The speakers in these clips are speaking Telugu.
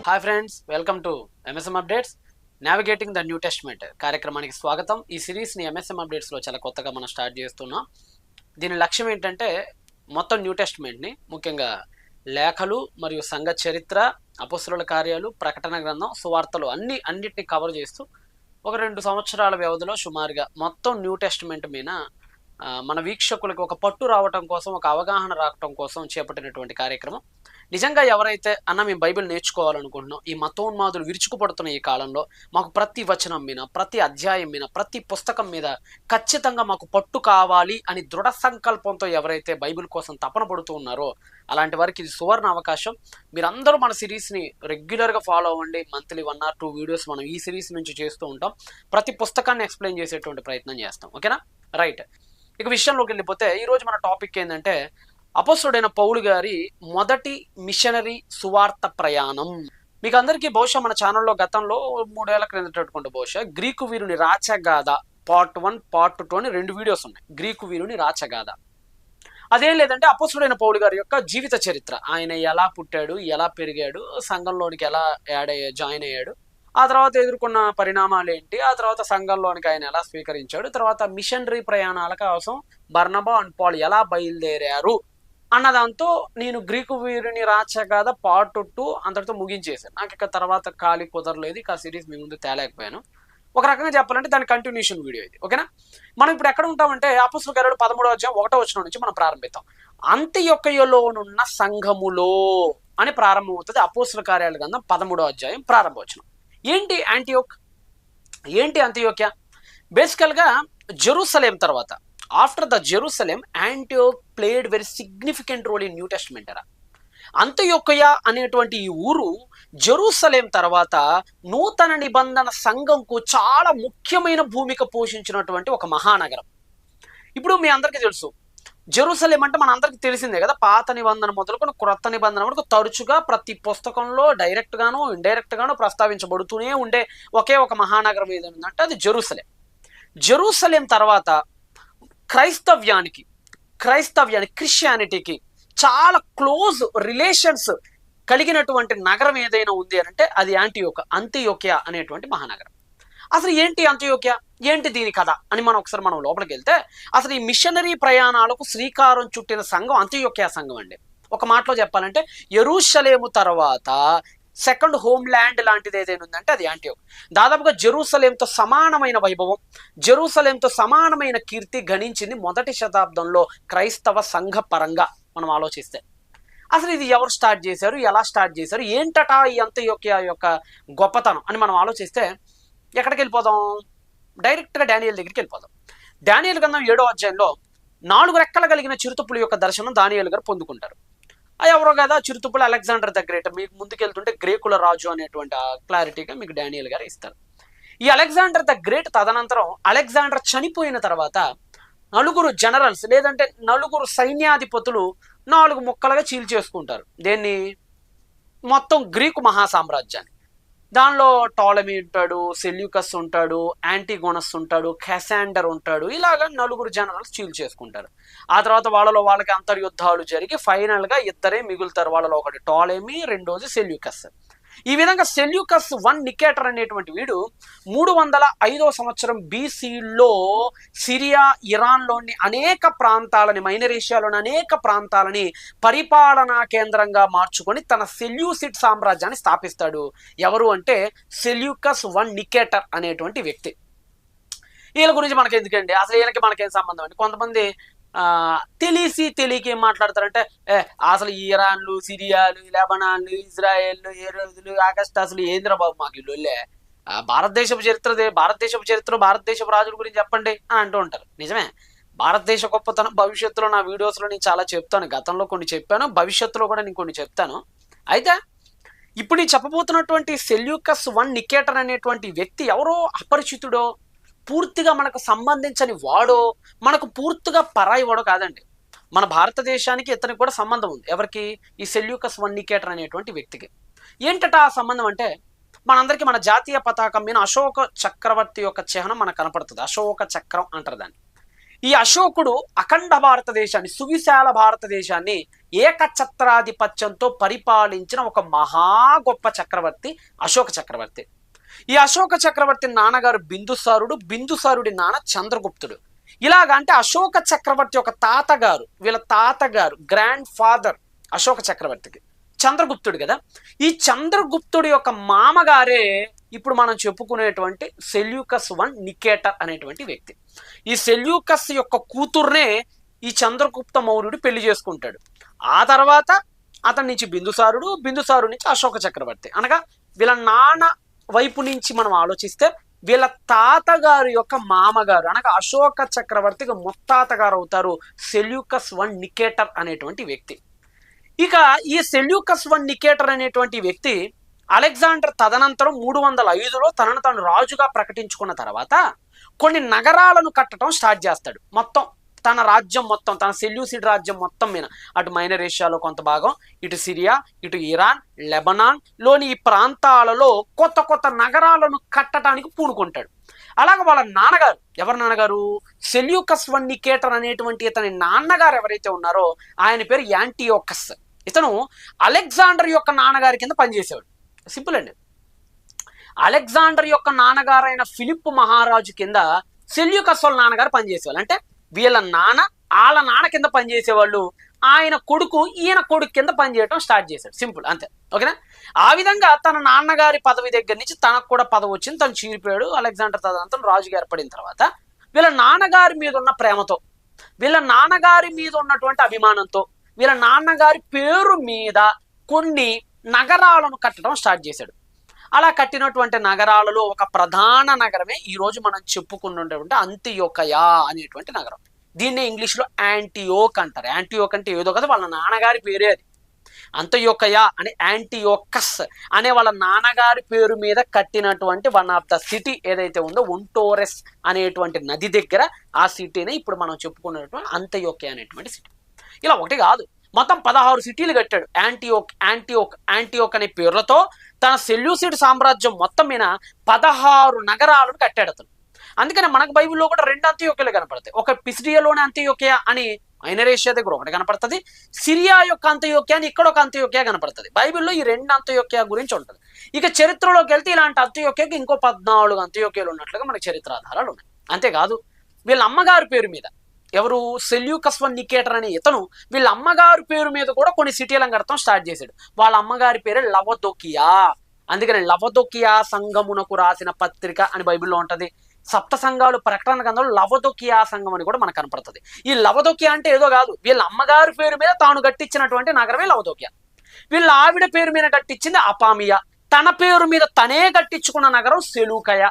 Hi friends, welcome to MSM updates. Navigating the new testament కార్యక్రమానికి స్వాగతం. ఈ సిరీస్ని ఎంఎస్ఎం అప్డేట్స్లో చాలా కొత్తగా మనం స్టార్ట్ చేస్తున్నాం. దీని లక్ష్యం ఏంటంటే మొత్తం న్యూ టెస్ట్మెంట్ని, ముఖ్యంగా లేఖలు మరియు సంఘ చరిత్ర, అపొస్తలుల కార్యాలు, ప్రకటన గ్రంథం, సువార్తలు అన్నిటిని కవర్ చేస్తూ ఒక 2 సంవత్సరాల వ్యవధిలో సుమారుగా మొత్తం న్యూ టెస్ట్మెంట్ మీద మన వీక్షకులకు ఒక పట్టు రావటం కోసం, ఒక అవగాహన రావటం కోసం చేపట్టినటువంటి కార్యక్రమం. నిజంగా ఎవరైతే మేము బైబిల్ నేర్చుకోవాలనుకుంటున్నాం, ఈ మతోన్మాదులు విరుచుకుపడుతున్న ఈ కాలంలో మాకు ప్రతి వచనం మీద, ప్రతి అధ్యాయం మీద, ప్రతి పుస్తకం మీద ఖచ్చితంగా మాకు పట్టు కావాలి అని దృఢ సంకల్పంతో ఎవరైతే బైబిల్ కోసం తపన పడుతూ ఉన్నారో అలాంటి వారికి ఇది సువర్ణ అవకాశం. మీరందరూ మన సిరీస్ని రెగ్యులర్గా ఫాలో అవ్వండి. మంత్లీ 1 or 2 వీడియోస్ మనం ఈ సిరీస్ నుంచి చేస్తూ ఉంటాం. ప్రతి పుస్తకాన్ని ఎక్స్ప్లెయిన్ చేసేటువంటి ప్రయత్నం చేస్తాం. ఓకేనా? రైట్. ఇక విషయంలోకి వెళ్ళిపోతే ఈరోజు మన టాపిక్ ఏంటంటే అపొస్తలుడైన పౌలు గారి మొదటి మిషనరీ సువార్త ప్రయాణం. మీకు అందరికీ బహుశా మన ఛానల్లో గతంలో 3 ఏళ్ల క్రిందట బహుశా గ్రీకు వీరుని రాచగాథ పార్ట్ 1, పార్ట్ 2 అని 2 వీడియోస్ ఉన్నాయి. గ్రీకు వీరుని రాచగాథ అదేం లేదంటే అపొస్తలుడైన పౌలు గారి యొక్క జీవిత చరిత్ర. ఆయన ఎలా పుట్టాడు, ఎలా పెరిగాడు, సంఘంలోనికి ఎలా జాయిన్ అయ్యాడు, ఆ తర్వాత ఎదుర్కొన్న పరిణామాలు ఏంటి, ఆ తర్వాత సంఘంలోనికి ఆయన ఎలా స్వీకరించాడు, తర్వాత మిషనరీ ప్రయాణాల కోసం బర్నబా అండ్ పాల్ ఎలా బయలుదేరారు అన్నదాంతో నేను గ్రీకు వీరుని రాచగాథ పార్ట్ 2 అంతటితో ముగించేశాను. నాకు ఇక తర్వాత ఖాళీ కుదరలేదు, ఇక ఆ సిరీస్ మీ ముందు తేలేకపోయాను. ఒక రకంగా చెప్పాలంటే దాని కంటిన్యూషన్ వీడియో ఇది. ఓకేనా? మనం ఇప్పుడు ఎక్కడ ఉంటామంటే అపొస్తలుల కార్యాలు 13వ అధ్యాయం 1వ వచనం నుంచి మనం ప్రారంభిద్దాం. అంతియొక్కయలోనున్న సంఘములో అని ప్రారంభమవుతుంది అపొస్తలుల కార్యాల గ్రంథం 13వ అధ్యాయం ప్రారంభవచనం. ఏంటి యాంటియోక్, ఏంటి అంతియోక్య? బేసికల్గా జెరూసలేం తర్వాత, after the Jerusalem, Antioch played very significant role in New Testament era. అంతియొక్కయ అనేటువంటి ఈ ఊరు జెరూసలేం తర్వాత నూతన నిబంధన సంఘంకు చాలా ముఖ్యమైన భూమిక పోషించినటువంటి ఒక మహానగరం. ఇప్పుడు మీ అందరికీ తెలుసు, జెరూసలేం అంటే మన అందరికీ తెలిసిందే కదా. పాత నిబంధన మొదలుకొని క్రొత్త నిబంధన వరకు తరచుగా ప్రతి పుస్తకంలో డైరెక్ట్ గాను ఇండైరెక్ట్ గాను ప్రస్తావించబడుతూనే ఉండే ఒకే ఒక మహానగరం ఏదంటే అది జెరూసలేం. జెరూసలేం తర్వాత క్రైస్తవ్యానికి క్రిస్టియానిటీకి చాలా క్లోజ్ రిలేషన్స్ కలిగినటువంటి నగరం ఏదైనా ఉంది అని అంటే అది అంతియోక్య అనేటువంటి మహానగరం. అసలు ఏంటి అంతియోక్య, ఏంటి దీని కథ అని మనం లోపలికి వెళ్తే, అసలు ఈ మిషనరీ ప్రయాణాలకు శ్రీకారం చుట్టిన సంఘం అంతియోక్య సంఘం అండి. ఒక మాటలో చెప్పాలంటే యెరూషలేము తర్వాత సెకండ్ హోమ్ ల్యాండ్ లాంటిది ఏదైనా ఉందంటే అది యాంటియోక్. దాదాపుగా జెరూసలేంతో సమానమైన వైభవం, జెరూసలేంతో సమానమైన కీర్తి గణించింది 1వ శతాబ్దంలో క్రైస్తవ సంఘ పరంగా మనం ఆలోచిస్తే. అసలు ఇది ఎవరు స్టార్ట్ చేశారు, ఎలా స్టార్ట్ చేశారు, ఏంటట ఈ అంతియోక్య యొక్క గొప్పతనం అని మనం ఆలోచిస్తే ఎక్కడికి వెళ్ళిపోదాం? డైరెక్ట్గా డానియేల్ దగ్గరికి వెళ్ళిపోదాం. డానియేల్ గ్రంథం 7వ అధ్యాయంలో 4 రెక్కలు కలిగిన చిరుతపులి యొక్క దర్శనం దానియేలు గారు పొందుకుంటారు. ఎవరో కదా చిరుతపులి అలెగ్జాండర్ ద గ్రేట్. మీకు ముందుకెళ్తుంటే గ్రీకుల రాజు అనేటువంటి క్లారిటీగా మీకు డానియేల్ గారు ఇస్తారు. ఈ అలెగ్జాండర్ ద గ్రేట్ తదనంతరం అలెగ్జాండర్ చనిపోయిన తర్వాత 4 జనరల్స్ లేదంటే 4 సైన్యాధిపతులు 4 ముక్కలుగా చీల్చేసుకుంటారు. దేన్ని? మొత్తం గ్రీకు మహాసామ్రాజ్యాన్ని. దానిలో టాలమీ ఉంటాడు, సెల్యూకస్ ఉంటాడు, యాంటిగోనస్ ఉంటాడు, క్యాసాండర్ ఉంటాడు. ఇలాగా 4 జనరల్స్ చీల్చేసుకుంటారు. ఆ తర్వాత వాళ్ళకి అంతర్యుద్ధాలు జరిగి ఫైనల్గా 2 మిగులుతారు. వాళ్ళలో ఒకటి టాలమీ, రెండోది సెల్యూకస్. ఈ విధంగా సెల్యూకస్ 1 నికేటర్ అనేటువంటి వీడు 305వ సంవత్సరం బీసీలో సిరియా, ఇరాన్లోని అనేక ప్రాంతాలని, మైనర్ ఏషియాలోని అనేక ప్రాంతాలని పరిపాలనా కేంద్రంగా మార్చుకొని తన సెల్యూసిడ్ సామ్రాజ్యాన్ని స్థాపిస్తాడు. ఎవరు అంటే సెల్యూకస్ 1 నికేటర్ అనేటువంటి వ్యక్తి. వీళ్ళ గురించి మనకి ఎందుకండి, అసలు వీళ్ళకి మనకేం సంబంధం అండి? కొంతమంది తెలియక ఏం మాట్లాడతారంటే అసలు ఇరాన్లు, సిరియాలు, లెబనాన్లు, ఇజ్రాయెల్, ఏరోజులు, ఆగస్టాసులు ఏంద్రా బాబు మాకు ఇల్లులే, భారతదేశపు భారతదేశపు రాజుల గురించి చెప్పండి అని అంటూ ఉంటారు. నిజమే, భారతదేశ గొప్పతనం భవిష్యత్తులో నా వీడియోస్లో నేను చాలా చెప్తాను. గతంలో కొన్ని చెప్పాను, భవిష్యత్తులో కూడా నేను కొన్ని చెప్తాను. అయితే ఇప్పుడు నేను చెప్పబోతున్నటువంటి సెల్యూకస్ 1 నికేటర్ అనేటువంటి వ్యక్తి ఎవరో అపరిచితుడో, పూర్తిగా మనకు సంబంధించని వాడో, మనకు పూర్తిగా పరాయి వాడో కాదండి. మన భారతదేశానికి ఇతనికి కూడా సంబంధం ఉంది. ఎవరికి? ఈ సెల్యూకస్ 1 నికేటర్ అనేటువంటి వ్యక్తికి. ఏంటట ఆ సంబంధం అంటే, మనందరికీ మన జాతీయ పతాకం మీద అశోక చక్రవర్తి యొక్క చిహ్నం మనకు కనపడుతుంది. అశోక చక్రం అంటారు దాన్ని. ఈ అశోకుడు అఖండ భారతదేశాన్ని, సువిశాల భారతదేశాన్ని ఏకఛత్రాధిపత్యంతో పరిపాలించిన ఒక మహా గొప్ప చక్రవర్తి అశోక చక్రవర్తి. ఈ అశోక చక్రవర్తి నాన్నగారు బిందుసారుడు, బిందుసారుడి నాన్న చంద్రగుప్తుడు. ఇలాగంటే అశోక చక్రవర్తి యొక్క తాతగారు, వీళ్ళ తాతగారు గ్రాండ్ ఫాదర్ అశోక చక్రవర్తికి చంద్రగుప్తుడు కదా. ఈ చంద్రగుప్తుడి యొక్క మామగారే ఇప్పుడు మనం చెప్పుకునేటువంటి సెల్యూకస్ I నికేటర్ అనేటువంటి వ్యక్తి. ఈ సెల్యూకస్ యొక్క కూతుర్నే ఈ చంద్రగుప్త మౌర్యుడు పెళ్లి చేసుకుంటాడు. ఆ తర్వాత అతని నుంచి బిందుసారుడు, బిందుసారుడు నుంచి అశోక చక్రవర్తి. అనగా వీళ్ళ నాన్న వైపు నుంచి మనం ఆలోచిస్తే వీళ్ళ తాతగారు యొక్క మామగారు అనగా అశోక చక్రవర్తికి ముత్తాతగారు అవుతారు సెల్యూకస్ I నికేటర్ అనేటువంటి వ్యక్తి. ఇక ఈ సెల్యూకస్ I నికేటర్ అనేటువంటి వ్యక్తి అలెగ్జాండర్ తదనంతరం 305లో తనను తాను రాజుగా ప్రకటించుకున్న తర్వాత కొన్ని నగరాలను కట్టడం స్టార్ట్ చేస్తాడు. మొత్తం తన రాజ్యం మొత్తం, తన సెల్యూసిడ్ రాజ్యం మొత్తం మీద, అటు మైనర్ ఏషియాలో కొంత భాగం, ఇటు సిరియా, ఇటు ఇరాన్, లెబనాన్ లోని ఈ ప్రాంతాలలో కొత్త కొత్త నగరాలను కట్టడానికి పూనుకుంటాడు. అలాగే వాళ్ళ నాన్నగారు, ఎవరి నాన్నగారు, సెల్యూకస్ I నికేటర్ అనేటువంటి ఇతని నాన్నగారు ఎవరైతే ఉన్నారో ఆయన పేరు యాంటియోకస్. ఇతను అలెగ్జాండర్ యొక్క నాన్నగారి కింద పనిచేసేవాడు. సింపుల్ అండి. అలెగ్జాండర్ యొక్క నాన్నగారైన ఫిలిప్ మహారాజు కింద సెల్యూకస్ వాళ్ళ నాన్నగారు పనిచేసేవాళ్ళు. అంటే వీళ్ళ నాన్న వాళ్ళ నాన్న కింద పనిచేసేవాళ్ళు, ఆయన కొడుకు ఈయన కొడుకు కింద పనిచేయడం స్టార్ట్ చేశాడు. సింపుల్, అంతే. ఓకేనా? ఆ విధంగా తన నాన్నగారి పదవి దగ్గర నుంచి తనకు కూడా పదవి వచ్చింది, తను చీరిపోయాడు. అలెగ్జాండర్ తదనంతరం రాజుగా ఏర్పడిన తర్వాత వీళ్ళ నాన్నగారి మీద ఉన్న ప్రేమతో, వీళ్ళ నాన్నగారి మీద ఉన్నటువంటి అభిమానంతో, వీళ్ళ నాన్నగారి పేరు మీద కొన్ని నగరాలను కట్టడం స్టార్ట్ చేశాడు. అలా కట్టినటువంటి నగరాలలో ఒక ప్రధాన నగరమే ఈరోజు మనం చెప్పుకున్నటువంటి అంతియోకయ అనేటువంటి నగరం. దీన్నే ఇంగ్లీష్లో యాంటియోక్ అంటారు. యాంటియోక్ అంటే ఏదో కదా, వాళ్ళ నాన్నగారి పేరే అది. అంతియోకయ అని యాంటియోకస్ అనే వాళ్ళ నాన్నగారి పేరు మీద కట్టినటువంటి వన్ ఆఫ్ ద సిటీ ఏదైతే ఉందో ఒంటోరెస్ అనేటువంటి నది దగ్గర ఆ సిటీనే ఇప్పుడు మనం చెప్పుకున్నటువంటి అంతియోకయ అనేటువంటి సిటీ. ఇలా ఒకటి కాదు, మొత్తం 16 సిటీలు కట్టాడు. యాంటియోక్ అనే పేర్లతో తన సెల్యూసిడ్ సామ్రాజ్యం మొత్తం మీద 16 నగరాలను కట్టాడు అతను. అందుకని మనకు బైబిల్లో కూడా 2 అంత్యోక్యలు కనపడతాయి. ఒక పిసిడియాలోని అంత్యోక్య అని మైనర్ ఏషియా దగ్గర ఒకటి కనపడుతుంది, సిరియా యొక్క అంత్యోక్య అని ఇక్కడ ఒక అంత్యోక్య కనపడుతుంది. బైబిల్లో ఈ 2 అంత్యోక్య గురించి ఉంటుంది. ఇక చరిత్రలోకి వెళ్తే ఇలాంటి అంత్యోక్యకి ఇంకో 14 అంత్యోక్యలు ఉన్నట్లుగా మనకి చరిత్రాధారాలు ఉన్నాయి. అంతేకాదు వీళ్ళ అమ్మగారి పేరు మీద, ఎవరు, సెల్యూకస్ I నికేటర్ అనే ఇతను వీళ్ళ అమ్మగారి పేరు మీద కూడా కొన్ని సిటీలను కడతాం స్టార్ట్ చేశాడు. వాళ్ళ అమ్మగారి పేరు లవదొకియా. అందుకని లవదొకియా సంఘమునకు రాసిన పత్రిక అని బైబిల్లో ఉంటది. సప్త సంఘాలు ప్రకటన గ్రంథంలో లవదొకియా సంఘం అని కూడా మనకు కనపడుతుంది. ఈ లవదొకియా అంటే ఏదో కాదు, వీళ్ళ అమ్మగారి పేరు మీద తాను కట్టించినటువంటి నగరమే లవదొకియా. వీళ్ళ ఆవిడ పేరు మీద కట్టించింది అపామియా. తన పేరు మీద తనే కట్టించుకున్న నగరం సెలూకయ.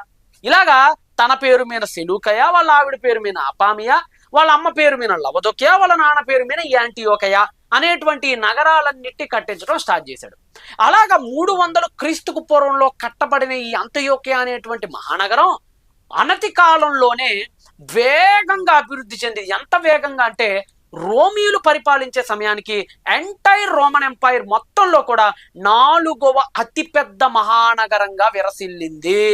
ఇలాగా తన పేరు మీద సెలూకయ, వాళ్ళ ఆవిడ పేరు మీద అపామియా, వాళ్ళ అమ్మ పేరు మీద లవదొకియా, వాళ్ళ నాన్న పేరు మీద యాంటియోకయ అనేటువంటి నగరాలన్నిటి కట్టించడం స్టార్ట్ చేశాడు. అలాగా 300 క్రీస్తుకు పూర్వంలో కట్టబడిన ఈ అంత్యోకయ అనేటువంటి మహానగరం అనతి కాలంలోనే వేగంగా అభివృద్ధి చెంది, ఎంత వేగంగా అంటే రోమియోలు పరిపాలించే సమయానికి ఎంటైర్ రోమన్ ఎంపైర్ మొత్తంలో కూడా 4వ అతిపెద్ద మహానగరంగా విరసిల్లింది.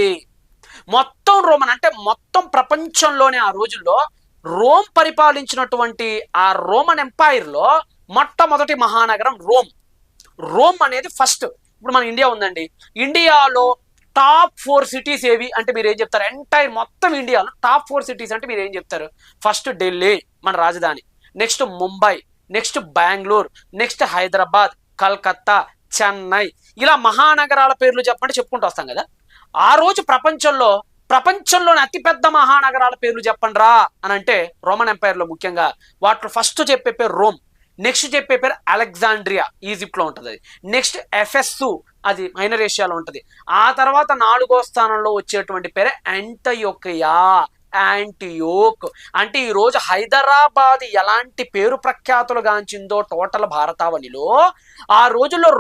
మొత్తం రోమన్ అంటే మొత్తం ప్రపంచంలోనే ఆ రోజుల్లో రోమ్ పరిపాలించినటువంటి ఆ రోమన్ ఎంపైర్ లో మొట్టమొదటి మహానగరం రోమ్ అనేది ఫస్ట్. ఇప్పుడు మన ఇండియా ఉందండి, ఇండియాలో టాప్ 4 సిటీస్ ఏవి అంటే మీరు ఏం చెప్తారు? ఎంటైర్ మొత్తం ఇండియాలో టాప్ 4 సిటీస్ అంటే మీరు ఏం చెప్తారు? ఫస్ట్ ఢిల్లీ మన రాజధాని, next Mumbai, next Bengaluru, next Hyderabad, Calcutta, Chennai, ఇలా మహానగరాల పేర్లు చెప్పంటే చెప్పుకుంటూ వస్తాం కదా. ఆ రోజు ప్రపంచంలోని అతిపెద్ద మహానగరాల పేర్లు చెప్పండి రా అని అంటే రోమన్ ఎంపైర్లో ముఖ్యంగా వాటిలో ఫస్ట్ చెప్పే పేరు రోమ్, నెక్స్ట్ చెప్పే పేరు అలెగ్జాండ్రియా ఈజిప్ట్లో ఉంటుంది, అది నెక్స్ట్ ఎఫెస్సు అది మైనర్ ఏషియాలో ఉంటుంది, ఆ తర్వాత 4వ స్థానంలో వచ్చేటువంటి పేరు యాంటియోక్. అంటే ఈ రోజు హైదరాబాద్ ఎలాంటి పేరు ప్రఖ్యాతులు గాంచిందో టోటల్ భారతావనిలో ఆ రోజుల్లో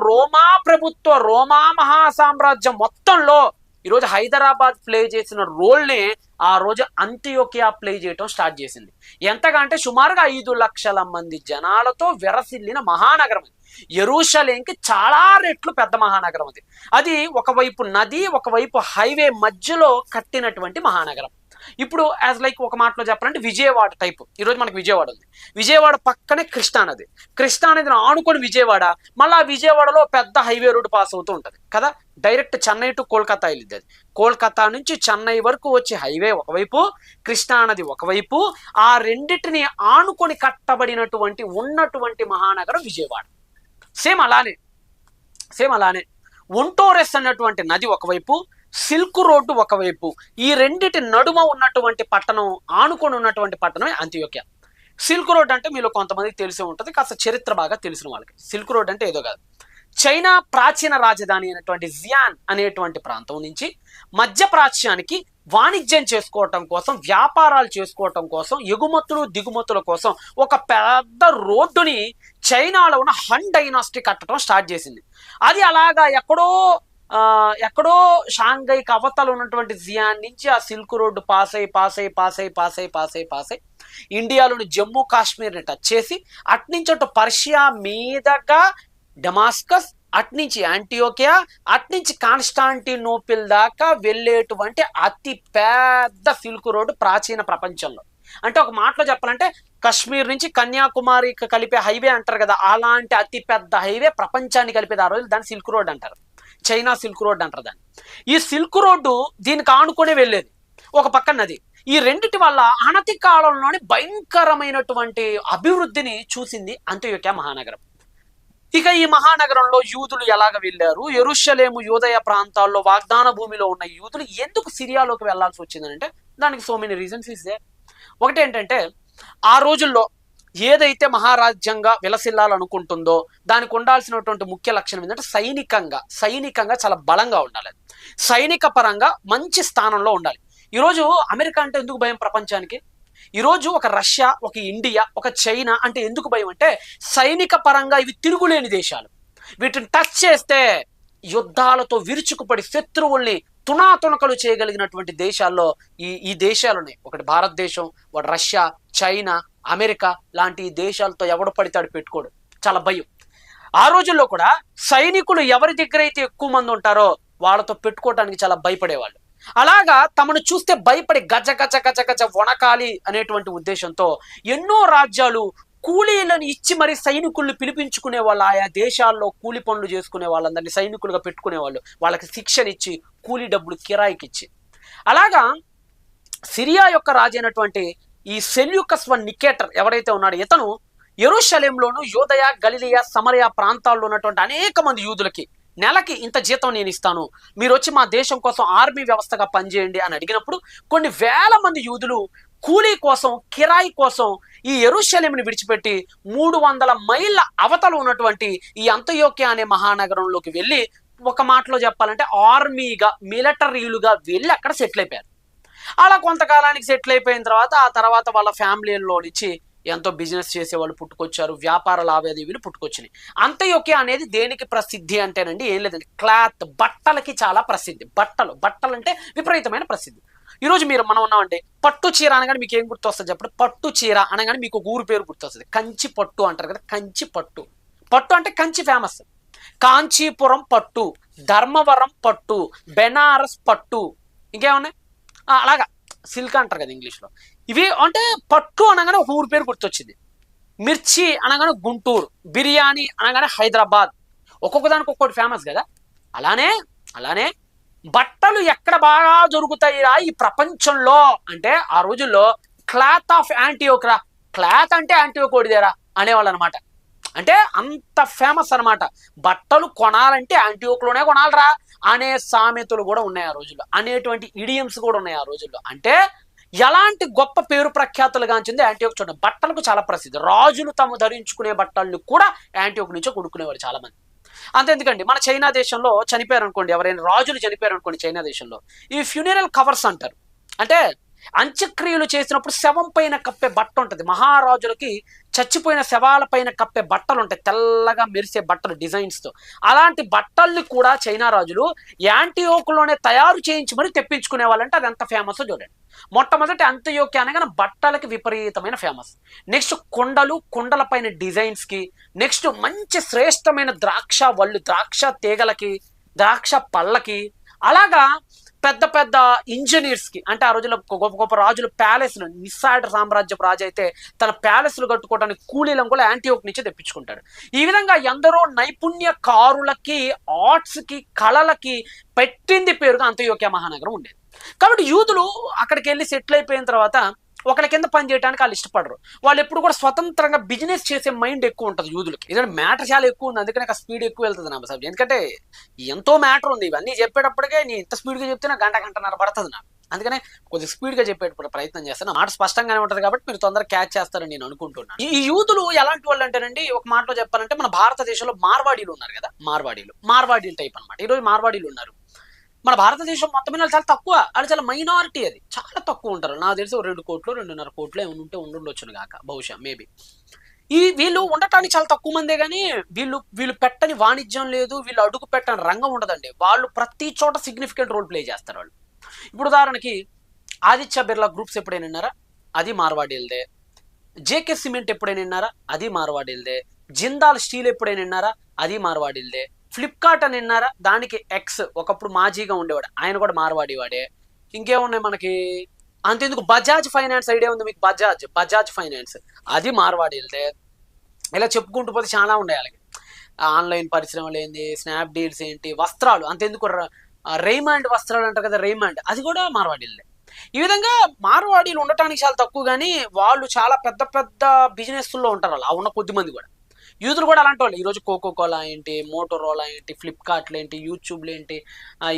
రోమా మహాసామ్రాజ్యం మొత్తంలో ఈరోజు హైదరాబాద్ ప్లే చేసిన రోల్ని ఆ రోజు అంత్యోకియా ప్లే చేయటం స్టార్ట్ చేసింది. ఎంతగా అంటే సుమారుగా 5 లక్షల మంది జనాలతో విరసిల్లిన మహానగరం అది. యెరూషలేంకి చాలా రెట్లు పెద్ద మహానగరం అది. అది ఒకవైపు నది, ఒకవైపు హైవే మధ్యలో కట్టినటువంటి మహానగరం. ఇప్పుడు యాజ్ లైక్ ఒక మాటలో చెప్పాలంటే విజయవాడ టైప్. ఈరోజు మనకి విజయవాడ ఉంది, విజయవాడ పక్కనే కృష్ణా నది, కృష్ణా నదిని ఆనుకొని విజయవాడ, మళ్ళీ ఆ విజయవాడలో పెద్ద హైవే రోడ్డు పాస్ అవుతూ ఉంటుంది కదా, డైరెక్ట్ చెన్నై టు కోల్కతా వెళ్ళింది అది. కోల్కతా నుంచి చెన్నై వరకు వచ్చే హైవే ఒకవైపు, కృష్ణా నది ఒకవైపు, ఆ రెండింటిని ఆనుకొని కట్టబడినటువంటి ఉన్నటువంటి మహానగరం విజయవాడ. సేమ్ అలానే ఒంటోరెస్ అన్నటువంటి నది ఒకవైపు, సిల్క్ రోడ్డు ఒకవైపు, ఈ రెండిటి నడుమ ఉన్నటువంటి పట్టణం, ఆనుకొని ఉన్నటువంటి పట్టణమే అంత్యోక్య. సిల్క్ రోడ్ అంటే మీలో కొంతమందికి తెలిసి ఉంటుంది, కాస్త చరిత్ర బాగా తెలిసిన వాళ్ళకి. సిల్క్ రోడ్ అంటే ఏదో కాదు, చైనా ప్రాచీన రాజధాని అయినటువంటి జియాన్ అనేటువంటి ప్రాంతం నుంచి మధ్య ప్రాచ్యానికి వాణిజ్యం చేసుకోవటం కోసం, వ్యాపారాలు చేసుకోవటం కోసం, ఎగుమతులు దిగుమతుల కోసం ఒక పెద్ద రోడ్డుని చైనాలో ఉన్న హన్ డైనాసిటీ కట్టడం స్టార్ట్ చేసింది. అది అలాగా ఎక్కడో షాంఘైకి అవతల ఉన్నటువంటి జియాన్ నుంచి ఆ సిల్క్ రోడ్డు పాస్ అయి ఇండియాలోని జమ్మూ కాశ్మీర్ని టచ్ చేసి, అట్నుంచి అటు పర్షియా మీదగా డమాస్కస్, అట్నుంచి యాంటియోకియా, అట్నుంచి కాన్స్టాంటినోపిల్ దాకా వెళ్ళేటువంటి అతి పెద్ద సిల్క్ రోడ్డు ప్రాచీన ప్రపంచంలో. అంటే ఒక మాటలో చెప్పాలంటే కశ్మీర్ నుంచి కన్యాకుమారికి కలిపే హైవే అంటారు కదా, అలాంటి అతి పెద్ద హైవే ప్రపంచాన్ని కలిపేది. ఆ రోజు దాన్ని సిల్క్ రోడ్ అంటారు, చైనా సిల్క్ రోడ్ అంటారు దాన్ని. ఈ సిల్క్ రోడ్డు దీనికి ఆనుకునే వెళ్ళేది, ఒక పక్క నది. ఈ రెండిటి వల్ల అనతి కాలంలోని భయంకరమైనటువంటి అభివృద్ధిని చూసింది అంత్యోక్య మహానగరం. ఇక ఈ మహానగరంలో యూదులు ఎలాగ వెళ్ళారు, యెరూషలేము యూదయ ప్రాంతాల్లో వాగ్దాన భూమిలో ఉన్న యూదులు ఎందుకు సిరియాలోకి వెళ్లాల్సి వచ్చిందంటే దానికి so many reasons is there. ఒకటి ఏంటంటే, ఆ రోజుల్లో ఏదైతే మహారాజ్యంగా విలసిల్లాలనుకుంటుందో దానికి ఉండాల్సినటువంటి ముఖ్య లక్షణం ఏంటంటే సైనికంగా చాలా బలంగా ఉండాలి, సైనిక పరంగా మంచి స్థానంలో ఉండాలి. ఈరోజు అమెరికా అంటే ఎందుకు భయం ప్రపంచానికి? ఈరోజు ఒక రష్యా, ఒక ఇండియా, ఒక చైనా అంటే ఎందుకు భయం అంటే సైనిక పరంగా ఇవి తిరుగులేని దేశాలు. వీటిని టచ్ చేస్తే యుద్ధాలతో విరుచుకుపడి శత్రువుల్ని తునాతునకలు చేయగలిగినటువంటి దేశాల్లో ఈ దేశాలున్నాయి. ఒకటి భారతదేశం, ఒకటి రష్యా, చైనా, అమెరికా లాంటి ఈ దేశాలతో ఎవడు పడితాడు పెట్టుకోడు, చాలా భయం. ఆ రోజుల్లో కూడా సైనికులు ఎవరి దగ్గర అయితే ఎక్కువ మంది ఉంటారో వాళ్ళతో పెట్టుకోవడానికి చాలా భయపడేవాళ్ళు. అలాగా తమను చూస్తే భయపడి గజ గజ గజ గజ వణకాలి అనేటువంటి ఉద్దేశంతో ఎన్నో రాజ్యాలు కూలీలను ఇచ్చి మరి సైనికుల్ని పిలిపించుకునే వాళ్ళు. ఆయా దేశాల్లో కూలి పనులు చేసుకునే వాళ్ళందరినీ సైనికులుగా పెట్టుకునేవాళ్ళు, వాళ్ళకి శిక్షణ ఇచ్చి కూలీ డబ్బులు కిరాయికి ఇచ్చి. అలాగా సిరియా యొక్క రాజు అయినటువంటి ఈ సెల్యూకస్ వన్ నికేటర్ ఎవరైతే ఉన్నాడో ఇతను యెరూషలేంలోను, యూదయ, గలిలియా, సమరయ ప్రాంతాల్లో ఉన్నటువంటి అనేక మంది యూదులకి నెలకి ఇంత జీతం నేను ఇస్తాను, మీరు వచ్చి మా దేశం కోసం ఆర్మీ వ్యవస్థగా పనిచేయండి అని అడిగినప్పుడు కొన్ని వేల మంది యూదులు కూలీ కోసం, కిరాయి కోసం ఈ యెరూషలేముని విడిచిపెట్టి 300 మైళ్ళ అవతల ఉన్నటువంటి ఈ అంత్యోక్య అనే మహానగరంలోకి వెళ్ళి, ఒక మాటలో చెప్పాలంటే ఆర్మీగా, మిలిటరీలుగా వెళ్ళి అక్కడ సెటిల్ అయిపోయారు. అలా కొంతకాలానికి సెటిల్ అయిపోయిన తర్వాత ఆ తర్వాత వాళ్ళ ఫ్యామిలీలో నుంచి ఎంతో బిజినెస్ చేసేవాళ్ళు పుట్టుకొచ్చారు, వ్యాపార లావాదేవీలు పుట్టుకొచ్చినాయి. అంత్యోక్య అనేది దేనికి ప్రసిద్ధి అంటేనండి ఏం లేదండి, క్లాత్, బట్టలకి చాలా ప్రసిద్ధి. బట్టలు అంటే విపరీతమైన ప్రసిద్ధి. ఈరోజు మనం ఉన్నామంటే పట్టు చీర అనగానే మీకు ఏం గుర్తొస్తుంది చెప్పండి? పట్టు చీర అనగానే మీకు ఒక ఊరు పేరు గుర్తొస్తుంది, కంచి పట్టు అంటారు కదా. కంచి పట్టు అంటే కంచి ఫేమస్. కాంచీపురం పట్టు, ధర్మవరం పట్టు, బెనారస్ పట్టు, ఇంకేమున్నాయి అలాగా, సిల్క్ అంటారు కదా ఇంగ్లీష్లో. ఇవి అంటే పట్టు అనగానే ఒక ఊరు పేరు గుర్తొచ్చింది. మిర్చి అనగానే గుంటూరు, బిర్యానీ అనగానే హైదరాబాద్, ఒక్కొక్క దానికి ఒక్కొక్కటి ఫేమస్ కదా. అలానే బట్టలు ఎక్కడ బాగా దొరుకుతాయిరా ఈ ప్రపంచంలో అంటే ఆ రోజుల్లో క్లాత్ ఆఫ్ యాంటియోక్రా, క్లాత్ అంటే యాంటియోకోడిదేరా అనేవాళ్ళు అనమాట. అంటే అంత ఫేమస్ అనమాట. బట్టలు కొనాలంటే యాంటియోక్లోనే కొనాలరా అనే సామెతలు కూడా ఉన్నాయి ఆ రోజుల్లో, అనేటువంటి ఇడియమ్స్ కూడా ఉన్నాయి ఆ రోజుల్లో. అంటే ఎలాంటి గొప్ప పేరు ప్రఖ్యాతులు గాంచింది యాంటియోక్. చూడండి, బట్టలకు చాలా ప్రసిద్ధి. రాజులు తాము ధరించుకునే బట్టలను కూడా యాంటియోక్ నుంచే కొనుక్కునేవారు చాలా మంది. అంతెందుకండి, మన చైనా దేశంలో చనిపోయారు అనుకోండి, ఎవరైనా రాజులు చనిపోయారు అనుకోండి చైనా దేశంలో, ఈ ఫ్యూనరల్ కవర్స్ అంటారు. అంటే అంత్యక్రియలు చేసినప్పుడు శవం పైన కప్పే బట్ట ఉంటుంది. మహారాజులకి చచ్చిపోయిన శవాల పైన కప్పే బట్టలు ఉంటాయి, తెల్లగా మెరిసే బట్టలు డిజైన్స్తో. అలాంటి బట్టల్ని కూడా చైనా రాజులు యాంటియోక్లోనే తయారు చేయించి మరి తెప్పించుకునే వాళ్ళంటే అది ఎంత ఫేమస్ చూడండి. మొట్టమొదటి అంత్యోక్య అనగానే బట్టలకి విపరీతమైన ఫేమస్. నెక్స్ట్ కుండల పైన డిజైన్స్కి, నెక్స్ట్ మంచి శ్రేష్టమైన ద్రాక్ష వళ్ళు, ద్రాక్ష తీగలకి, ద్రాక్ష పళ్ళకి, అలాగా పెద్ద పెద్ద ఇంజనీర్స్కి, అంటే ఆ రోజుల్లో గొప్ప గొప్ప రాజులు ప్యాలెస్లు, నిస్సాడ సామ్రాజ్యపు రాజు అయితే తన ప్యాలెస్లు కట్టుకోవడానికి కూలీలను కూడా యాంటీయోక్ నుంచి తెప్పించుకుంటాడు. ఈ విధంగా ఎందరో నైపుణ్యకారులకి, ఆర్ట్స్కి, కళలకి పెట్టింది పేరుగా అంత్యోక్య మహానగరం ఉండేది. కాబట్టి యూదులు అక్కడికి వెళ్ళి సెటిల్ అయిపోయిన తర్వాత ఒకరి కింద పని చేయడానికి వాళ్ళు ఇష్టపడరు. వాళ్ళు ఎప్పుడు కూడా స్వతంత్రంగా బిజినెస్ చేసే మైండ్ ఎక్కువ ఉంటుంది యూదులకి. ఎందుకంటే మ్యాటర్ చాలా ఎక్కువ ఉంది, అందుకనే స్పీడ్ ఎక్కువ వెళ్తుంది నా సబ్జెక్ట్. ఎందుకంటే ఎంతో మ్యాటర్ ఉంది, ఇవన్నీ చెప్పేటప్పటికే నేను ఇంత స్పీడ్గా చెప్తే నాకు గంటన్నర పడుతుంది నాకు. అందుకనే కొద్దిగా స్పీడ్గా చెప్పే ప్రయత్నం చేస్తాను. మాట స్పష్టంగానే ఉంటుంది కాబట్టి మీరు తొందరగా క్యాచ్ చేస్తారని నేను అనుకుంటున్నాను. ఈ యూదులు ఎలాంటి వాళ్ళు అంటేనండి, ఒక మాటలో చెప్పాలంటే మన భారతదేశంలో మార్వాడీలు ఉన్నారు కదా, మార్వాడీలు టైప్ అనమాట. ఈరోజు మార్వాడీలు ఉన్నారు. మన భారతదేశం మొత్తం మీద చాలా తక్కువ, అది చాలా మైనారిటీ, అది చాలా తక్కువ ఉంటారు. నాకు తెలిసి 2 కోట్లు 2.5 కోట్లు ఏమైనా ఉంటే ఉండుండొచ్చును కాక, బహుశా మేబీ. వీళ్ళు ఉండటానికి చాలా తక్కువ మందే, కానీ వీళ్ళు పెట్టని వాణిజ్యం లేదు, వీళ్ళు అడుగు పెట్టని రంగం ఉండదండి. వాళ్ళు ప్రతి చోట సిగ్నిఫికెంట్ రోల్ ప్లే చేస్తారు వాళ్ళు. ఇప్పుడు ఉదాహరణకి ఆదిత్య బిర్లా గ్రూప్స్ ఎప్పుడైనా విన్నారా? అది మార్వాడీలదే. జేకే సిమెంట్ ఎప్పుడైనా విన్నారా? అది మార్వాడీలదే. జిందాల్ స్టీల్ ఎప్పుడైనా విన్నారా? అది మార్వాడీలదే. ఫ్లిప్కార్ట్ అని విన్నారా? దానికి ఎక్స్ ఒకప్పుడు మాజీగా ఉండేవాడు, ఆయన కూడా మార్వాడి వాడే. ఇంకేమున్నాయి మనకి, అంతెందుకు బజాజ్ ఫైనాన్స్ ఐడియా ఉంది మీకు? బజాజ్ ఫైనాన్స్ అది మార్వాడీలదే. ఇలా చెప్పుకుంటూ పోతే చాలా ఉన్నాయి. అలాగే ఆన్లైన్ పరిశ్రమలు ఏంది, స్నాప్ డీల్స్ ఏంటి, వస్త్రాలు అంతెందుకు రేమండ్ వస్త్రాలు అంటారు కదా, రేమండ్ అది కూడా మార్వాడీలదే. ఈ విధంగా మార్వాడీలు ఉండటానికి చాలా తక్కువ, కానీ వాళ్ళు చాలా పెద్ద పెద్ద బిజినెస్లో ఉంటారు. వాళ్ళు ఉన్న కొద్ది మంది కూడా. యూతులు కూడా అలాంటి వాళ్ళు. ఈరోజు కోకోకోలా ఏంటి, మోటోరోలా ఏంటి, ఫ్లిప్కార్ట్లు ఏంటి, యూట్యూబ్లు ఏంటి,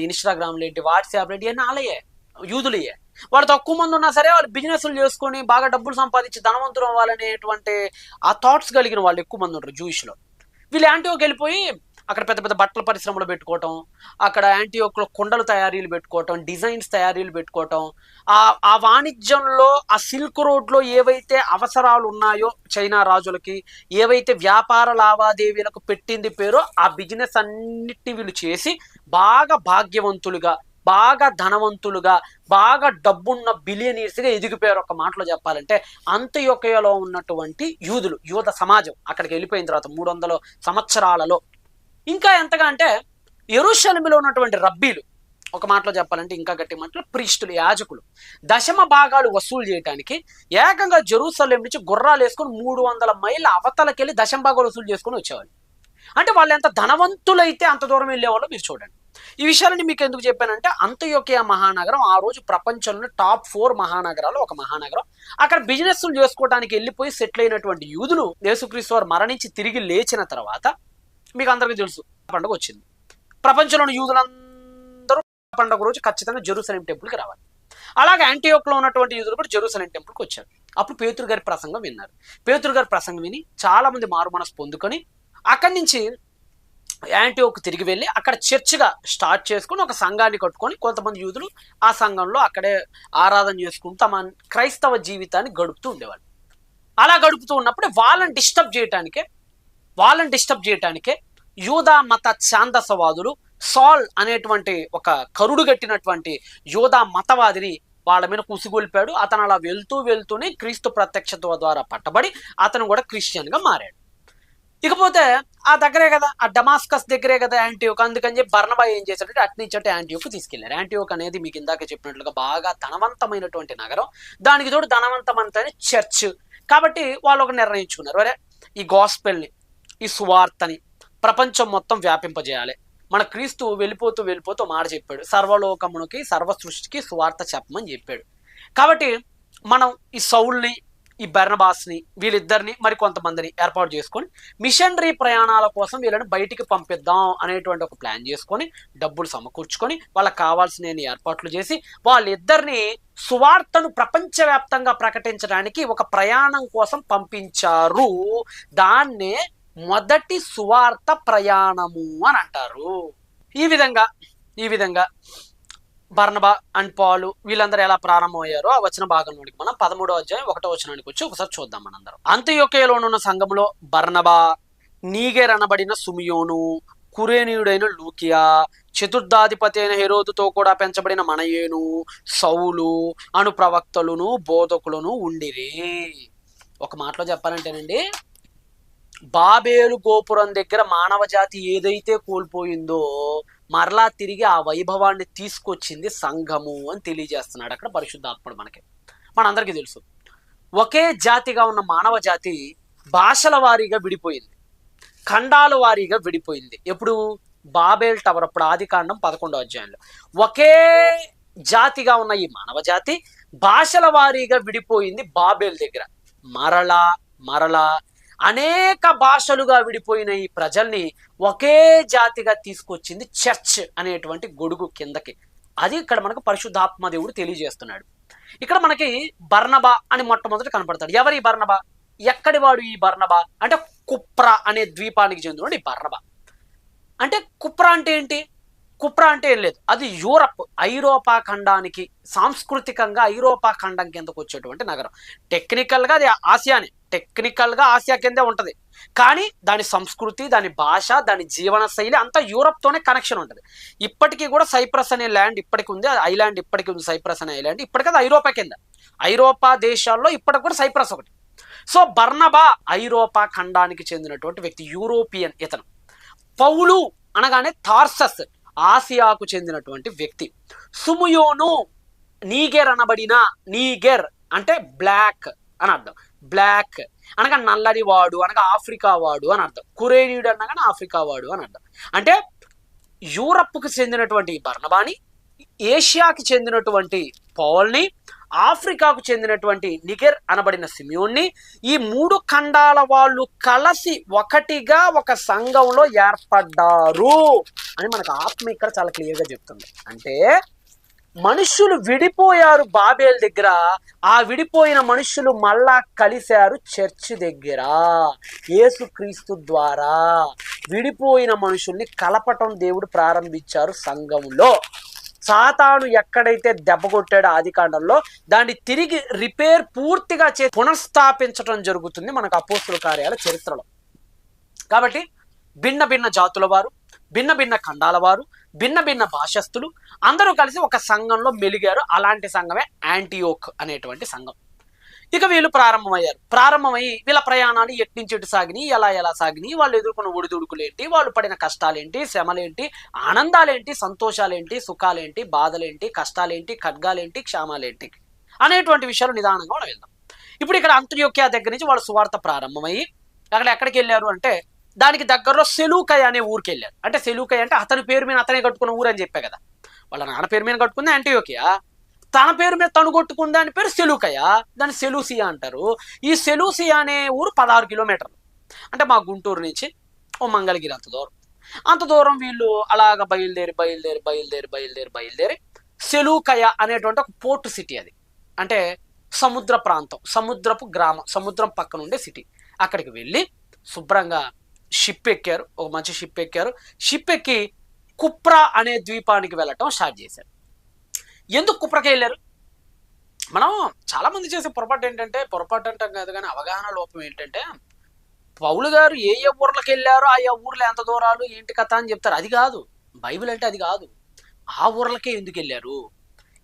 ఇన్స్టాగ్రామ్లు ఏంటి, వాట్సాప్లు ఏంటి, అన్నీ అలాయే యూదులయ్యే. వాళ్ళు తక్కువ మంది ఉన్నా సరే వాళ్ళు బిజినెస్లు చేసుకొని బాగా డబ్బులు సంపాదించి ధనవంతులు అవ్వాలనేటువంటి ఆ థాట్స్ కలిగిన వాళ్ళు ఎక్కువ మంది ఉంటారు జూయిష్లో. వీళ్ళు యాంటీయోక్ వెళ్ళిపోయి అక్కడ పెద్ద పెద్ద బట్టల పరిశ్రమలు పెట్టుకోవటం, అక్కడ యాంటీయోక్లో కొండలు తయారీలు పెట్టుకోవటం, డిజైన్స్ తయారీలు పెట్టుకోవటం, ఆ వాణిజ్యంలో ఆ సిల్క్ రోడ్లో ఏవైతే అవసరాలు ఉన్నాయో చైనా రాజులకి, ఏవైతే వ్యాపార లావాదేవీలకు పెట్టింది పేరో ఆ బిజినెస్ అన్నిటిని వీళ్ళు చేసి బాగా భాగ్యవంతులుగా, బాగా ధనవంతులుగా, బాగా డబ్బున్న బిలియనీర్స్గా ఎదిగిపోయారు. ఒక మాటలో చెప్పాలంటే అంత్యోక్యలో ఉన్నటువంటి యూద సమాజం అక్కడికి వెళ్ళిపోయిన తర్వాత 300 సంవత్సరాలలో ఇంకా ఎంతగా అంటే యెరూషలేములో ఉన్నటువంటి రబ్బీలు, ఒక మాటలో చెప్పాలంటే ఇంకా గట్టి మాటలు ప్రీస్టులు, యాజకులు, దశమ భాగాలు వసూలు చేయడానికి ఏకంగా జెరూసలేం నుంచి గుర్రాలు వేసుకొని 300 మైళ్ళ అవతలకెళ్ళి దశమ భాగాలు వసూలు చేసుకొని వచ్చేవాళ్ళు. అంటే వాళ్ళు ఎంత ధనవంతులైతే అంత దూరం వెళ్ళేవాళ్ళు మీరు చూడండి. ఈ విషయాలని మీకు ఎందుకు చెప్పానంటే అంత్యోక్య మహానగరం ఆ రోజు ప్రపంచంలో టాప్ 4 మహానగరాలు ఒక మహానగరం. అక్కడ బిజినెస్లు చేసుకోవడానికి వెళ్ళిపోయి సెటిల్ అయినటువంటి యూదులు యేసుక్రీస్తు వారు మరణించి తిరిగి లేచిన తర్వాత మీకు అందరికీ తెలుసు పండుగ వచ్చింది. ప్రపంచంలోని యూదులందరూ పండుగ రోజు ఖచ్చితంగా జెరూసలేం టెంపుల్కి రావాలి. అలాగే యాంటీయోక్లో ఉన్నటువంటి యూదులు కూడా జెరూసలేం టెంపుల్కి వచ్చారు. అప్పుడు పేతురు గారి ప్రసంగం విన్నారు. పేతురు గారి ప్రసంగం విని చాలా మంది మారు మనసు పొందుకొని అక్కడి నుంచి యాంటీయోక్ తిరిగి వెళ్ళి అక్కడ చర్చ్గా స్టార్ట్ చేసుకుని ఒక సంఘాన్ని కట్టుకొని కొంతమంది యూదులు ఆ సంఘంలో అక్కడే ఆరాధన చేసుకుంటూ తమ క్రైస్తవ జీవితాన్ని గడుపుతూ ఉండేవాళ్ళు. అలా గడుపుతూ ఉన్నప్పుడు వాళ్ళని డిస్టర్బ్ చేయటానికే యూదా మత ఛాందసవాదులు సాల్ అనేటువంటి ఒక కరుడు గట్టినటువంటి యూదా మతవాదిని వాళ్ళ మీద కుసిగొల్పాడు. అతను అలా వెళ్తూనే క్రీస్తు ప్రత్యక్షత ద్వారా పట్టబడి అతను కూడా క్రిస్టియన్గా మారాడు. ఇకపోతే ఆ దగ్గరే కదా, ఆ డమాస్కస్ దగ్గరే కదా యాంటీయోక్. అందుకని చెప్పి బర్నబా ఏం చేశాడంటే అట్నుంచి యాంటీయోక్ తీసుకెళ్లారు. యాంటీయోక్ అనేది మీకు ఇందాక చెప్పినట్లుగా బాగా ధనవంతమైనటువంటి నగరం, దానికి తోడు ధనవంతమైన చర్చ్. కాబట్టి వాళ్ళు ఒక నిర్ణయించుకున్నారు, అరే ఈ గాస్పెల్ని, ఈ సువార్తని ప్రపంచం మొత్తం వ్యాపింపజేయాలి. మన క్రీస్తు వెళ్ళిపోతూ మాట చెప్పాడు, సర్వలోకమునికి సర్వ సృష్టికి సువార్త చెప్పమని చెప్పాడు. కాబట్టి మనం ఈ సౌల్ని, ఈ బర్నబాస్ని, వీళ్ళిద్దరిని మరి కొంతమందిని ఏర్పాటు చేసుకొని మిషనరీ ప్రయాణాల కోసం వీళ్ళని బయటికి పంపిద్దాం అనేటువంటి ఒక ప్లాన్ చేసుకొని డబ్బులు సమకూర్చుకొని వాళ్ళకి కావాల్సిన ఏర్పాట్లు చేసి వాళ్ళిద్దరిని సువార్తను ప్రపంచవ్యాప్తంగా ప్రకటించడానికి ఒక ప్రయాణం కోసం పంపించారు. దాన్నే మొదటి సువార్త ప్రయాణము అని అంటారు. ఈ విధంగా బర్నబా అండ్ పాలు వీళ్ళందరూ ఎలా ప్రారంభమయ్యారో ఆ వచన భాగంలోనికి మనం 13వ అధ్యాయం 1వ వచనానికి వచ్చి ఒకసారి చూద్దాం. మనందరం అంత్యోక్యలో ఉన్న సంఘంలో బర్నబా, నీగెర్ అనబడిన సుమియోను, కురేనీయుడైన లూకియా, చతుర్థాధిపతి అయిన హెరోదుతో కూడా పెంచబడిన మనయేను, సౌలు అను ప్రవక్తలును బోధకులను ఉండిరి. ఒక మాటలో చెప్పాలంటేనండి, బాబేలు గోపురం దగ్గర మానవ జాతి ఏదైతే కోల్పోయిందో మరలా తిరిగి ఆ వైభవాన్ని తీసుకొచ్చింది సంఘము అని తెలియజేస్తున్నాడు అక్కడ పరిశుద్ధాత్ముడు మనకి. మనందరికీ తెలుసు, ఒకే జాతిగా ఉన్న మానవ జాతి భాషల వారీగా విడిపోయింది, ఖండాల వారీగా విడిపోయింది. ఎప్పుడు? బాబేల్ టవర్ అప్పుడు, ఆదికాండం 11వ అధ్యాయంలో. ఒకే జాతిగా ఉన్న ఈ మానవ జాతి భాషల వారీగా విడిపోయింది బాబేల్ దగ్గర. మరలా మరలా అనేక భాషలుగా విడిపోయిన ఈ ప్రజల్ని ఒకే జాతిగా తీసుకొచ్చింది చర్చ్ అనేటువంటి గొడుగు కిందకి. అది ఇక్కడ మనకు పరిశుద్ధాత్మ దేవుడు తెలియజేస్తున్నాడు. ఇక్కడ మనకి బర్నబా అని మొట్టమొదటి కనపడతాడు. ఎవరు ఈ బర్నబా? ఎక్కడి వాడు ఈ బర్నబా అంటే కుప్రా అనే ద్వీపానికి చెందినవాడు ఈ బర్నబా. అంటే కుప్రా అంటే ఏంటి? కుప్రా అంటే ఏం లేదు, అది యూరప్, ఐరోపా ఖండానికి, సాంస్కృతికంగా ఐరోపా ఖండం కిందకు వచ్చేటువంటి నగరం. టెక్నికల్గా అది ఆసియానే, టెక్నికల్గా ఆసియా కిందే ఉంటుంది, కానీ దాని సంస్కృతి, దాని భాష, దాని జీవన శైలి అంతా యూరప్తోనే కనెక్షన్ ఉంటుంది. ఇప్పటికీ కూడా సైప్రస్ అనే ల్యాండ్ ఇప్పటికి ఉంది, ఐలాండ్ ఇప్పటికీ ఉంది, సైప్రస్ అనే ఐలాండ్ ఇప్పటికీ అది ఐరోపా కింద. ఐరోపా దేశాల్లో ఇప్పటికి కూడా సైప్రస్ ఒకటి. సో బర్నబా ఐరోపా ఖండానికి చెందినటువంటి వ్యక్తి, యూరోపియన్ ఇతను. పౌలు అనగానే తార్సస్, ఆసియాకు చెందినటువంటి వ్యక్తి. సుముయోను, నీగెర్ అనబడిన, నీగెర్ అంటే బ్లాక్ అని అర్థం. బ్లాక్ అనగా నల్లని వాడు, అనగా ఆఫ్రికా వాడు అని అర్థం. కురేనీయుడు అనగానే ఆఫ్రికా వాడు అని అర్థం. అంటే యూరప్కు చెందినటువంటి బర్నబాని, ఏషియాకి చెందినటువంటి పౌల్ని, ఆఫ్రికాకు చెందినటువంటి నిగెర్ అనబడిన సిమియోన్ని, ఈ 3 ఖండాల వాళ్ళు కలిసి ఒకటిగా ఒక సంఘంలో ఏర్పడ్డారు అని మనకు ఆత్మ ఇక్కడ చాలా క్లియర్గా చెప్తుంది. అంటే మనుషులు విడిపోయారు బాబేల్ దగ్గర, ఆ విడిపోయిన మనుషులు మళ్ళా కలిశారు చర్చ్ దగ్గర. యేసుక్రీస్తు ద్వారా విడిపోయిన మనుషుల్ని కలపటం దేవుడు ప్రారంభించారు సంఘంలో. సాతాను ఎక్కడైతే దెబ్బ కొట్టాడో ఆదికాండంలో, దాన్ని తిరిగి రిపేర్ పూర్తిగా పునఃస్థాపించడం జరుగుతుంది మనకు అపోస్తుల కార్యాల చరిత్రలో. కాబట్టి భిన్న భిన్న జాతుల వారు, భిన్న భిన్న ఖండాల వారు, భిన్న భిన్న భాషస్థులు అందరూ కలిసి ఒక సంఘంలో మెలిగారు. అలాంటి సంఘమే యాంటియోక్ అనేటువంటి సంఘం. ఇక వీళ్ళు ప్రారంభమై వీళ్ళ ప్రయాణాలు ఎట్నుంచి ఎటు సాగినాయి, ఎలా సాగినాయి, వాళ్ళు ఎదుర్కొన్న ఒడిదుడుకులేంటి, వాళ్ళు పడిన కష్టాలేంటి, శ్రమలేంటి, ఆనందాలేంటి, సంతోషాలేంటి, సుఖాలేంటి, బాధలేంటి, కష్టాలేంటి, ఖడ్గాలేంటి, క్షామాలేంటి అనేటువంటి విషయాలు నిదానంగా మనం వెళ్దాం. ఇప్పుడు ఇక్కడ అంత్యోక్య దగ్గర నుంచి వాళ్ళు సువార్త ప్రారంభమయ్యి అక్కడ ఎక్కడికి వెళ్ళారు అంటే, దానికి దగ్గరలో సెలూకయ అనే ఊరికి వెళ్ళారు. అంటే సెలూకయ అంటే అతని పేరు మీద అతనే కట్టుకున్న ఊరు అని చెప్పా కదా. వాళ్ళ నాన్న పేరు మీద కట్టుకుంది యాంటియోకియా, తన పేరు మీద తను కొట్టుకుంది దాని పేరు సెలూకయ, దాన్ని సెలూసియా అంటారు. ఈ సెలూసియా అనే ఊరు 16 కిలోమీటర్లు, అంటే మా గుంటూరు నుంచి ఓ మంగళగిరి అంత దూరం వీళ్ళు అలాగ బయలుదేరి సెలూకయ అనేటువంటి ఒక పోర్ట్ సిటీ. అది అంటే సముద్ర ప్రాంతం, సముద్రపు గ్రామం, సముద్రం పక్కన ఉండే సిటీ. అక్కడికి వెళ్ళి శుభ్రంగా షిప్ ఎక్కారు, ఒక మంచి షిప్ ఎక్కారు. షిప్ ఎక్కి కుప్రా అనే ద్వీపానికి వెళ్ళటం స్టార్ట్ చేశారు. ఎందుకు కుప్రకి వెళ్ళారు? మనం చాలా మంది చేసే పొరపాటు ఏంటంటే, పొరపాటు అంటాం కాదు కానీ అవగాహన లోపం ఏంటంటే, పౌలు గారు ఏ ఊర్లకు వెళ్ళారో ఆ ఊర్లో ఎంత దూరాలు ఏంటి కథ అని చెప్తారు. అది కాదు బైబిల్ అంటే, అది కాదు. ఆ ఊర్లకే ఎందుకు వెళ్ళారు,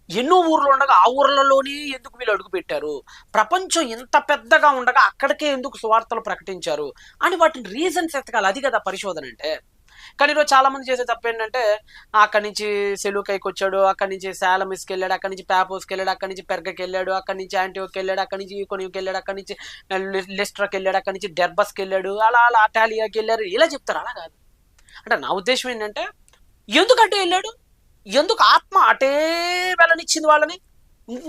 ఎన్నో ఊర్లు ఉండగా ఆ ఊర్లలోనే ఎందుకు వీళ్ళు అడుగు పెట్టారు, ప్రపంచం ఇంత పెద్దగా ఉండగా అక్కడికే ఎందుకు సువార్తలు ప్రకటించారు అని వాటిని రీజన్స్ ఎత్తకాలి. అది కదా పరిశోధన అంటే. కానీ ఈరోజు చాలా మంది చేసే తప్పు ఏంటంటే, అక్కడి నుంచి సెలూకైకి వచ్చాడు, అక్కడి నుంచి శాలమిస్కి వెళ్ళాడు, అక్కడి నుంచి ప్యాపోస్కి వెళ్ళాడు, అక్కడి నుంచి పెర్గకి వెళ్ళాడు, అక్కడి నుంచి యాంటియోకి వెళ్ళాడు, అక్కడి నుంచి ఈకోనియోకి వెళ్ళాడు, అక్కడి నుంచి లిస్ట్రాకి వెళ్ళాడు, అక్కడి నుంచి డెర్బస్కి వెళ్ళాడు, అలా అటాలియాకి వెళ్ళారు, ఇలా చెప్తారు. అలా కాదు. అంటే నా ఉద్దేశం ఏంటంటే, ఎందుకంటే వెళ్ళాడు, ఎందుకు ఆత్మ అటే వెళ్ళనిచ్చింది వాళ్ళని,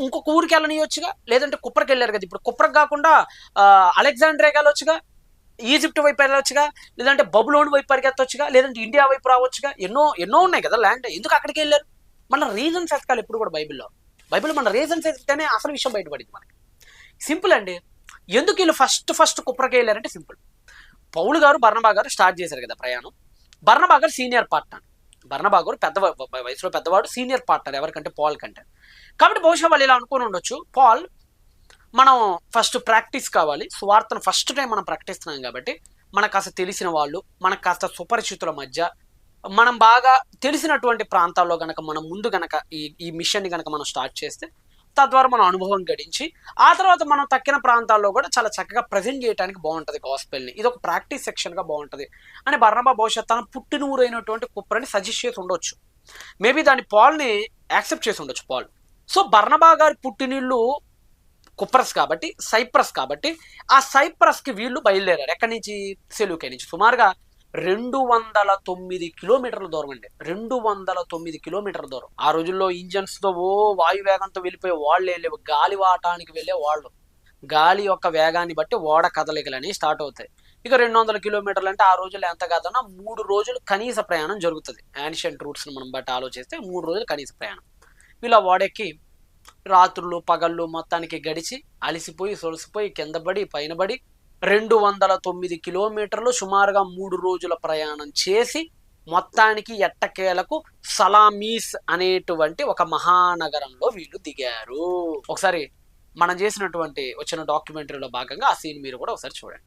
ఇంకొక ఊరికి వెళ్ళనియొచ్చుగా. లేదంటే కుప్రకి వెళ్ళారు కదా, ఇప్పుడు కుప్రకు కాకుండా అలెగ్జాండ్రియాకి వెళ్ళొచ్చుగా, ఈజిప్ట్ వైపు వెళ్ళొచ్చుగా, లేదంటే బబులోన్ వైపు పరిగెత్తొచ్చుగా, లేదంటే ఇండియా వైపు రావచ్చుగా. ఎన్నో ఉన్నాయి కదా ల్యాండ్. ఎందుకు అక్కడికి వెళ్ళారు? మన రీజన్స్ ఎతకాలి ఎప్పుడు కూడా బైబిల్లో మన రీజన్స్ ఎత్తితేనే అసలు విషయం బయటపడింది మనకి. సింపుల్ అండి. ఎందుకు వీళ్ళు ఫస్ట్ కుప్రకి వెళ్ళారంటే సింపుల్. పౌలు గారు బర్నబా గారు స్టార్ట్ చేశారు కదా ప్రయాణం. బర్నబా గారు సీనియర్ పార్ట్నర్, బర్నబా గారు వయసులో పెద్దవాడు, సీనియర్ పార్ట్నర్ ఎవరికంటే పాల్ కంటే. కాబట్టి బహుశా వాళ్ళు ఇలా అనుకుని ఉండొచ్చు, పాల్ మనం ఫస్ట్ ప్రాక్టీస్ కావాలి, సువార్తను ఫస్ట్ టైం మనం ప్రకటిస్తున్నాం కాబట్టి మనకు కాస్త తెలిసిన వాళ్ళు, మనకు కాస్త సుపరిచితుల మధ్య, మనం బాగా తెలిసినటువంటి ప్రాంతాల్లో కనుక మనం ముందు కనుక ఈ మిషన్ని కనుక మనం స్టార్ట్ చేస్తే తద్వారా మనం అనుభవం గడించి ఆ తర్వాత మనం తక్కిన ప్రాంతాల్లో కూడా చాలా చక్కగా ప్రజెంట్ చేయడానికి బాగుంటుంది గాస్పెల్ని. ఇది ఒక ప్రాక్టీస్ సెక్షన్గా బాగుంటుంది అని బర్నబా బహుశా తన పుట్టినూరు అయినటువంటి కుప్రని సజెస్ట్ చేసి ఉండొచ్చు. మేబీ దాని పాల్ని యాక్సెప్ట్ చేసి ఉండొచ్చు పాల్. సో బర్నబా గారి పుట్టినిల్లు కుప్రస్ కాబట్టి, సైప్రస్ కాబట్టి, ఆ సైప్రస్కి వీళ్ళు బయలుదేరారు. ఎక్కడి నుంచి? సెలూకే నుంచి. సుమారుగా 209 కిలోమీటర్ల దూరం అండి. 209 కిలోమీటర్ల దూరం. ఆ రోజుల్లో ఇంజన్స్తో వాయువేగంతో వెళ్ళిపోయే వాళ్ళే లేవు, గాలివాటానికి వెళ్ళే వాళ్ళు. గాలి యొక్క వేగాన్ని బట్టి ఓడ కదలికలని స్టార్ట్ అవుతాయి. ఇక 200 కిలోమీటర్లు అంటే ఆ రోజుల్లో ఎంత కాదన్నా 3 రోజులు కనీస ప్రయాణం జరుగుతుంది. యాన్షియంట్ రూట్స్ని మనం బట్టి ఆలోచిస్తే 3 రోజులు కనీస ప్రయాణం. వీళ్ళ ఓడెక్కి రాత్రులు పగళ్ళు మొత్తానికి గడిచి అలిసిపోయి సొలసిపోయి కిందపడి పైనబడి 209 కిలోమీటర్లు సుమారుగా 3 రోజుల ప్రయాణం చేసి మొత్తానికి ఎట్టకేలకు సలామీస్ అనేటువంటి ఒక మహానగరంలో వీళ్ళు దిగారు. ఒకసారి మనం చేసినటువంటి వచ్చిన డాక్యుమెంటరీలో భాగంగా ఆ సీన్ మీరు కూడా ఒకసారి చూడండి.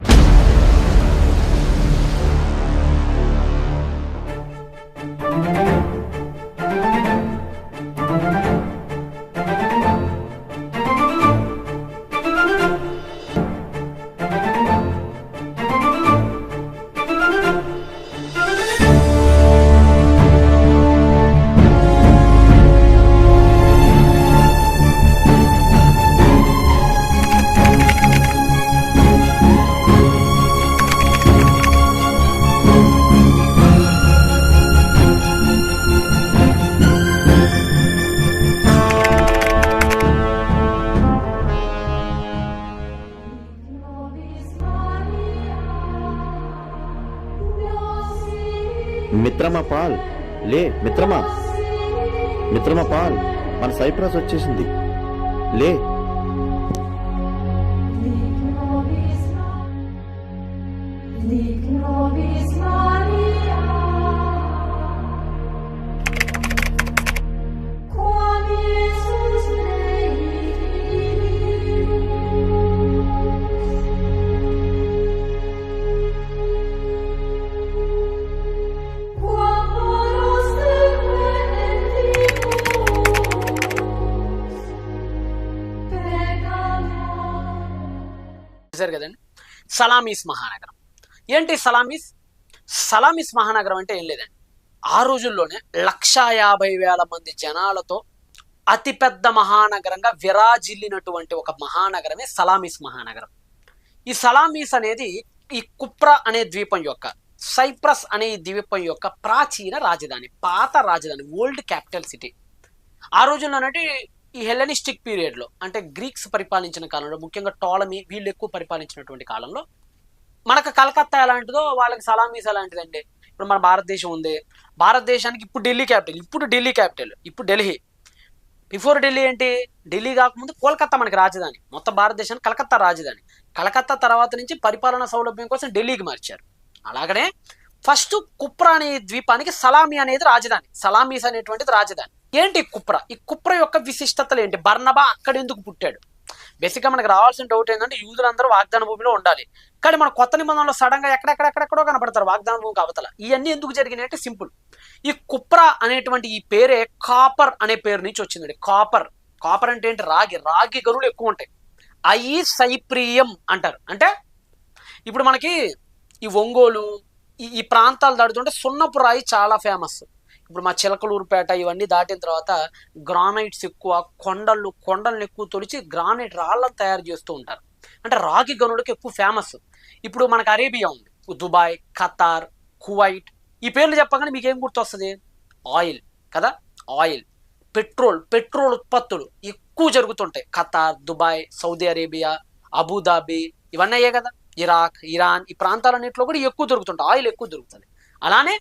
మిత్రమా పాల్, లే మిత్రమా, మిత్రమా పాల్, మన సైప్రస్ వచ్చేసింది, లే. కదండి సలామీస్ మహానగరం. ఏంటి సలామీస్? సలామీస్ మహానగరం అంటే ఏం లేదండి, ఆ రోజుల్లోనే 150,000 మంది జనాలతో అతిపెద్ద మహానగరంగా విరాజిల్లినటువంటి ఒక మహానగరమే సలామీస్ మహానగరం. ఈ సలామీస్ అనేది ఈ కుప్ర అనే ద్వీపం యొక్క, సైప్రస్ అనే ద్వీపం యొక్క ప్రాచీన రాజధాని, పాత రాజధాని, ఓల్డ్ క్యాపిటల్ సిటీ. ఆ రోజుల్లోనంటే ఈ హెల్లెనిస్టిక్ పీరియడ్లో అంటే గ్రీక్స్ పరిపాలించిన కాలంలో, ముఖ్యంగా టోలమీ వీళ్ళు ఎక్కువ పరిపాలించినటువంటి కాలంలో మనకు కలకత్తా ఎలాంటిదో వాళ్ళకి సలామీస్ ఎలాంటిదండి. ఇప్పుడు మన భారతదేశం ఉంది, భారతదేశానికి ఇప్పుడు ఢిల్లీ క్యాపిటల్, ఇప్పుడు ఢిల్లీ. బిఫోర్ ఢిల్లీ ఏంటి? ఢిల్లీ కాకముందు కోల్కత్తా మనకి రాజధాని. మొత్తం భారతదేశానికి కలకత్తా రాజధాని. కలకత్తా తర్వాత నుంచి పరిపాలనా సౌలభ్యం కోసం ఢిల్లీకి మార్చారు. అలాగనే ఫస్ట్ కుప్ర అనే ద్వీపానికి సలామీ అనేది రాజధాని, సలామీస్ అనేటువంటిది రాజధాని. ఏంటి కుప్ర? ఈ కుప్ర యొక్క విశిష్టతలు ఏంటి? బర్నబా అక్కడ ఎందుకు పుట్టాడు? బేసిక్గా మనకు రావాల్సిన డౌట్ ఏంటంటే యూదులందరూ వాగ్దాన భూమిలో ఉండాలి, కానీ మన కొత్త నిబంధనలో సడన్గా ఎక్కడెక్కడెక్కడెక్కడో కనపడతారు వాగ్దాన భూమికి అవతల. ఇవన్నీ ఎందుకు జరిగినాయి అంటే సింపుల్, ఈ కుప్ర అనేటువంటి ఈ పేరే కాపర్ అనే పేరు నుంచి వచ్చిందండి. కాపర్ అంటే ఏంటి? రాగి గనులు ఎక్కువ ఉంటాయి. అయి సైప్రియం అంటారు. అంటే ఇప్పుడు మనకి ఈ ఒంగోలు ఈ ప్రాంతాలు దాటుతుంటే సున్నపు రాయి చాలా ఫేమస్. ఇప్పుడు మా చిలకలూరుపేట ఇవన్నీ దాటిన తర్వాత గ్రానైట్స్ ఎక్కువ, కొండలను ఎక్కువ తొలిచి గ్రానైట్ రాళ్ళను తయారు చేస్తూ ఉంటారు. అంటే రాగి గనులకు ఎక్కువ ఫేమస్. ఇప్పుడు మనకు అరేబియా ఉంది, దుబాయ్, ఖతార్, కువైట్, ఈ పేర్లు చెప్పగానే మీకు ఏం గుర్తొస్తుంది? ఆయిల్ కదా, ఆయిల్, పెట్రోల్ ఉత్పత్తులు ఎక్కువ జరుగుతుంటాయి. Qatar, Dubai, Saudi Arabia, Abu Dhabi ఇవన్నీ అయ్యే కదా, ఇరాక్, ఇరాన్, ఈ ప్రాంతాలన్నింటిలో కూడా ఎక్కువ దొరుకుతుంటాయి, ఆయిల్ ఎక్కువ దొరుకుతుంది. అలానే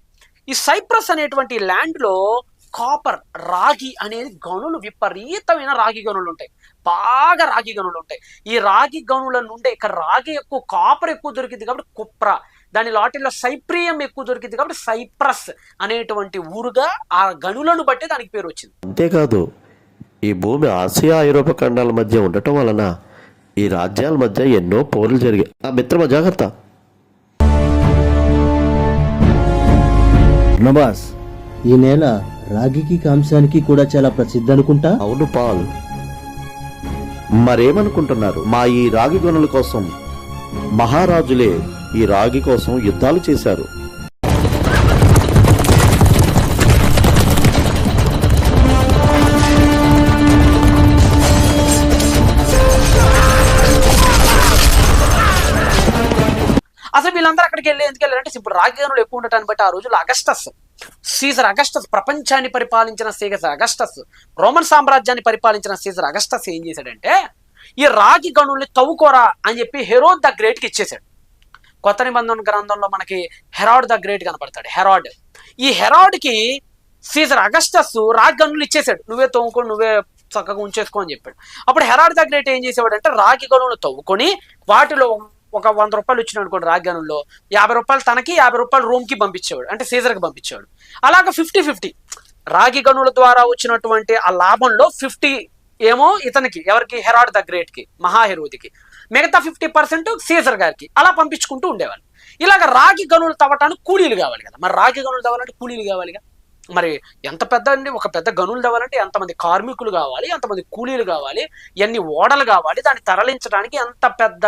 ఈ సైప్రస్ అనేటువంటి ల్యాండ్లో కాపర్, రాగి అనేది గనులు, విపరీతమైన రాగి గనులు ఉంటాయి, బాగా రాగి గనులు ఉంటాయి. ఈ రాగి గనుల నుండే ఇక్కడ రాగి ఎక్కువ, కాపర్ ఎక్కువ దొరికింది కాబట్టి కుప్ర, దాని లాటిల్లో సైప్రియం ఎక్కువ దొరికింది కాబట్టి సైప్రస్ అనేటువంటి ఊరుగా ఆ గనులను బట్టి దానికి పేరు వచ్చింది. అంతేకాదు ఈ భూమి ఆసియా ఐరోపా ఖండాల మధ్య ఉండటం వలన ఈ రాజ్యాల మధ్య ఎన్నో పోర్లు జరిగాయి. ఆ మిత్రమా జాగ్రత్త. నవాస్, ఈ నేల రాగికి కాంసానికి కూడా చాలా ప్రసిద్ధి అనుకుంటా. అవును పాల్, మరేమనుకుంటున్నారు? మా ఈ రాగి గనుల కోసం మహారాజులే ఈ రాగి కోసం యుద్ధాలు చేశారు. అసలు వీళ్ళందరూ అక్కడికి వెళ్ళి ఎందుకు వెళ్ళారంటే ఇప్పుడు రాగి గనులు ఎక్కువ ఉండటాన్ని బట్టి ఆ రోజుల్లో సీజర్ అగస్టస్ ప్రపంచాన్ని పరిపాలించిన సీజర్ అగస్టస్, రోమన్ సామ్రాజ్యాన్ని పరిపాలించిన సీజర్ అగస్టస్ ఏం చేశాడంటే ఈ రాగి గనుల్ని తవ్వుకోరా అని చెప్పి హెరోడ్ ద గ్రేట్ కి ఇచ్చేశాడు. కొత్త నిబంధన గ్రంథంలో మనకి హెరాడ్ ద గ్రేట్ కనపడతాడు. ఈ హెరాడ్ కి సీజర్ అగస్టస్ రాగి గనులు ఇచ్చేశాడు. నువ్వే తవ్వుకొని నువ్వే చక్కగా ఉంచేసుకో అని చెప్పాడు. అప్పుడు హెరాడ్ ద గ్రేట్ ఏం చేసేవాడు అంటే రాగి గనులు తవ్వుకొని వాటిలో ఒక 100 రూపాయలు వచ్చినాడు అనుకోండి, రాగి గనుల్లో 50 రూపాయలు తనకి 50 రూపాయలు రూమ్ కి పంపించేవాడు, అంటే సీజర్కి పంపించేవాడు. అలాగా 50-50 రాగి గనుల ద్వారా వచ్చినటువంటి ఆ లాభంలో 50 ఏమో ఇతనికి, ఎవరికి, హెరాడ్ ద గ్రేట్ కి, మహాహెరోదికి, మిగతా 50% సీజర్ గారికి అలా పంపించుకుంటూ ఉండేవాళ్ళు. ఇలాగ రాగి గనులు తవ్వటానికి కూలీలు కావాలి కదా, మరి రాగి గనులు తవ్వాలంటే కూలీలు కావాలిగా. మరి ఎంత పెద్ద అండి, ఒక పెద్ద గనులు తవ్వాలంటే ఎంతమంది కార్మికులు కావాలి, ఎంతమంది కూలీలు కావాలి, ఎన్ని ఓడలు కావాలి, దాన్ని తరలించడానికి ఎంత పెద్ద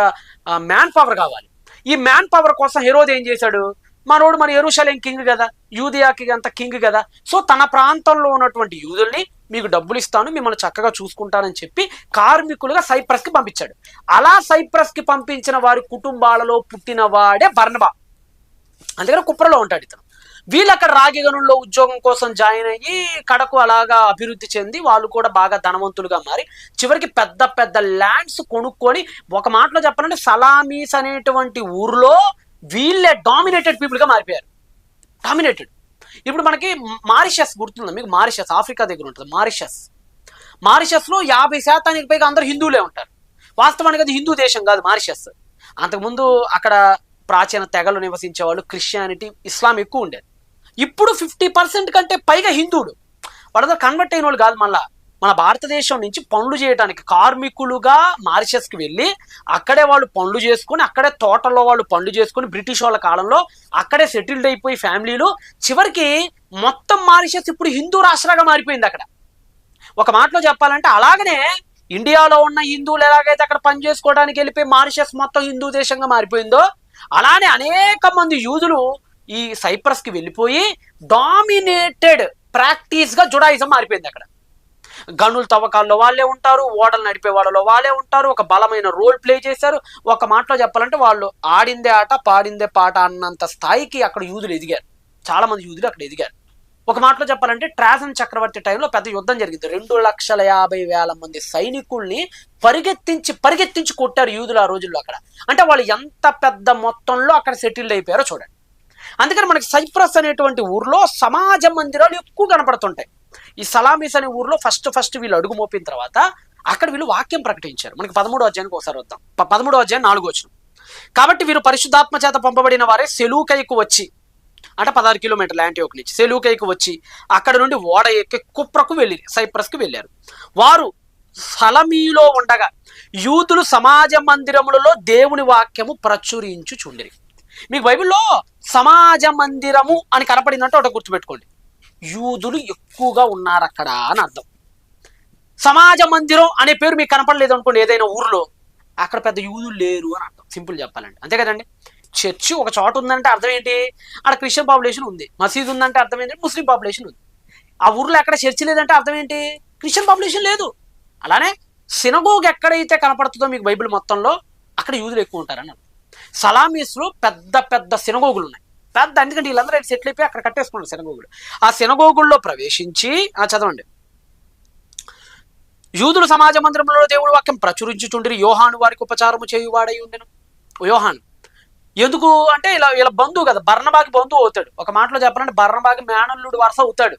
మ్యాన్ పవర్ కావాలి. ఈ మ్యాన్ పవర్ కోసం హెరోద్ ఏం చేశాడు, మనోడు మరి యెరూషలేం కింగ్ కదా, యూదియాకి అంత కింగ్ కదా, సో తన ప్రాంతంలో ఉన్నటువంటి యూదుల్ని మీకు డబ్బులు ఇస్తాను, మిమ్మల్ని చక్కగా చూసుకుంటానని చెప్పి కార్మికులుగా సైప్రస్ కి పంపించాడు. అలా సైప్రస్ కి పంపించిన వారి కుటుంబాలలో పుట్టిన వాడే బర్నబా. అందుకని కుప్రలో ఉంటాడు ఇతను. వీళ్ళు అక్కడ రాగి గనుల్లో ఉద్యోగం కోసం జాయిన్ అయ్యి కడకు అలాగా అభివృద్ధి చెంది వాళ్ళు కూడా బాగా ధనవంతులుగా మారి చివరికి పెద్ద పెద్ద ల్యాండ్స్ కొనుక్కొని, ఒక మాటలో చెప్పాలంటే సలామీస్ అనేటువంటి ఊర్లో వీళ్ళే డామినేటెడ్ పీపుల్ గా మారిపోయారు. డామినేటెడ్. ఇప్పుడు మనకి మారిషస్ గుర్తుందా మీకు? మారిషస్ ఆఫ్రికా దగ్గర ఉంటుంది. మారిషస్ లో 50% పైగా అందరూ హిందువులే ఉంటారు. వాస్తవానికి అది హిందూ దేశం కాదు మారిషస్. అంతకుముందు అక్కడ ప్రాచీన తెగలు నివసించే వాళ్ళు, క్రిస్టియానిటీ, ఇస్లాం ఎక్కువ ఉండేది. ఇప్పుడు 50% కంటే పైగా హిందువులు. వాళ్ళందరూ కన్వర్ట్ అయిన వాళ్ళు కాదు. మళ్ళా మన భారతదేశం నుంచి పనులు చేయడానికి కార్మికులుగా మారిషస్కి వెళ్ళి అక్కడే వాళ్ళు పనులు చేసుకుని, అక్కడే తోటల్లో వాళ్ళు పనులు చేసుకుని, బ్రిటిష్ వాళ్ళ కాలంలో అక్కడే సెటిల్డ్ అయిపోయి ఫ్యామిలీలు, చివరికి మొత్తం మారిషస్ ఇప్పుడు హిందూ రాష్ట్రంగా మారిపోయింది అక్కడ. ఒక మాటలో చెప్పాలంటే అలాగనే ఇండియాలో ఉన్న హిందువులు ఎలాగైతే అక్కడ పని చేసుకోవడానికి వెళ్ళిపోయి మారిషస్ మొత్తం హిందూ దేశంగా మారిపోయిందో, అలానే అనేక మంది యూదులు ఈ సైప్రస్ కి వెళ్ళిపోయి డామినేటెడ్ ప్రాక్టీస్ గా జుడాయిజం మారిపోయింది. అక్కడ గనుల తవ్వకాల్లో వాళ్ళే ఉంటారు, ఓడలు నడిపే వాళ్ళలో వాళ్ళే ఉంటారు, ఒక బలమైన రోల్ ప్లే చేశారు. ఒక మాటలో చెప్పాలంటే వాళ్ళు ఆడిందే ఆట పాడిందే పాట అన్నంత స్థాయికి అక్కడ యూదులు ఎదిగారు. చాలా మంది యూదులు అక్కడ ఎదిగారు. ఒక మాటలో చెప్పాలంటే ట్రాజన్ చక్రవర్తి టైంలో పెద్ద యుద్ధం జరిగింది. 2,50,000 మంది సైనికుల్ని పరిగెత్తించి కొట్టారు యూదులు ఆ రోజుల్లో అక్కడ. అంటే వాళ్ళు ఎంత పెద్ద మొత్తంలో అక్కడ సెటిల్డ్ అయిపోయారో చూడండి. అందుకని మనకి సైప్రస్ అనేటువంటి ఊర్లో సమాజ మందిరాలు ఎక్కువ కనపడుతుంటాయి. ఈ సలామీస్ అనే ఊర్లో ఫస్ట్ వీళ్ళు అడుగు మోపిన తర్వాత అక్కడ వీళ్ళు వాక్యం ప్రకటించారు. మనకి 13వ అధ్యాయానికి ఒకసారి వద్దాం. 13వ అధ్యాయం 4వ వచనం. కాబట్టి వీరు పరిశుద్ధాత్మ చేత పంపబడిన వారే సెలూకైకు వచ్చి, అంటే 16 కిలోమీటర్ల యాంటియోక్ నుంచి సెలూకైకు వచ్చి అక్కడ నుండి ఓడ ఎక్కి కుప్రకు వెళ్ళి సైప్రస్కి వెళ్ళారు. వారు సలమీలో ఉండగా యూదులు సమాజ మందిరములలో దేవుని వాక్యము ప్రచురించుచుండిరి. మీకు బైబిల్లో సమాజ మందిరము అని కనపడిందంటే ఒకటి గుర్తుపెట్టుకోండి, యూదులు ఎక్కువగా ఉన్నారు అక్కడ అని అర్థం. సమాజ మందిరం అనే పేరు మీకు కనపడలేదు అనుకోండి ఏదైనా ఊర్లో, అక్కడ పెద్ద యూదులు లేరు అని అర్థం. సింపుల్ చెప్పాలంటే అంతే కదండి. చర్చి ఒక చోట ఉందంటే అర్థం ఏంటి, అక్కడ క్రిస్టియన్ పాపులేషన్ ఉంది. మసీదు ఉందంటే అర్థం ఏంటి, ముస్లిం పాపులేషన్ ఉంది. ఆ ఊర్లో ఎక్కడ చర్చి లేదంటే అర్థం ఏంటి, క్రిస్టియన్ పాపులేషన్ లేదు. అలానే సినగోగ్ ఎక్కడైతే కనపడుతుందో మీకు బైబిల్ మొత్తంలో అక్కడ యూదులు ఎక్కువ ఉంటారని అర్థం. సలామీస్ లో పెద్ద పెద్ద సినగోగులు ఉన్నాయి, పెద్ద. ఎందుకంటే వీళ్ళందరూ సెటిల్ అయిపోయి అక్కడ కట్టేసుకున్నారు సినగోగులు. ఆ సినగోగుల్లో ప్రవేశించి చదవండి. యూదులు సమాజ మందిరంలో దేవుడి వాక్యం ప్రచురించుచుండిరి. యోహాను వారికి ఉపచారము చేయువాడై ఉండెను. యోహాను ఎందుకు అంటే ఇలా బంధువు కదా, బర్నబాకి బంధువు అవుతాడు. ఒక మాటలో చెప్పాలంటే బర్నబాకి మేనల్లుడు వరుస అవుతాడు.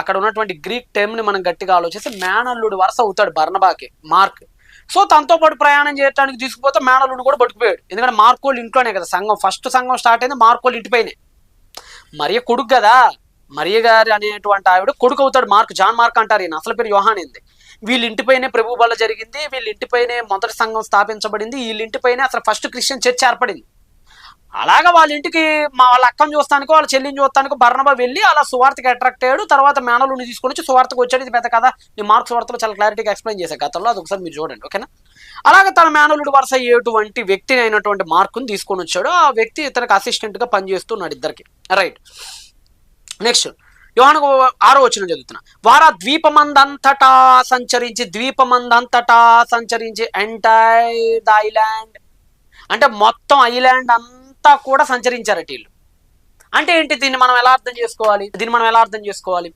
అక్కడ ఉన్నటువంటి గ్రీక్ టర్మ్ని మనం గట్టిగా ఆలోచిస్తే మేనల్లుడు వరుస అవుతాడు బర్నబాకి, మార్క్. సో తనతో పాటు ప్రయాణం చేయడానికి తీసుకుపోతే మేనల్లుడు కూడా పట్టుకుపోయాడు. ఎందుకంటే మార్కోళ్ళు ఇంట్లోనే కదా సంఘం, ఫస్ట్ సంఘం స్టార్ట్ అయింది మార్కోళ్ళు ఇంటిపైనే. మరియ కొడుకు కదా, మరియ గారి అనేటువంటి ఆవిడ కొడుకు అవుతాడు మార్క్, జాన్ మార్క్ అంటారు. ఈయన అసలు పేరు యోహాన్ అయింది. వీళ్ళ ఇంటిపైనే ప్రభు బల జరిగింది, వీళ్ళ ఇంటిపైనే మొదటి సంఘం స్థాపించబడింది, వీళ్ళ ఇంటిపైనే అసలు ఫస్ట్ క్రిస్టియన్ చర్చ్ ఏర్పడింది. అలాగా వాళ్ళ ఇంటికి వాళ్ళ అక్కను చూస్తానికి వాళ్ళ చెల్లిని చూస్తానికి బర్నబా వెళ్ళి అలా సువార్తకి అట్రాక్ట్ అయ్యాడు. తర్వాత మేనలుని తీసుకొని వచ్చి సువార్తకు వచ్చాడు. ఇది పెద్ద కథ, నేను మార్క్స్ వార్తలో చాలా క్లారిటీగా ఎక్స్ప్లెయిన్ చేశాను గతంలో, అది ఒకసారి మీరు చూడండి, ఓకేనా. అలాగే తన మేనలుడు వరుస అయ్యేటువంటి వ్యక్తి అయినటువంటి మార్కుని తీసుకొని వచ్చాడు. ఆ వ్యక్తి ఇతనికి అసిస్టెంట్గా పనిచేస్తున్నాడు ఇద్దరికి, రైట్. నెక్స్ట్ యోహాను 6వ వచనం చదువుతున్నా. వారు ఆ ద్వీపమందంతటా సంచరించి ఎంటైర్ ద ఐలాండ్, అంటే మొత్తం ఐలాండ్ అంతా కూడా సంచరించారట వీళ్ళు. అంటే ఏంటి, దీన్ని మనం ఎలా అర్థం చేసుకోవాలి?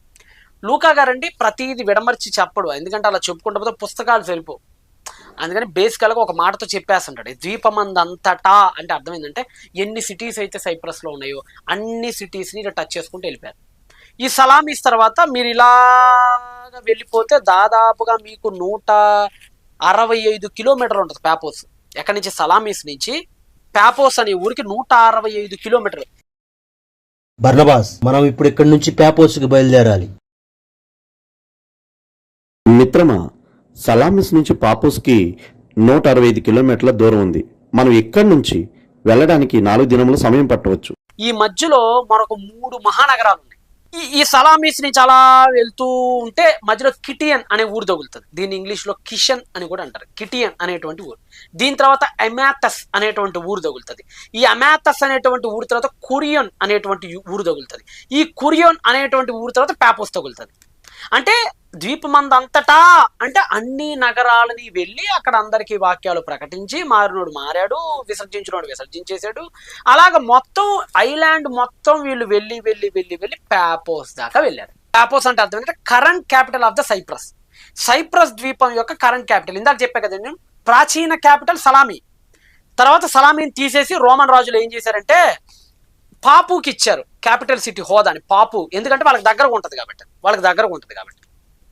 లూకా గారండి ప్రతిది విడమర్చి చెప్పడు, ఎందుకంటే అలా చెప్పుకుంటూ పోతే పుస్తకాలు సరిపో. అందుకని బేసికల్గా ఒక మాటతో చెప్పేస్తుంటాడు. ద్వీపమందంతటా అంటే అర్థం ఏంటంటే ఎన్ని సిటీస్ అయితే సైప్రస్లో ఉన్నాయో అన్ని సిటీస్ని ఇలా టచ్ చేసుకుంటూ వెళ్ళిపోయారు. ఈ సలామీస్ తర్వాత మీరు ఇలాగా వెళ్ళిపోతే దాదాపుగా మీకు 165 కిలోమీటర్లు ఉంటుంది పాపోస్. ఎక్కడి నుంచి, సలామీస్ నుంచి పాపోస్ అనే ఊరికి 165 కిలోమీటర్లు. బర్నబాస్, మనం ఇప్పుడు ఇక్కడి నుంచి పాపోస్కి బయలుదేరాలి. మిత్రమా, సలామిస్ నుంచి పాపోస్కి 165 కిలోమీటర్ల దూరం ఉంది. మనం ఇక్కడి నుంచి వెళ్ళడానికి 4 దినముల సమయం పట్టవచ్చు. ఈ మధ్యలో మరొక 3 మహానగరాలు ఉన్నాయి. ఈ సలామీస్ నుంచి అలా వెళ్తూ ఉంటే మధ్యలో కిటియన్ అనే ఊరు తగులుతుంది. దీన్ని ఇంగ్లీష్లో కిషన్ అని కూడా అంటారు, కిటియన్ అనేటువంటి ఊరు. దీని తర్వాత అమాతస్ అనేటువంటి ఊరు తగులుతుంది. ఈ అమాతస్ అనేటువంటి ఊరు తర్వాత కురియన్ అనేటువంటి ఊరు తగులుతుంది. ఈ కురియన్ అనేటువంటి ఊరు తర్వాత పాపోస్ తగులుతుంది. అంటే ద్వీపమందంతటా అంటే అన్ని నగరాలని వెళ్ళి అక్కడ అందరికీ వాక్యాలు ప్రకటించి మారినోడు మారాడు, విసర్జించినోడు విసర్జించేశాడు. అలాగ మొత్తం ఐలాండ్ మొత్తం వీళ్ళు వెళ్ళి వెళ్ళి వెళ్ళి వెళ్ళి పాపోస్ దాకా వెళ్ళారు. పాపోస్ అంటే అర్థం ఏంటంటే current capital of the Cyprus. Cyprus ద్వీపం యొక్క కరెంట్ క్యాపిటల్. ఇందాక చెప్పా కదండి, ప్రాచీన క్యాపిటల్ సలామీ. తర్వాత సలామీని తీసేసి రోమన్ రాజులు ఏం చేశారంటే పాపుకి ఇచ్చారు క్యాపిటల్ సిటీ హోదాని. పాపు ఎందుకంటే వాళ్ళకి దగ్గరగా ఉంటుంది కాబట్టి.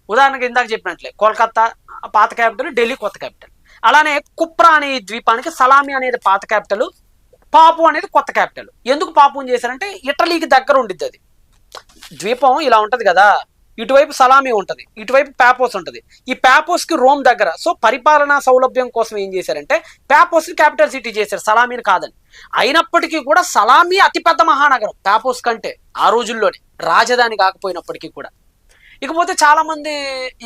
ఉదాహరణకి ఇందాక చెప్పినట్లే కోల్కత్తా పాత క్యాపిటల్, ఢిల్లీ కొత్త క్యాపిటల్. అలానే కుప్రా అనే ద్వీపానికి సలామీ అనేది పాత క్యాపిటల్, పాపు అనేది కొత్త క్యాపిటల్. ఎందుకు పాపుని చేశారంటే ఇటలీకి దగ్గర ఉండిద్ది అది. ద్వీపం ఇలా ఉంటది కదా, ఇటువైపు సలామీ ఉంటుంది, ఇటువైపు పాపోస్ ఉంటుంది. ఈ పాపోస్కి రోమ్ దగ్గర. సో పరిపాలనా సౌలభ్యం కోసం ఏం చేశారంటే పాపోస్ని క్యాపిటల్ సిటీ చేశారు, సలామీని కాదని. అయినప్పటికీ కూడా సలామీ అతిపెద్ద మహానగరం పాపోస్ కంటే ఆ రోజుల్లోనే, రాజధాని కాకపోయినప్పటికీ కూడా. ఇకపోతే చాలా మంది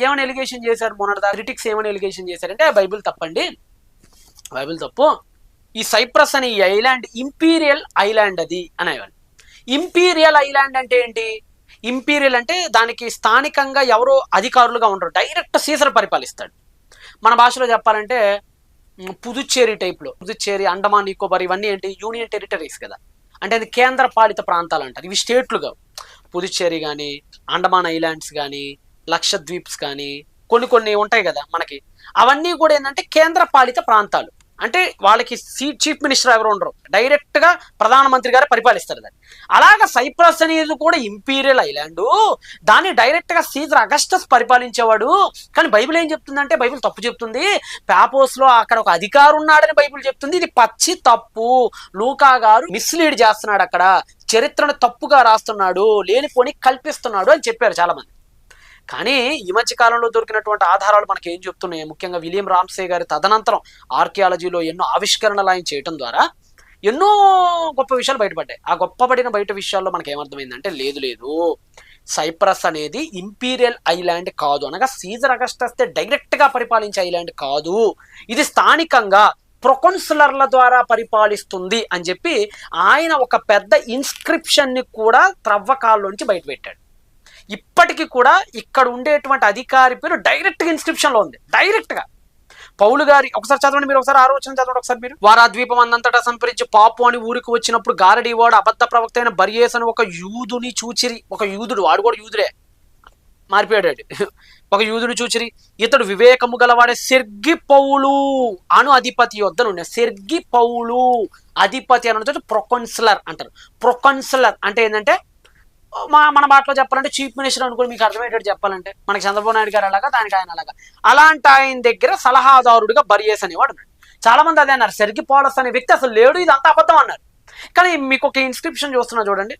ఏమైనా ఎలిగేషన్ చేశారు మొన్నటిదా, క్రిటిక్స్ ఏమైనా ఎలిగేషన్ చేశారంటే బైబిల్ తప్పండి, బైబిల్ తప్పు, ఈ సైప్రస్ అనే ఈ ఐలాండ్ ఇంపీరియల్ ఐలాండ్ అది అనేవాళ్ళు. ఇంపీరియల్ ఐలాండ్ అంటే ఏంటి? ఇంపీరియల్ అంటే దానికి స్థానికంగా ఎవరో అధికారులుగా ఉండరు, డైరెక్ట్ సీజర్ పరిపాలిస్తాడు. మన భాషలో చెప్పాలంటే పుదుచ్చేరి టైప్లో. పుదుచ్చేరి, అండమాన్ నికోబార్ ఇవన్నీ ఏంటి, యూనియన్ టెరిటరీస్ కదా, అంటే అది కేంద్ర పాలిత ప్రాంతాలు అంటారు. ఇవి స్టేట్లుగా పుదుచ్చేరి కానీ, అండమాన్ ఐలాండ్స్ కానీ, లక్షద్వీప్స్ కానీ కొన్ని ఉంటాయి కదా మనకి. అవన్నీ కూడా ఏంటంటే కేంద్ర పాలిత ప్రాంతాలు. అంటే వాళ్ళకి చీఫ్ మినిస్టర్ ఎవరు ఉండరు, డైరెక్ట్ గా ప్రధానమంత్రి గారు పరిపాలిస్తారు దాన్ని. అలాగా సైప్రస్ అనేది కూడా ఇంపీరియల్ ఐలాండ్, దాన్ని డైరెక్ట్ గా సీజర్ అగస్టస్ పరిపాలించేవాడు. కానీ బైబిల్ ఏం చెప్తుందంటే, బైబిల్ తప్పు చెప్తుంది. పాపోస్ లో అక్కడ ఒక అధికారి ఉన్నాడని బైబిల్ చెప్తుంది. ఇది పచ్చి తప్పు. లూకా గారు మిస్లీడ్ చేస్తున్నాడు, అక్కడ చరిత్రను తప్పుగా రాస్తున్నాడు, లేనిపోని కల్పిస్తున్నాడు అని చెప్పారు చాలా మంది. కానీ ఈ మధ్య కాలంలో దొరికినటువంటి ఆధారాలు మనకి ఏం చెప్తున్నాయి, ముఖ్యంగా విలియం రామ్సే గారి తదనంతరం ఆర్కియాలజీలో ఎన్నో ఆవిష్కరణలు ఆయన చేయడం ద్వారా ఎన్నో గొప్ప విషయాలు బయటపడ్డాయి. ఆ గొప్పబడిన బయట విషయాల్లో మనకి ఏమర్థమైందంటే, లేదు సైప్రస్ అనేది ఇంపీరియల్ ఐలాండ్ కాదు, అనగా సీజర్ అగస్టస్ డైరెక్ట్ గా పరిపాలించే ఐలాండ్ కాదు, ఇది స్థానికంగా ప్రొకొన్సులర్ల ద్వారా పరిపాలిస్తుంది అని చెప్పి ఆయన ఒక పెద్ద ఇన్స్క్రిప్షన్ ని కూడా త్రవ్వకాల్లోంచి బయట పెట్టాడు. ఇప్పటికీ కూడా ఇక్కడ ఉండేటువంటి అధికారి పేరు డైరెక్ట్ గా ఇన్స్క్రిప్షన్ లో ఉంది, డైరెక్ట్ గా. పౌలు గారి ఒకసారి చదవండి మీరు, ఒకసారి 6వ వచనం చదవండి ఒకసారి మీరు. వారు ఆ ద్వీపం అందంతటా సంపరించి పాపు అని ఊరికి వచ్చినప్పుడు గారడీవాడు అబద్ధ ప్రవక్త అయిన బర్యేస్ అని ఒక యూదుని చూచిరి. ఒక యూదుడు, వాడు కూడా యూదుడే, మారిపోయాడు. ఒక యూదుని చూచిరి, ఇతడు వివేకము గలవాడే సెర్గి పౌలు అను అధిపతి యొద్దనుండే. సెర్గి పౌలు అధిపతి అని ప్రొకొన్సులర్ అంటారు. ప్రొకొన్సులర్ అంటే ఏంటంటే మన బాటలో చెప్పాలంటే చీఫ్ మినిస్టర్ అనుకోని మీకు అర్థమయ్యేటట్టు చెప్పాలంటే, మనకి చంద్రబాబు నాయుడు గారు అలాగా, దానికి ఆయన అలాగా. అలాంటి ఆయన దగ్గర సలహాదారుడిగా బర్యేస్ అనేవాడు ఉన్నాడు. చాలా మంది అదే అన్నారు, సెర్గి పౌలస్ అనే వ్యక్తి అసలు లేడు, ఇది అంతా అబద్ధం అన్నారు. కానీ మీకు ఒక ఇన్స్క్రిప్షన్ చూస్తున్నా చూడండి,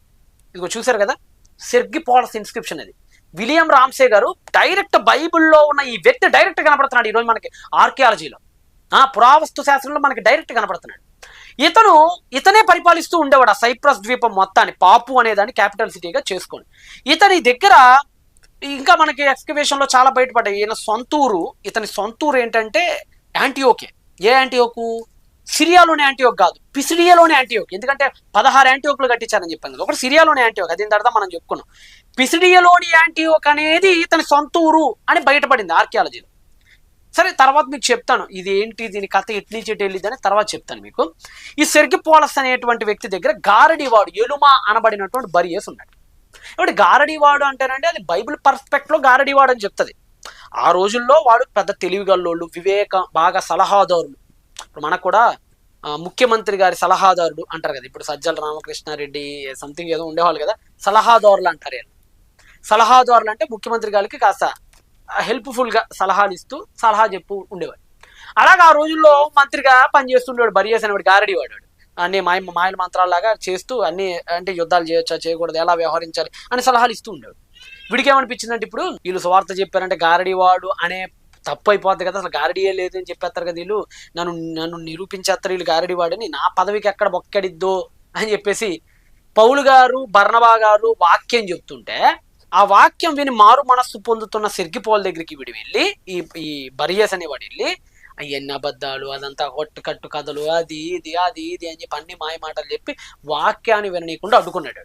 ఇదిగో చూసారు కదా, సెర్గి పౌలస్ ఇన్స్క్రిప్షన్. అది విలియం రామ్సే గారు డైరెక్ట్ బైబిల్లో ఉన్న ఈ వ్యక్తి డైరెక్ట్ కనపడుతున్నాడు ఈరోజు మనకి ఆర్కియాలజీలో, పురావస్తు శాస్త్రంలో మనకి డైరెక్ట్ కనపడుతున్నాడు. ఇతనే పరిపాలిస్తూ ఉండేవాడు ఆ సైప్రస్ ద్వీపం మొత్తాన్ని, పాపు అనేదాన్ని క్యాపిటల్ సిటీగా చేసుకొని. ఇతని దగ్గర ఇంకా మనకి ఎక్స్కవేషన్ లో చాలా బయటపడ్డాయి. ఇతని సొంతూరు ఏంటంటే యాంటియోకే. ఏ యాంటియోకు? సిరియాలోని యాంటియోక్ కాదు, పిసిడియాలోని యాంటియోక్. ఎందుకంటే 16 యాంటియోక్లు కట్టించారని చెప్పాను కదా, ఒకటి సిరియాలోని యాంటియోక్, అది తర్వాత మనం చెప్పుకున్నాం. పిసిడియాలోని యాంటియోక్ అనేది ఇతని సొంతూరు అని బయటపడింది ఆర్కియాలజీలో. సరే, తర్వాత మీకు చెప్తాను ఇది ఏంటి, దీని కథ ఎట్నుంచి వెళ్ళింది అని తర్వాత చెప్తాను మీకు. ఈ సెర్గిపోలస్ అనేటువంటి వ్యక్తి దగ్గర గారడీవాడు ఎలుమా అనబడినటువంటి బరియస్ ఉన్నాడు. ఇప్పుడు గారడీవాడు అంటేనంటే అది బైబిల్ పర్స్పెక్ట్ లో గారడీవాడు అని చెప్తుంది. ఆ రోజుల్లో వాడు పెద్ద తెలివిగల్లోళ్ళు, బాగా సలహాదారులు. ఇప్పుడు మనకు కూడా ముఖ్యమంత్రి గారి సలహాదారుడు అంటారు కదా, ఇప్పుడు సజ్జల రామకృష్ణారెడ్డి సంథింగ్ ఏదో ఉండేవాళ్ళు కదా, సలహాదారులు అంటారు. సలహాదారులు అంటే ముఖ్యమంత్రి గారికి కాస్త హెల్ప్ఫుల్ గా సలహాలు ఇస్తూ సలహా చెప్పు ఉండేవాడు. అలాగే ఆ రోజుల్లో మంత్రిగా పనిచేస్తుండేవాడు బరియస్ అనేవాడు, గారడీవాడు. అన్ని మాయల మంత్రాల్లాగా చేస్తూ అన్ని, అంటే యుద్ధాలు చేయొచ్చా చేయకూడదు, ఎలా వ్యవహరించాలి అని సలహాలు ఇస్తూ ఉండేవాడు. వీడికి ఏమనిపించిందంటే, ఇప్పుడు వీళ్ళు సువార్త చెప్పారంటే గారడీవాడు అనే తప్పు అయిపోద్ది కదా, అసలు గారడీయే లేదు అని చెప్పేస్తారు కదా, వీళ్ళు నన్ను నిరూపించేస్తారు వీళ్ళు గారడీవాడని, నా పదవికి ఎక్కడ బొక్కడిద్దో అని చెప్పేసి పౌలు గారు బర్నబా గారు వాక్యం చెప్తుంటే ఆ వాక్యం విని మారు మనస్సు పొందుతున్న సెర్గిపోల్ దగ్గరికి వీడు వెళ్ళి, ఈ బరియస్ అనేవాడు వెళ్ళి అవన్నీ అబద్ధాలు, అదంతా కట్టు కథలు, అది ఇది అని చెప్పి అన్ని మాయ మాటలు చెప్పి వాక్యాన్ని విననీయకుండా అడ్డుకున్నాడు.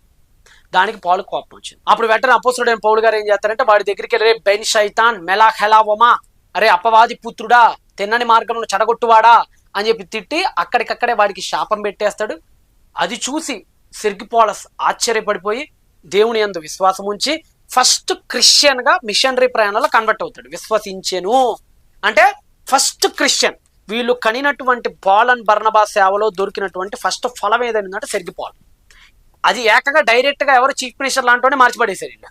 దానికి పౌలుకు కోపం వచ్చింది. అప్పుడు వెంటనే అపోస్తలుడైన పౌలు గారు ఏం చేస్తారంటే వాడి దగ్గరికి వెళ్ళి, బెన్ షైతాన్ మెలా హెలావమా, అరే అపవాది పుత్రుడా, తిన్నని మార్గంలో చెడగొట్టువాడా అని చెప్పి తిట్టి అక్కడికక్కడే వాడికి శాపం పెట్టేస్తాడు. అది చూసి సెర్గిపోలస్ ఆశ్చర్యపడిపోయి దేవుని యందు విశ్వాసం ఉంచి ఫస్ట్ క్రిస్టియన్ గా మిషనరీ ప్రయాణంలో కన్వర్ట్ అవుతాడు. విశ్వసించెను అంటే ఫస్ట్ క్రిస్టియన్. వీళ్ళు కనినటువంటి పాల్ అండ్ బర్నబా సేవలో దొరికినటువంటి ఫస్ట్ ఫలం ఏదైందంటే సెర్గిపోల్. అది ఏకంగా డైరెక్ట్ గా ఎవరు చీఫ్ మినిస్టర్ లాంటి మార్చిపడేశారు వీళ్ళు.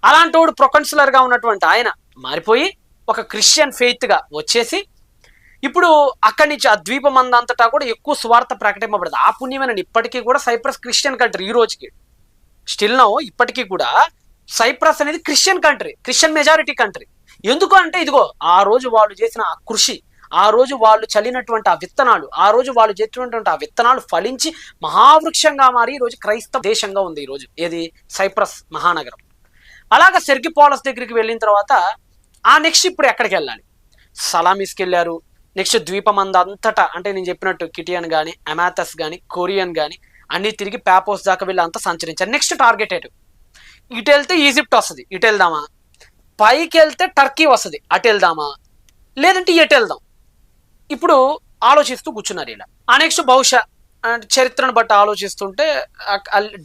అలాంటి ప్రొకన్సులర్ గా ఉన్నటువంటి ఆయన మారిపోయి ఒక క్రిస్టియన్ ఫెయిత్ గా వచ్చేసి ఇప్పుడు అక్కడి నుంచి ఆ ద్వీపం అంతటా కూడా ఎక్కువ సువార్త ప్రకటింపబడదు. ఆ పుణ్యమేనండి ఇప్పటికీ కూడా సైప్రస్ క్రిస్టియన్ కంట్రీ. ఈ రోజుకి స్టిల్ నౌ ఇప్పటికీ కూడా సైప్రస్ అనేది Christian country, Christian majority country. ఎందుకు అంటే ఇదిగో ఆ రోజు వాళ్ళు చేసిన ఆ కృషి, ఆ రోజు వాళ్ళు చల్లినటువంటి ఆ విత్తనాలు, ఆ రోజు వాళ్ళు చేసినటువంటి ఆ విత్తనాలు ఫలించి మహావృక్షంగా మారి ఈ రోజు క్రైస్తవ దేశంగా ఉంది ఈ రోజు ఏది సైప్రస్ మహానగరం. అలాగా సెర్గిపోలస్ దగ్గరికి వెళ్ళిన తర్వాత ఆ నెక్స్ట్ ఇప్పుడు ఎక్కడికి వెళ్ళాలి? సలామిస్కి వెళ్ళారు. నెక్స్ట్ ద్వీపం అంతటా అంటే నేను చెప్పినట్టు కిటియన్ కానీ అమాథస్ కానీ కొరియన్ కానీ అన్ని తిరిగి పాపోస్ దాకా వెళ్ళి అంతా సంచరించారు. నెక్స్ట్ టార్గెట్ ఇటు వెళ్తే ఈజిప్ట్ వస్తుంది, ఇటు వెళ్దామా, పైకి వెళ్తే టర్కీ వస్తుంది, అటు వెళ్దామా, లేదంటే ఇటు వెళ్దాం, ఇప్పుడు ఆలోచిస్తూ కూర్చున్నారు ఇలా. ఆ నెక్స్ట్ బహుశా చరిత్రను బట్టి ఆలోచిస్తుంటే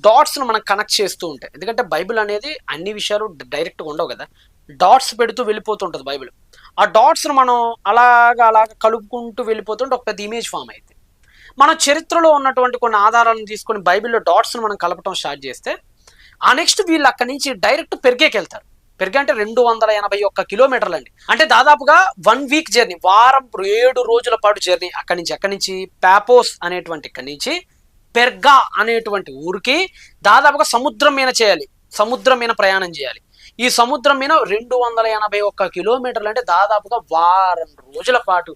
డాట్స్ ను మనం కనెక్ట్ చేస్తూ ఉంటాయి. ఎందుకంటే బైబిల్ అనేది అన్ని విషయాలు డైరెక్ట్గా ఉండవు కదా, డాట్స్ పెడుతూ వెళ్ళిపోతుంటుంది బైబిల్. ఆ డాట్స్ ను మనం అలాగా కలుపుకుంటూ వెళ్ళిపోతుంటే ఒక పెద్ద ఇమేజ్ ఫామ్ అయితే మన చరిత్రలో ఉన్నటువంటి కొన్ని ఆధారాలను తీసుకొని బైబిల్లో డాట్స్ ను మనం కలపటం స్టార్ట్ చేస్తే ఆ నెక్స్ట్ వీళ్ళు అక్కడి నుంచి డైరెక్ట్ పెర్గేకి వెళ్తారు. పెర్గే అంటే 281 కిలోమీటర్లు అండి. అంటే దాదాపుగా 1 వీక్ జర్నీ, వారం 7 రోజుల పాటు జర్నీ అక్కడి నుంచి పాపోస్ అనేటువంటి ఇక్కడి నుంచి పెర్గా అనేటువంటి ఊరికి దాదాపుగా సముద్రం మీద చేయాలి, సముద్రం మీద ప్రయాణం చేయాలి. ఈ సముద్రం మీద 281 కిలోమీటర్లు అంటే దాదాపుగా వారం రోజుల పాటు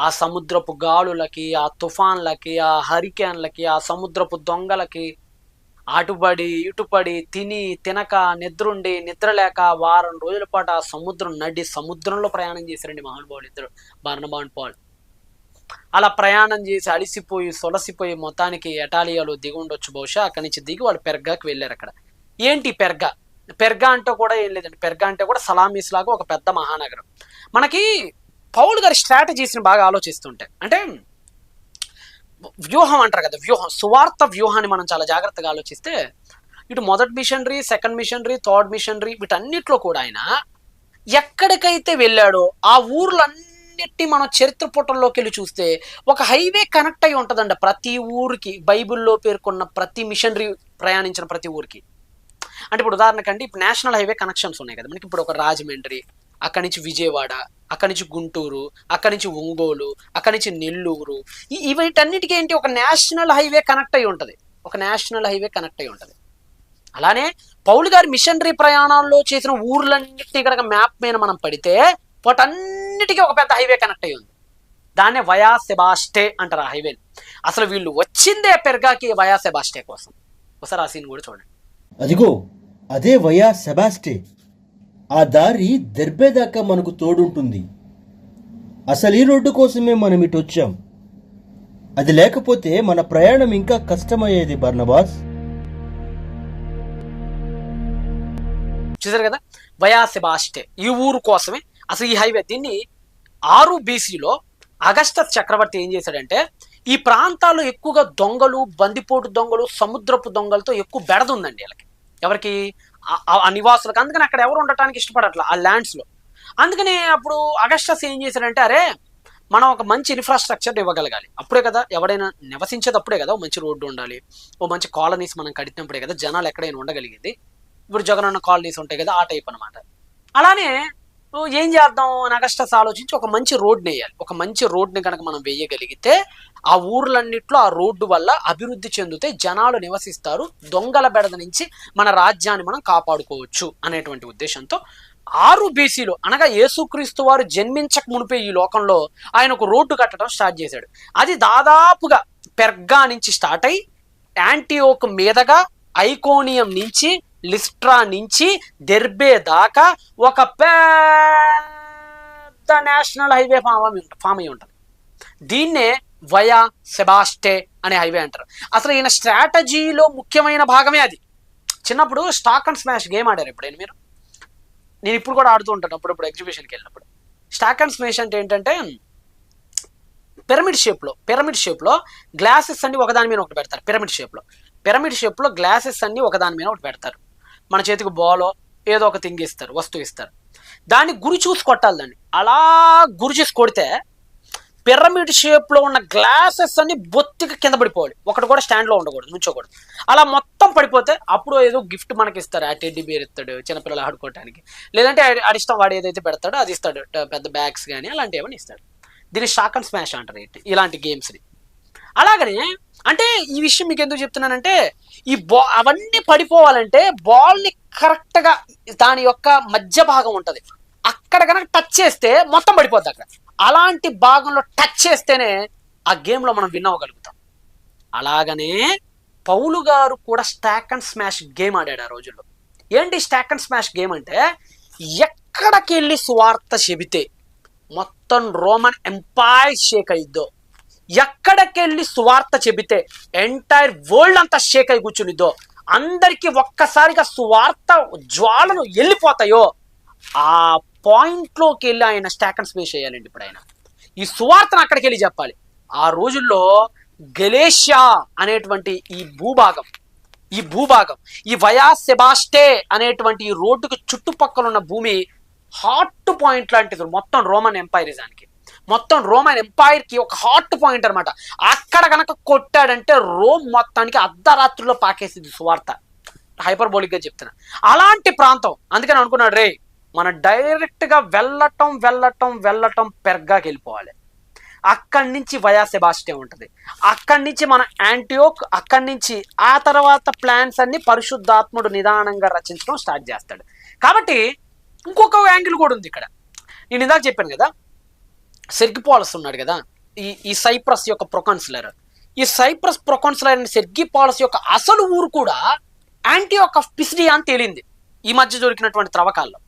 ఆ సముద్రపు గాలులకి, ఆ తుఫాన్లకి, ఆ హరికేన్లకి, ఆ సముద్రపు దొంగలకి అటుపడి ఇటుపడి తిని తినక నిద్రుండి నిద్రలేక వారం రోజుల పాటు ఆ సముద్రంలో ప్రయాణం చేశారండి మహానుభావులు ఇద్దరు, బర్నబా అండ్ పౌల్. అలా ప్రయాణం చేసి అలిసిపోయి సొలసిపోయి మొత్తానికి ఎటాలియాలో దిగి ఉండొచ్చు బహుశా. అక్కడి నుంచి దిగి వాళ్ళు పెర్గాకి వెళ్ళారు. అక్కడ ఏంటి పెర్గా అంటే కూడా ఏం లేదండి, పెర్గా అంటే కూడా సలామీస్ లాగా ఒక పెద్ద మహానగరం. మనకి పౌల్ గారి స్ట్రాటజీస్ని బాగా ఆలోచిస్తుంటే అంటే వ్యూహం అంటారు కదా, సువార్త వ్యూహాన్ని మనం చాలా జాగ్రత్తగా ఆలోచిస్తే ఇటు మొదటి missionary, second missionary, third missionary వీటన్నిటిలో కూడా ఆయన ఎక్కడికైతే వెళ్ళాడో ఆ ఊర్లన్నిటినీ మనం చరిత్ర పుటల్లోకి వెళ్ళి చూస్తే ఒక హైవే కనెక్ట్ అయి ఉంటుందండి ప్రతి ఊరికి. బైబిల్లో పేర్కొన్న ప్రతి మిషనరీ ప్రయాణించిన ప్రతి ఊరికి. అంటే ఇప్పుడు ఉదాహరణకండి ఇప్పుడు నేషనల్ హైవే కనెక్షన్స్ ఉన్నాయి కదా మనకి. ఇప్పుడు ఒక రాజమండ్రి, అక్కడి నుంచి విజయవాడ, అక్కడి నుంచి గుంటూరు, అక్కడి నుంచి ఒంగోలు, అక్కడి నుంచి నెల్లూరు, వీటన్నిటికీ ఏంటి ఒక నేషనల్ హైవే కనెక్ట్ అయి ఉంటుంది, ఒక నేషనల్ హైవే కనెక్ట్ అయి ఉంటుంది. అలానే పౌలు గారి మిషనరీ ప్రయాణాల్లో చేసిన ఊర్లన్నిటినీ కనుక మ్యాప్ మీద మనం పడితే వాటన్నిటికీ ఒక పెద్ద హైవే కనెక్ట్ అయి ఉంది. దాన్నే వయా సెబాస్టే అంటారు ఆ హైవేని. అసలు వీళ్ళు వచ్చిందే పెర్గాకి వయా సెబాస్టే కోసం. ఒకసారి ఆ సీన్ కూడా చూడండి. అదిగో అదే వయా సెబాస్టే. ఆ దారి దెర్బే దాకా మనకు తోడుంటుంది. అసలు ఈ రోడ్డు కోసమే మనం ఇటు వచ్చాం. అది లేకపోతే మన ప్రయాణం ఇంకా కష్టమయ్యేది బర్నబాస్. చూసారు కదా, వయా సెబాస్టే ఈ ఊరు కోసమే అసలు ఈ హైవే. దీన్ని 6 BCలో అగస్టస్ చక్రవర్తి ఏం చేశాడంటే, ఈ ప్రాంతాల్లో ఎక్కువగా దొంగలు, బందిపోటు దొంగలు, సముద్రపు దొంగలతో ఎక్కువ బెడద ఉందండి వీళ్ళకి. ఎవరికి? ఆ నివాసులకు. అందుకని అక్కడ ఎవరు ఉండటానికి ఇష్టపడట్లా ఆ ల్యాండ్స్ లో. అందుకని అప్పుడు అగస్టస్ ఏం చేశాడంటే, అరే మనం ఒక మంచి ఇన్ఫ్రాస్ట్రక్చర్ ఇవ్వగలగాలి. అప్పుడే కదా ఎవడైనా నివసించేటప్పుడే కదా ఓ మంచి రోడ్డు ఉండాలి, ఓ మంచి కాలనీస్ మనం కట్టినప్పుడే కదా జనాలు ఎక్కడైనా ఉండగలిగేది. ఇప్పుడు జగనన్న కాలనీస్ ఉంటాయి కదా, ఆ టైప్ అనమాట. అలానే ఏం చేద్దాం అని అగస్టస్ ఆలోచించి ఒక మంచి రోడ్ని వేయాలి. ఒక మంచి రోడ్ని కనుక మనం వేయగలిగితే ఆ ఊర్లన్నిట్లో ఆ రోడ్డు వల్ల అభివృద్ధి చెందితే జనాలు నివసిస్తారు, దొంగల బెడద నుంచి మన రాజ్యాన్ని మనం కాపాడుకోవచ్చు అనేటువంటి ఉద్దేశంతో 6 BCలో అనగా యేసుక్రీస్తు వారు జన్మించక మునిపే ఈ లోకంలో ఆయన ఒక రోడ్డు కట్టడం స్టార్ట్ చేశాడు. అది దాదాపుగా పెర్గా నుంచి స్టార్ట్ అయి యాంటియోక్ మీదగా ఐకోనియం నుంచి లిస్ట్రా నుంచి దెర్బే దాకా ఒక పెద్ద నేషనల్ హైవే ఫామ్ అయి ఉంటుంది. దీన్నే వయా సెబాస్టే అనే హైవే అంటారు. అసలు ఈయన స్ట్రాటజీలో ముఖ్యమైన భాగమే అది. చిన్నప్పుడు స్టాక్ అండ్ స్మాష్ గేమ్ ఆడారు ఎప్పుడైనా మీరు? నేను ఇప్పుడు కూడా ఆడుతూ ఉంటాను అప్పుడప్పుడు ఎగ్జిబిషన్కి వెళ్ళినప్పుడు. స్టాక్ అండ్ స్మాష్ అంటే ఏంటంటే పిరమిడ్ షేప్లో గ్లాసెస్ అన్ని ఒకదాని మీద ఒకటి పెడతారు. పిరమిడ్ షేప్లో గ్లాసెస్ అన్ని ఒకదాని మీద ఒకటి పెడతారు. మన చేతికి బాలో ఏదో ఒక థింగ్ ఇస్తారు, వస్తువు ఇస్తారు. దాన్ని గురి చూసి కొట్టాలి. దాన్ని అలా గురి చూసి కొడితే పిరమిడ్ షేప్లో ఉన్న గ్లాసెస్ అన్ని బొత్తిగా కింద పడిపోవాలి. ఒకటి కూడా స్టాండ్లో ఉండకూడదు, నుంచోకూడదు. అలా మొత్తం పడిపోతే అప్పుడు ఏదో గిఫ్ట్ మనకి ఇస్తారు. ఆ టెడ్డీ బేర్ ఇస్తాడు చిన్నపిల్లలు ఆడుకోవడానికి, లేదంటే ఆడిష్టం వాడు ఏదైతే పెడతాడో అది ఇస్తాడు, పెద్ద బ్యాగ్స్ కానీ అలాంటివి ఏమైనా ఇస్తాడు. దీన్ని స్టాక్ అండ్ స్మాష్ అంటారు ఇలాంటి గేమ్స్ని. అలాగనే అంటే ఈ విషయం మీకు ఎందుకు చెప్తున్నానంటే, ఈ అవన్నీ పడిపోవాలంటే బాల్ని కరెక్ట్గా దాని యొక్క మధ్య భాగం ఉంటుంది, అక్కడ కనుక టచ్ చేస్తే మొత్తం పడిపోద్ది. అక్కడ అలాంటి భాగంలో టచ్ చేస్తేనే ఆ గేమ్లో మనం విన్ అవ్వగలుగుతాం. అలాగనే పౌలు గారు కూడా స్టాక్ అండ్ స్మాష్ గేమ్ ఆడాడు ఆ రోజుల్లో. ఏంటి స్టాక్ అండ్ స్మాష్ గేమ్ అంటే, ఎక్కడికి వెళ్ళి సువార్త చెబితే మొత్తం రోమన్ ఎంపైర్ షేక్ అయిద్దో, ఎక్కడికెళ్ళి సువార్త చెబితే ఎంటైర్ వరల్డ్ అంతా షేక్ అయి కూర్చునిద్దో, అందరికీ ఒక్కసారిగా సువార్త జ్వాలలు వెళ్ళిపోతాయో ఆ పాయింట్లోకి వెళ్ళి ఆయన స్టాక్ అండ్ స్మాష్ చేయాలండి. ఇప్పుడు ఆయన ఈ సువార్తను అక్కడికి వెళ్ళి చెప్పాలి. ఆ రోజుల్లో గలేషియా అనేటువంటి ఈ భూభాగం ఈ వయా సెబాస్టే అనేటువంటి ఈ రోడ్డుకు చుట్టుపక్కల ఉన్న భూమి హాట్ పాయింట్ లాంటిది మొత్తం రోమన్ ఎంపైరిజానికి. మొత్తం రోమన్ ఎంపైర్కి ఒక హాట్ పాయింట్ అనమాట. అక్కడ కనుక కొట్టాడంటే రోమ్ మొత్తానికి అర్ధరాత్రిలో పాకేసింది సువార్త. హైపర్బోలిక్గా చెప్తున్నా, అలాంటి ప్రాంతం. అందుకని అనుకున్నాడు, రే మనం డైరెక్ట్గా వెళ్ళటం పెర్గాకి వెళ్ళిపోవాలి. అక్కడి నుంచి వయా సెబాస్టే ఉంటుంది, అక్కడి నుంచి మన యాంటియోక్, అక్కడి నుంచి ఆ తర్వాత ప్లాన్స్ అన్ని పరిశుద్ధాత్ముడు నిదానంగా రచించడం స్టార్ట్ చేస్తాడు. కాబట్టి ఇంకొక యాంగిల్ కూడా ఉంది ఇక్కడ. నేను ఇందాక చెప్పాను కదా, సెర్గిపోలస్ ఉన్నాడు కదా, ఈ సైప్రస్ యొక్క ప్రొకాన్సులర్. ఈ సైప్రస్ ప్రొకాన్సులర్ అండ్ సెర్గిపోలస్ యొక్క అసలు ఊరు కూడా యాంటియోక్ ఆఫ్ పిసిడియా అని తేలింది ఈ మధ్య దొరికినటువంటి త్రవ్వకాల్లో.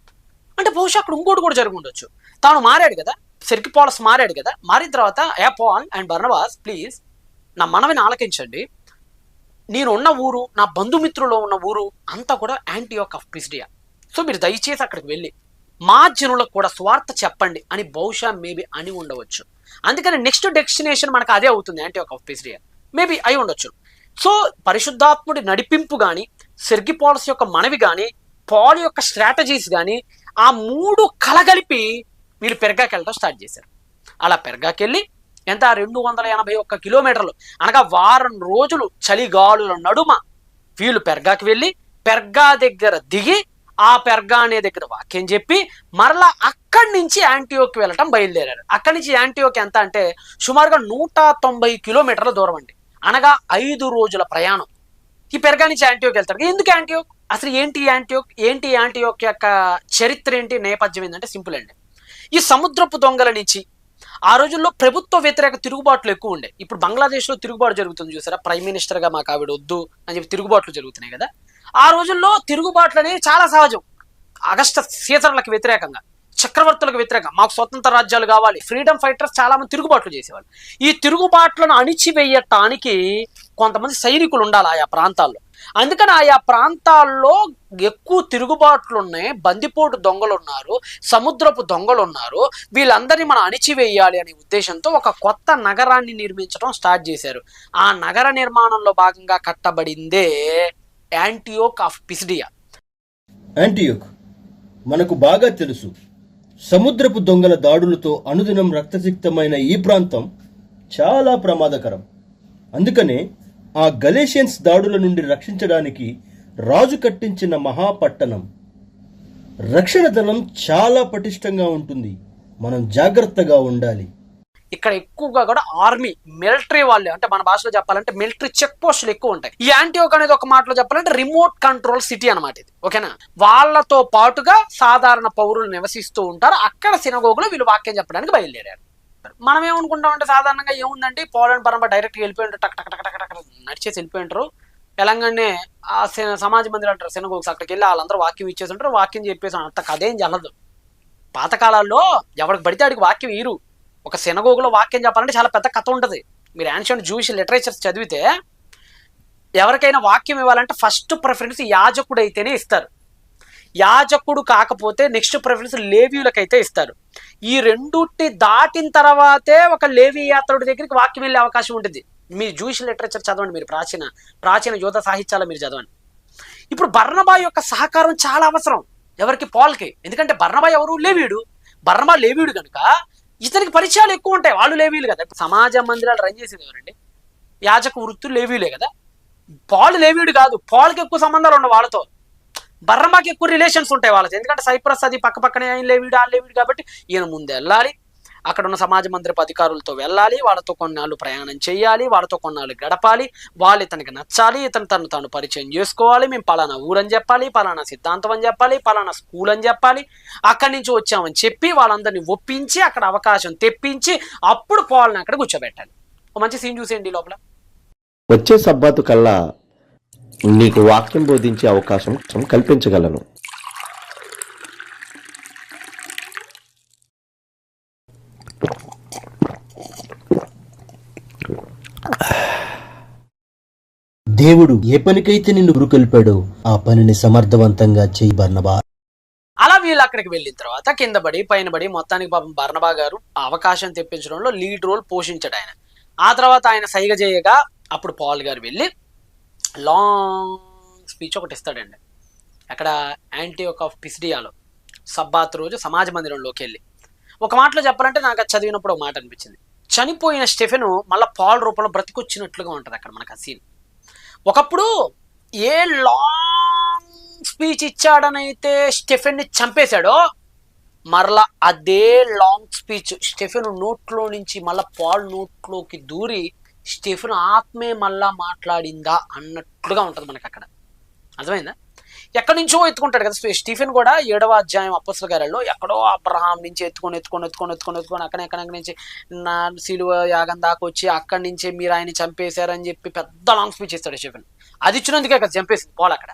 అంటే బహుశా అక్కడ ఇంకోటి కూడా జరిగి ఉండొచ్చు. తాను మారాడు కదా, సెర్గిపోలస్ మారాడు కదా, మారిన తర్వాత పాల్ అండ్ బర్నబాస్ ప్లీజ్ నా మనవిని ఆలకించండి, నేను ఉన్న ఊరు, నా బంధుమిత్రుల్లో ఉన్న ఊరు అంతా కూడా యాంటియోక్ ఆఫ్ పిసిడియా. సో మీరు దయచేసి అక్కడికి వెళ్ళి మా జనులకు కూడా స్వార్థ చెప్పండి అని బహుశా మేబీ అని ఉండవచ్చు. అందుకని నెక్స్ట్ డెస్టినేషన్ మనకు అదే అవుతుంది, యాంటియోక్ ఆఫ్ పిసిడియా మేబీ అయి ఉండొచ్చు. సో పరిశుద్ధాత్ముడి నడిపింపు కానీ, సెర్గిపోలస్ యొక్క మనవి కానీ, పాల్ యొక్క స్ట్రాటజీస్ కానీ, ఆ మూడు కలగలిపి వీళ్ళు పెర్గాకి వెళ్ళడం స్టార్ట్ చేశారు. అలా పెర్గాకి వెళ్ళి ఎంత 281 కిలోమీటర్లు అనగా వారం రోజులు చలిగాలుల నడుమ వీళ్ళు పెర్గాకి వెళ్ళి పెర్గా దగ్గర దిగి ఆ పెర్గా అనే దగ్గర వాక్యం చెప్పి మరలా అక్కడి నుంచి యాంటియోక్ వెళ్ళటం బయలుదేరారు. అక్కడి నుంచి యాంటియోక్ ఎంత అంటే సుమారుగా 190 కిలోమీటర్ల దూరం అండి, అనగా 5 రోజుల ప్రయాణం. ఈ పెర్గా నుంచి యాంటియోక్ వెళ్తారు. ఎందుకు యాంటియోక్? అసలు ఏంటి యాంటియోక్ యొక్క చరిత్ర ఏంటి, నేపథ్యం ఏంటంటే సింపుల్ అండి. ఈ సముద్రపు దొంగల నుంచి ఆ రోజుల్లో ప్రభుత్వ వ్యతిరేక తిరుగుబాట్లు ఎక్కువ ఉండే. ఇప్పుడు బంగ్లాదేశ్లో తిరుగుబాటు జరుగుతుంది చూసారా, ప్రైమ్ మినిస్టర్గా మాకు ఆవిడ వద్దు అని చెప్పి తిరుగుబాట్లు జరుగుతున్నాయి కదా. ఆ రోజుల్లో తిరుగుబాట్లు అనేవి చాలా సహజం. అగస్ట సీజర్లకు వ్యతిరేకంగా, చక్రవర్తులకు వ్యతిరేకంగా మాకు స్వతంత్ర రాజ్యాలు కావాలి, ఫ్రీడమ్ ఫైటర్స్ చాలా మంది తిరుగుబాట్లు చేసేవాళ్ళు. ఈ తిరుగుబాట్లను అణిచివేయటానికి కొంతమంది సైనికులు ఉండాలి ఆయా ప్రాంతాల్లో. అందుకని ఆయా ప్రాంతాల్లో ఎక్కువ తిరుగుబాట్లు ఉన్నాయి, బందిపోటు దొంగలు ఉన్నారు, సముద్రపు దొంగలు ఉన్నారు, వీళ్ళందరినీ మనం అణిచివేయాలి అనే ఉద్దేశంతో ఒక కొత్త నగరాన్ని నిర్మించడం స్టార్ట్ చేశారు. ఆ నగర నిర్మాణంలో భాగంగా కట్టబడిందే యాంటియోక్ ఆఫ్ పిసిడియా. యాంటియోక్ మనకు బాగా తెలుసు. సముద్రపు దొంగల దాడులతో అనుదినం రక్తసిక్తమైన ఈ ప్రాంతం చాలా ప్రమాదకరం. అందుకనే ఆ గలేషియన్స్ దాడుల నుండి రక్షించడానికి రాజు కట్టించిన మహాపట్టణం. రక్షణ దళం చాలా పటిష్టంగా ఉంటుంది. మనం జాగ్రత్తగా ఉండాలి. ఇక్కడ ఎక్కువగా కూడా ఆర్మీ, మిలిటరీ వాళ్ళు, అంటే మన భాషలో చెప్పాలంటే మిలిటరీ చెక్ పోస్టులు ఎక్కువ ఉంటాయి. ఈ యాంటియోక్ అనేది ఒక మాటలో చెప్పాలంటే రిమోట్ కంట్రోల్ సిటీ అనమాట ఇది. ఓకేనా? వాళ్ళతో పాటుగా సాధారణ పౌరులు నివసిస్తూ ఉంటారు. అక్కడ సినగోగులో వీళ్ళు వాక్యం చెప్పడానికి బయలుదేరారు. మనం ఏమనుకుంటామంటే సాధారణంగా ఏముందండి, పోలాండ్ పరంపర డైరెక్ట్గా వెళ్ళిపోయింటారు, టక్ టక్ టక్ టక్ టక్ నడిచేసి వెళ్ళిపోయింటారు. తెలంగాణనే ఆ సమాజ మందిరం అంటారు సినగోగ్స్, అక్కడికి వెళ్ళి వాళ్ళందరూ వాక్యం ఇచ్చేసి ఉంటారు. వాక్యం చెప్పేసి అంత కథేం జల్లదు. పాతకాలాల్లో ఎవరికి పడితే ఆడికి వాక్యం ఇరు. ఒక సినగోగులో వాక్యం చెప్పాలంటే చాలా పెద్ద కథ ఉంటుంది. మీరు యాన్షియంట్ జూయిష్ లిటరేచర్స్ చదివితే ఎవరికైనా వాక్యం ఇవ్వాలంటే ఫస్ట్ ప్రిఫరెన్స్ యాజకుడు అయితేనే ఇస్తారు. యాజకుడు కాకపోతే నెక్స్ట్ ప్రిఫరెన్స్ లేవీయులకైతే ఇస్తారు. ఈ రెండుటి దాటిన తర్వాతే ఒక లేవీ యాత్రుడి దగ్గరికి వాక్యం వెళ్ళే అవకాశం ఉంటుంది. మీ జూయిష్ లిటరేచర్ చదవండి, మీరు ప్రాచీన యోధ సాహిత్యాలు మీరు చదవండి. ఇప్పుడు బర్నబా యొక్క సహకారం చాలా అవసరం ఎవరికి? పాల్కి. ఎందుకంటే బర్నబా ఎవరు? లేవీయుడు. బర్నబా లేవీయుడు కనుక ఇతనికి పరిచయాలు ఎక్కువ ఉంటాయి. వాళ్ళు లేవీయులు కదా. సమాజ మందిరాలు రన్ చేసేది ఎవరండి? యాజక వృత్తులు లేవీయులే కదా. పాల్ లేవీయుడు కాదు. పాల్కి ఎక్కువ సంబంధాలు ఉండవు వాళ్ళతో. బర్నబాకి ఎక్కువ రిలేషన్స్ ఉంటాయి వాళ్ళతో. ఎందుకంటే సైప్రస్ అది పక్క పక్కనే ఆయన లేవీడు కాబట్టి ఈయన ముందు వెళ్ళాలి, అక్కడ ఉన్న సమాజ మందిరపు అధికారులతో వెళ్ళాలి, వాళ్ళతో కొన్నాళ్ళు ప్రయాణం చేయాలి, వాళ్ళతో కొన్నాళ్ళు గడపాలి, వాళ్ళు ఇతనికి నచ్చాలి, ఇతను తను పరిచయం చేసుకోవాలి, మేము పలానా ఊరని చెప్పాలి, పలానా సిద్ధాంతం అని చెప్పాలి, పలానా స్కూల్ అని చెప్పాలి, అక్కడి నుంచి వచ్చామని చెప్పి వాళ్ళందరినీ ఒప్పించి అక్కడ అవకాశం తెప్పించి అప్పుడు పాల్ని అక్కడ కూర్చోబెట్టాలి. ఒక మంచి సీన్ చూసేయండి లోపల. వచ్చే సబ్బాతు కల్లా నీకు వాక్యం బోధించే అవకాశం కల్పించగలను. దేవుడు ఏ పనికైతే నిన్ను గురుకొల్పాడో ఆ పనిని సమర్థవంతంగా చెయ్యి బర్నబా. అలా వీళ్ళు అక్కడికి వెళ్ళిన తర్వాత కింద పడి పైన పడి మొత్తానికి పాపం బర్నబా గారు ఆ అవకాశం తెప్పించడంలో లీడ్ రోల్ పోషించాడు ఆయన. ఆ తర్వాత ఆయన సైగ చేయగా అప్పుడు పాల్ గారు వెళ్ళి లాంగ్ స్పీచ్ ఒకటి ఇస్తాడండి. అక్కడ యాంటియోక్ ఆఫ్ పిసిడియాలో సబ్బాత్ రోజు సమాజ మందిరంలోకి వెళ్ళి ఒక మాటలో చెప్పాలంటే నాకు అది చదివినప్పుడు ఒక మాట అనిపించింది. చనిపోయిన స్టెఫెను మళ్ళీ పాల్ రూపంలో బ్రతికొచ్చినట్లుగా ఉంటుంది అక్కడ మనకు ఆ సీన్. ఒకప్పుడు ఏ లాంగ్ స్పీచ్ ఇచ్చాడనైతే స్టెఫెన్ని చంపేశాడో మరలా అదే లాంగ్ స్పీచ్ స్టెఫెన్ నోట్లో నుంచి మళ్ళా పాల్ నోట్లోకి దూరి స్టెఫెన్ ఆత్మే మళ్ళా మాట్లాడిందా అన్నట్లుగా ఉంటుంది మనకి అక్కడ. అర్థమైందా? ఎక్కడి నుంచో ఎత్తుకుంటాడు కదా స్టీఫెన్ కూడా. 7వ అధ్యాయం అపొస్తలుల కార్యాల్లో ఎక్కడో అబ్రహాం నుంచి ఎత్తుకొని అక్కడి నుంచి నా సిలువ యాగం దాకా వచ్చి అక్కడి నుంచే మీరు ఆయన చంపేశారని చెప్పి పెద్ద లాంగ్ స్పీచ్ ఇస్తాడు స్టీఫెన్. అది ఇచ్చినందుకే కదా చంపేసింది పాల్ అక్కడ.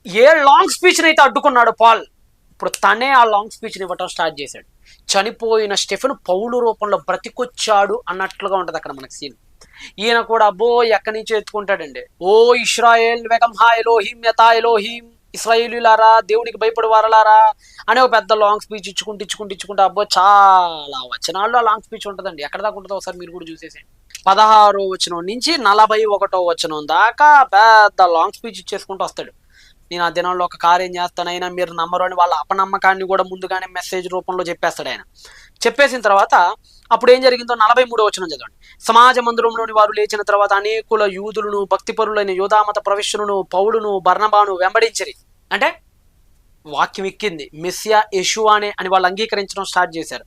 ఏ లాంగ్ స్పీచ్ని అయితే అడ్డుకున్నాడు పాల్, ఇప్పుడు తనే ఆ లాంగ్ స్పీచ్ని ఇవ్వటం స్టార్ట్ చేశాడు. చనిపోయిన స్టెఫెన్ పౌలు రూపంలో బ్రతికొచ్చాడు అన్నట్లుగా ఉంటుంది అక్కడ మనకి సీన్. ఈయన కూడా అబ్బో ఎక్కడి నుంచి ఎత్తుకుంటాడండి. ఓ ఇశ్రాయేల్ వెగంహా ఎలోహిం యతా ఎలోహిం, ఇశ్రాయేలీలారా దేవుడికి భయపడి వారలారా అనే ఒక పెద్ద లాంగ్ స్పీచ్ ఇచ్చుకుంటూ అబ్బో చాలా వచనాల్లో లాంగ్ స్పీచ్ ఉంటుందండి. ఎక్కడ దాకా ఉంటుందో ఒకసారి మీరు కూడా చూసేసేయండి. 16వ వచనం నుంచి 41వ వచనం దాకా పెద్ద లాంగ్ స్పీచ్ ఇచ్చేసుకుంటూ వస్తాడు. నేను ఆ దినంలో ఒక కార్యం చేస్తానైనా మీరు నమ్మరు అని వాళ్ళ అపనమ్మకాన్ని కూడా ముందుగానే మెసేజ్ రూపంలో చెప్పేస్తాడు ఆయన. చెప్పేసిన తర్వాత అప్పుడు ఏం జరిగిందో 43వ వచనం చదవండి. సమాజ మందిరంలోని వారు లేచిన తర్వాత అనేకుల యూదులను భక్తిపరులైన యోధామత ప్రవేశులను పౌలును బర్నబాను వెంబడించిరి. అంటే వాక్యం ఎక్కింది, మెస్సియా యెషూవానే అని వాళ్ళు అంగీకరించడం స్టార్ట్ చేశారు.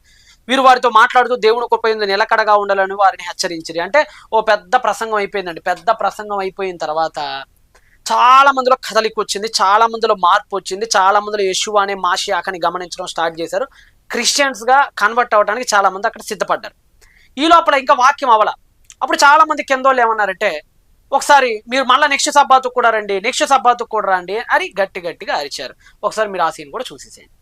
వీరు వారితో మాట్లాడుతూ దేవుని కృప యందు నిలకడగా ఉండాలని వారిని హెచ్చరించిరి. అంటే ఓ పెద్ద ప్రసంగం అయిపోయిందండి. పెద్ద ప్రసంగం అయిపోయిన తర్వాత చాలా మందిలో కదలిక వచ్చింది, చాలా మందిలో మార్పు వచ్చింది, చాలా మందిలో యెషూవా అనే మాషియాకని గమనించడం స్టార్ట్ చేశారు. క్రిస్టియన్స్గా కన్వర్ట్ అవ్వడానికి చాలామంది అక్కడ సిద్ధపడ్డారు. ఈ లోపల ఇంకా వాక్యం అవ్వాల. అప్పుడు చాలామంది కిందోళ్ళు ఏమన్నారంటే, ఒకసారి మీరు మళ్ళీ నెక్స్ట్ సబ్బాతుకు కూడా రండి, నెక్స్ట్ సబ్బాతుకు కూడా రండి అని గట్టిగా అరిచారు. ఒకసారి మీరు ఆ సీన్ కూడా చూసేసేయండి.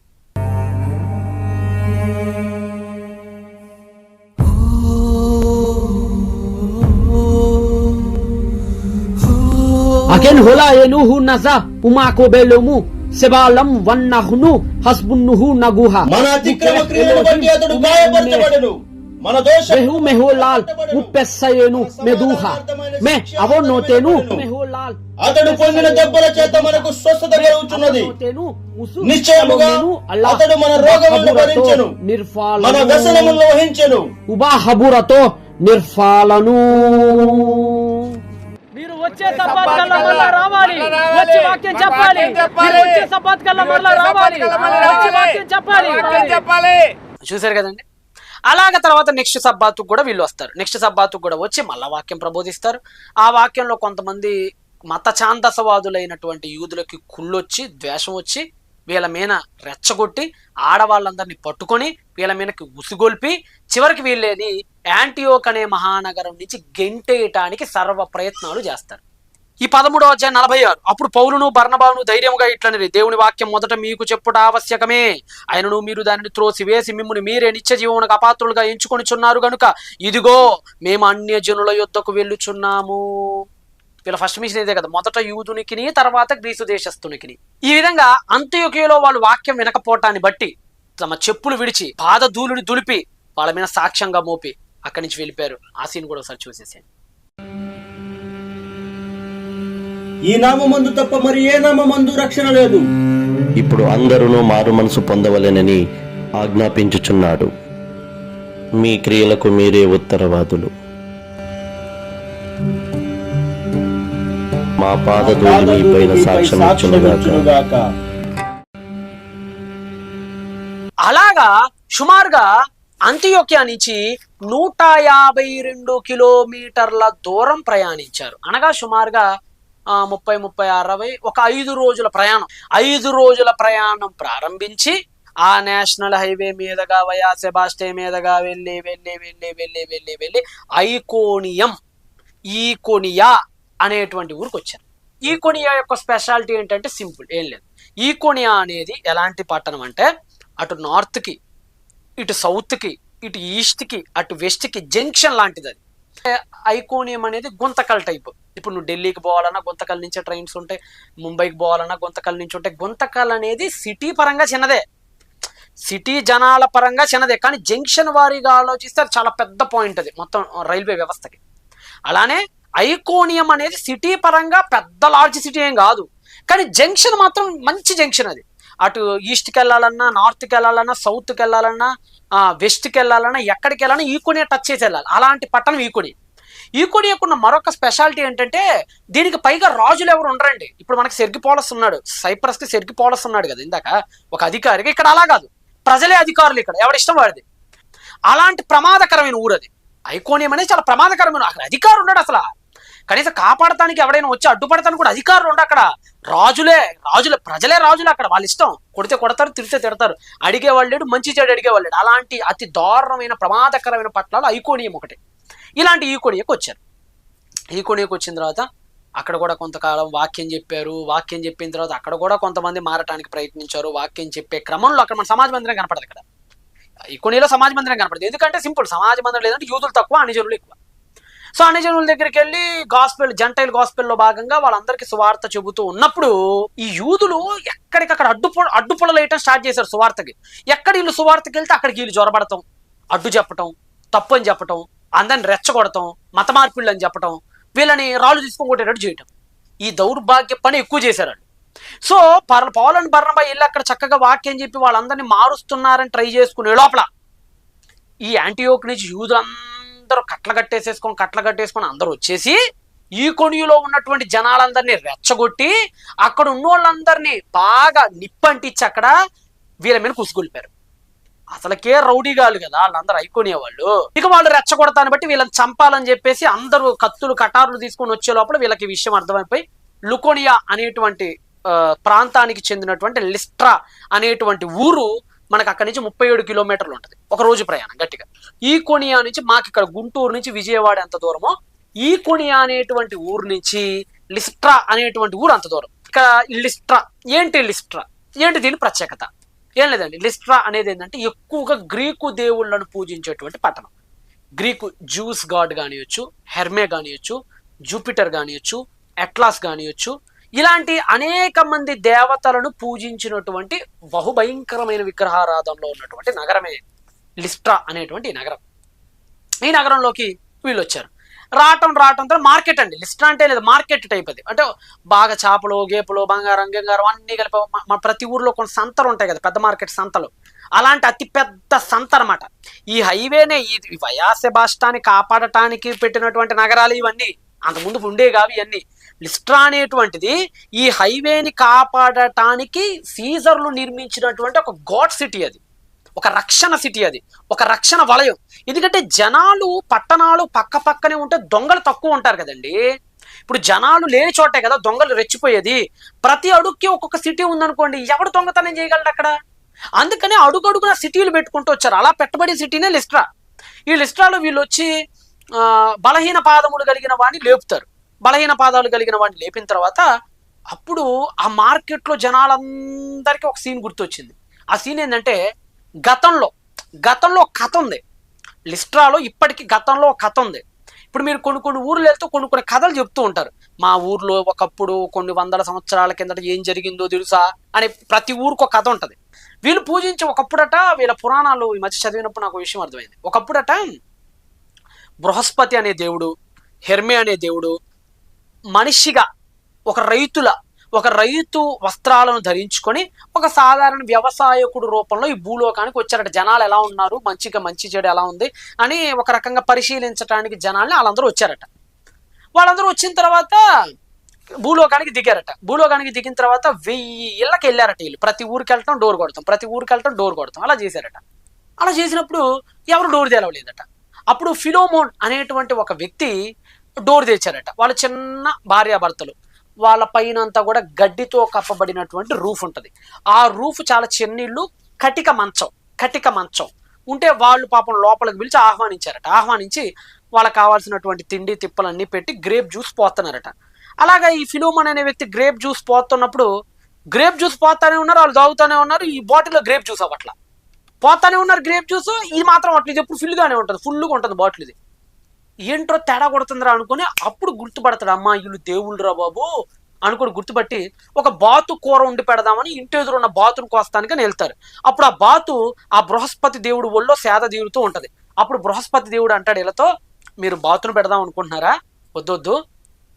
Aken hola enuhu naza umako belomu sebalam wannahnu hasbunnuhu naguha మన అతిక్రమ క్రియలను బట్టి అతడు గాయపరచబడెను, మన దోష mehu meholal upessayenu meduha me avonotenu meholal అతడు పొందిన దెబ్బల చేత మనకు స్వస్థత కలుగుచున్నది. నిశ్చయముగా అతడు మన రోగములను భరించెను, మన వ్యసనములను వహించెను. ubahaburato nirfalanu. మీరు వచ్చే సబ్బాత్ కల్లా మళ్ళా రావాలి, వచ్చి వాక్యం చెప్పాలి. మీరు వచ్చే సబ్బాత్ కల్లా మళ్ళా రావాలి, వచ్చి వాక్యం చెప్పాలి. చూసారు కదండి. అలాగే తర్వాత నెక్స్ట్ సబ్బాతుకు కూడా వీళ్ళు వస్తారు. నెక్స్ట్ సబ్బాతుకు కూడా వచ్చి మళ్ళా వాక్యం ప్రబోధిస్తారు. ఆ వాక్యంలో కొంతమంది మత ఛాందసవాదులైనటువంటి యూదులకి కుళ్ళొచ్చి ద్వేషం వచ్చి వీళ్ళ మీద రెచ్చగొట్టి ఆడవాళ్ళందరినీ పట్టుకొని వీళ్ళ మీదకి ఉసిగొల్పి చివరికి వీళ్ళేది యాంటియోక్ అనే మహానగరం నుంచి గెంటేయటానికి సర్వ ప్రయత్నాలు చేస్తారు. ఈ 13వ అధ్యాయం 46. అప్పుడు పౌలును బర్నబాను ధైర్యముగా ఇట్లనిరి, దేవుని వాక్యం మొదట మీకు చెప్పుట ఆవశ్యకమే, ఆయనను మీరు దానిని త్రోసివేసి మిమ్ముని మీరే నిత్య జీవమునకు అపాత్రులుగా ఎంచుకొనిచున్నారు గనుక ఇదిగో మేము అన్యజనుల యొద్దకు వెళ్ళుచున్నాము. వీళ్ళ ఫస్ట్ మిషన్ ఇదే కదా, మొదట యూదునికిని తర్వాత గ్రీసు దేశస్తునికిని. ఈ విధంగా అంత్యోకియలో వాళ్ళు వాక్యం వినకపోవటాన్ని బట్టి తమ చెప్పులు విడిచి పాదధూళిని దులిపి వాళ్ళ మీద సాక్ష్యంగా మోపి అక్కడి నుంచి వెళ్ళిపోయారు. ఆ సీన్ కూడా ఒకసారి చూసేసాను. ఈ నామమందు తప్ప మరి ఏ నామమందు రక్షణ లేదు. ఇప్పుడు అందరూ మారు మనసు పొందవలెనని ఆజ్ఞాపించుచున్నాడు. మీ క్రియలకు మీరే ఉత్తరవాదులు. మా పాదధూళి మీ పైన సాక్ష్యమిచ్చునుగాక. అలాగా సుమారుగా అంత్యోక్యా నుంచి 152 కిలోమీటర్ల దూరం ప్రయాణించారు. అనగా సుమారుగా 30, 60 ఒక 5 రోజుల ప్రయాణం. 5 రోజుల ప్రయాణం ప్రారంభించి ఆ నేషనల్ హైవే మీదుగా వయా సెబాస్టే మీదుగా వెళ్ళి ఈకోనియా అనేటువంటి ఊరికి వచ్చారు. ఈకోనియా యొక్క స్పెషాలిటీ ఏంటంటే సింపుల్, ఏం లేదు. ఈకోనియా అనేది ఎలాంటి పట్టణం అంటే అటు నార్త్కి, ఇటు సౌత్కి, ఇటు ఈస్ట్కి, అటు వెస్ట్కి జంక్షన్ లాంటిది అది. ఐకోనియం అనేది గుంతకల్ టైప్. ఇప్పుడు నువ్వు ఢిల్లీకి పోవాలన్నా గుంతకల్ నుంచే ట్రైన్స్ ఉంటాయి, ముంబైకి పోవాలన్నా గుంతకల్ నుంచి ఉంటాయి. గుంతకల్ అనేది సిటీ పరంగా చిన్నదే, సిటీ జనాల పరంగా చిన్నదే, కానీ జంక్షన్ వారీగా ఆలోచిస్తే అది చాలా పెద్ద పాయింట్ అది మొత్తం రైల్వే వ్యవస్థకి. అలానే ఐకోనియం అనేది సిటీ పరంగా పెద్ద లార్జ్ సిటీ ఏం కాదు, కానీ జంక్షన్ మాత్రం మంచి జంక్షన్ అది. అటు ఈస్ట్కి వెళ్ళాలన్నా, నార్త్కి వెళ్ళాలన్నా, సౌత్కి వెళ్ళాలన్నా, వెస్ట్కి వెళ్ళాలన్నా, ఎక్కడికి వెళ్ళాలన్నా ఈకోనియా టచ్ చేసి వెళ్ళాలి. అలాంటి పట్టణం ఈకోనియా. ఈకోనియాకున్న మరొక స్పెషాలిటీ ఏంటంటే దీనికి పైగా రాజులు ఎవరు ఉండరండి. ఇప్పుడు మనకి సెర్గిపోలస్ ఉన్నాడు, సైప్రస్కి సెర్గిపోలస్ ఉన్నాడు కదా ఇందాక ఒక అధికారిగా. ఇక్కడ అలా కాదు, ప్రజలే అధికారులు, ఇక్కడ ఎవరిష్టం వాడిది. అలాంటి ప్రమాదకరమైన ఊరు అది. ఐకోనియం అనేది చాలా ప్రమాదకరమైన, అక్కడ అధికారులు ఉన్నాడు. అసలు కనీసం కాపాడటానికి ఎవడైనా వచ్చి అడ్డుపడటానికి కూడా అధికారులు ఉండ. అక్కడ ప్రజలే రాజులే. అక్కడ వాళ్ళ ఇష్టం, కొడితే కొడతారు, తిడితే తిడతారు, అడిగేవాళ్ళు లేడు, మంచి చెడు అడిగేవాళ్ళు. అలాంటి అతి దారుణమైన ప్రమాదకరమైన పట్టణాలు ఐకోనియం ఒకటి. ఇలాంటి ఈకోనియాకి వచ్చారు. ఈకోనియాకి వచ్చిన తర్వాత అక్కడ కూడా కొంతకాలం వాక్యం చెప్పారు. వాక్యం చెప్పిన తర్వాత అక్కడ కూడా కొంతమంది మారటానికి ప్రయత్నించారు. వాక్యం చెప్పే క్రమంలో అక్కడ మన సమాజ మందిరం కనపడదు. ఇక్కడ ఈకోనియాలో సమాజ మందిరం కనపడదు. ఎందుకంటే సింపుల్, సమాజ మందిరం లేదంటే యూదులు తక్కువ, అన్యజనులు ఎక్కువ. సో అన్యజనుల దగ్గరికి వెళ్ళి జంటైల్ గాస్పెల్లో భాగంగా వాళ్ళందరికీ సువార్త చెబుతూ ఉన్నప్పుడు ఈ యూదులు ఎక్కడికక్కడ అడ్డుపొడలు వేయటం స్టార్ట్ చేశారు సువార్తకి. ఎక్కడ వీళ్ళు సువార్తకి వెళ్తే అక్కడికి వీళ్ళు జ్వరపడటం, అడ్డు చెప్పటం, తప్పు అని చెప్పటం, అందరిని రెచ్చగొడటం, మత మార్పిళ్ళు అని చెప్పటం, వీళ్ళని రాళ్ళు తీసుకొని కొట్టేటట్టు చేయటం. ఈ దౌర్భాగ్య పని ఎక్కువ చేశారు వాళ్ళు. సో పౌలు అండ్ బర్నబా వెళ్ళి అక్కడ చక్కగా వాక్యం చెప్పి వాళ్ళందరినీ మారుస్తున్నారని ట్రై చేసుకునే లోపల ఈ యాంటియోక్ నుంచి యూదులందరూ కట్ల కట్టేసుకొని అందరూ వచ్చేసి ఈకోనియాలో ఉన్నటువంటి జనాలందరినీ రెచ్చగొట్టి అక్కడ ఉన్న వాళ్ళందరినీ బాగా నిప్పంటించి అక్కడ వీళ్ళ మీద కుసుగొల్పారు. అసలుకే రౌడీగాలు కదా వాళ్ళందరూ ఐకోనియా వాళ్ళు. ఇక వాళ్ళు రెచ్చగొడతాన్ని బట్టి వీళ్ళని చంపాలని చెప్పేసి అందరూ కత్తులు కటారులు తీసుకొని వచ్చే లోపల వీళ్ళకి విషయం అర్థమైపోయి లుకోనియా అనేటువంటి ప్రాంతానికి చెందినటువంటి లిస్ట్రా అనేటువంటి ఊరు మనకు అక్కడి నుంచి 37 కిలోమీటర్లు ఉంటుంది ఒక రోజు ప్రయాణం గట్టిగా. ఈ కొనియా నుంచి మాకు ఇక్కడ గుంటూరు నుంచి విజయవాడ ఎంత దూరమో ఈ కొనియా అనేటువంటి ఊరు నుంచి లిస్ట్రా అనేటువంటి ఊరు అంత దూరం. ఇక్కడ లిస్ట్రా ఏంటి దీని ప్రత్యేకత? ఏం లేదండి, లిస్ట్రా అనేది ఏంటంటే ఎక్కువగా గ్రీకు దేవుళ్ళను పూజించేటువంటి పట్టణం. గ్రీకు జ్యూస్ గాడ్ కానియొచ్చు, హెర్మే కానియొచ్చు, జూపిటర్ కానియొచ్చు, అట్లాస్ కానియొచ్చు, ఇలాంటి అనేక మంది దేవతలను పూజించినటువంటి బహుభయంకరమైన విగ్రహారాధనలో ఉన్నటువంటి నగరమే లిస్ట్రా అనేటువంటి నగరం. ఈ నగరంలోకి వీళ్ళు వచ్చారు. రావటంతో మార్కెట్ అండి. లిస్ట్రా అంటే లేదు, మార్కెట్ టైప్ అది. అంటే బాగా చేపలు, గేపులు, బంగారం అన్ని కలిపి మన ప్రతి ఊర్లో కొన్ని సంతలు ఉంటాయి కదా, పెద్ద మార్కెట్ సంతలు. అలాంటి అతి పెద్ద సంత అనమాట. ఈ హైవేనే ఈ వయా సెబాస్టాన్ని కాపాడటానికి పెట్టినటువంటి నగరాలు ఇవన్నీ. అంతకుముందు ఉండేవి కావు ఇవన్నీ. లిస్ట్రా అనేటువంటిది ఈ హైవేని కాపాడటానికి సీజర్లు నిర్మించినటువంటి ఒక గాడ్ సిటీ, అది ఒక రక్షణ సిటీ, అది ఒక రక్షణ వలయం. ఎందుకంటే జనాలు పట్టణాలు పక్క పక్కనే ఉంటే దొంగలు తక్కువ ఉంటారు కదండి. ఇప్పుడు జనాలు లేని చోటే కదా దొంగలు రెచ్చిపోయేది. ప్రతి అడుగుకి ఒక్కొక్క సిటీ ఉందనుకోండి, ఎవడు దొంగతనం చేయగలడు అక్కడ? అందుకని అడుగడుగున సిటీలు పెట్టుకుంటూ వచ్చారు. అలా పెట్టబడే సిటీనే లిస్ట్రా. ఈ లిస్ట్రాలో వీళ్ళు వచ్చి బలహీన పాదములు కలిగిన వాడిని లేపుతారు. బలహీన పాదాలు కలిగిన వాడిని లేపిన తర్వాత అప్పుడు ఆ మార్కెట్లో జనాలందరికీ ఒక సీన్ గుర్తొచ్చింది. ఆ సీన్ ఏంటంటే గతంలో కథ ఉంది లిస్ట్రాలో. ఇప్పటికీ గతంలో కథ ఉంది. ఇప్పుడు మీరు కొన్ని ఊర్లు వెళ్తూ కొన్ని కథలు చెప్తూ ఉంటారు. మా ఊర్లో ఒకప్పుడు కొన్ని వందల సంవత్సరాల కిందట ఏం జరిగిందో తెలుసా అని ప్రతి ఊరికి ఒక కథ ఉంటుంది. వీళ్ళు పూజించి ఒకప్పుడట, వీళ్ళ పురాణాలు ఈ మధ్య చదివినప్పుడు నాకు విషయం అర్థమైంది. ఒకప్పుడట బృహస్పతి అనే దేవుడు, హెర్మే అనే దేవుడు మనిషిగా ఒక రైతు వస్త్రాలను ధరించుకొని ఒక సాధారణ వ్యవసాయకుడు రూపంలో ఈ భూలోకానికి వచ్చారట. జనాలు ఎలా ఉన్నారు, మంచి చెడు ఎలా ఉంది అని ఒక రకంగా పరిశీలించడానికి జనాల్ని వాళ్ళందరూ వచ్చారట. వాళ్ళందరూ వచ్చిన తర్వాత భూలోకానికి దిగారట. భూలోకానికి దిగిన తర్వాత 1000 ఇళ్ళకి వెళ్ళారట వీళ్ళు. ప్రతి ఊరికి వెళ్ళటం డోర్ కొడతాం అలా చేశారట. అలా చేసినప్పుడు ఎవరు డోర్ తెలవలేదట. అప్పుడు ఫిలోమోన్ అనేటువంటి ఒక వ్యక్తి డోర్ తెచ్చారట. వాళ్ళు చిన్న భార్యాభర్తలు, వాళ్ళ పైన అంతా కూడా గడ్డితో కప్పబడినటువంటి రూఫ్ ఉంటుంది. ఆ రూఫ్ చాలా చిన్నిళ్ళు, కటిక మంచం ఉంటే వాళ్ళు పాపం లోపలికి పిలిచి ఆహ్వానించారట. ఆహ్వానించి వాళ్ళకి కావాల్సినటువంటి తిండి తిప్పలన్నీ పెట్టి గ్రేప్ జ్యూస్ పోతున్నారట. అలాగా ఈ ఫిలోమోన్ అనే వ్యక్తి గ్రేప్ జ్యూస్ పోతున్నప్పుడు గ్రేప్ జ్యూస్ పోతానే ఉన్నారు, వాళ్ళు తాగుతానే ఉన్నారు. ఈ బాటిల్లో గ్రేప్ జ్యూస్ అవ్వట్లా, పోతానే ఉన్నారు గ్రేప్ జ్యూస్. ఇది మాత్రం అట్లా ఎప్పుడు ఫుల్గా ఉంటుంది బాటిల్. ఇది ఏంట్రో తేడా కొడుతుందిరా అనుకుని అప్పుడు గుర్తుపడతాడు, అమ్మా వీళ్ళు దేవుళ్ళురా బాబు అనుకుని గుర్తుపట్టి ఒక బాతు కూర ఉండి పెడదామని ఇంటి ఎదురున్న బాతును కోస్తానికి వెళ్తారు. అప్పుడు ఆ బాతు ఆ బృహస్పతి దేవుడు ఒళ్ళో సేద తీరుతూ ఉంటది. అప్పుడు బృహస్పతి దేవుడు అంటాడు వీళ్ళతో, మీరు బాతును పెడదాం అనుకుంటున్నారా? వద్దొద్దు,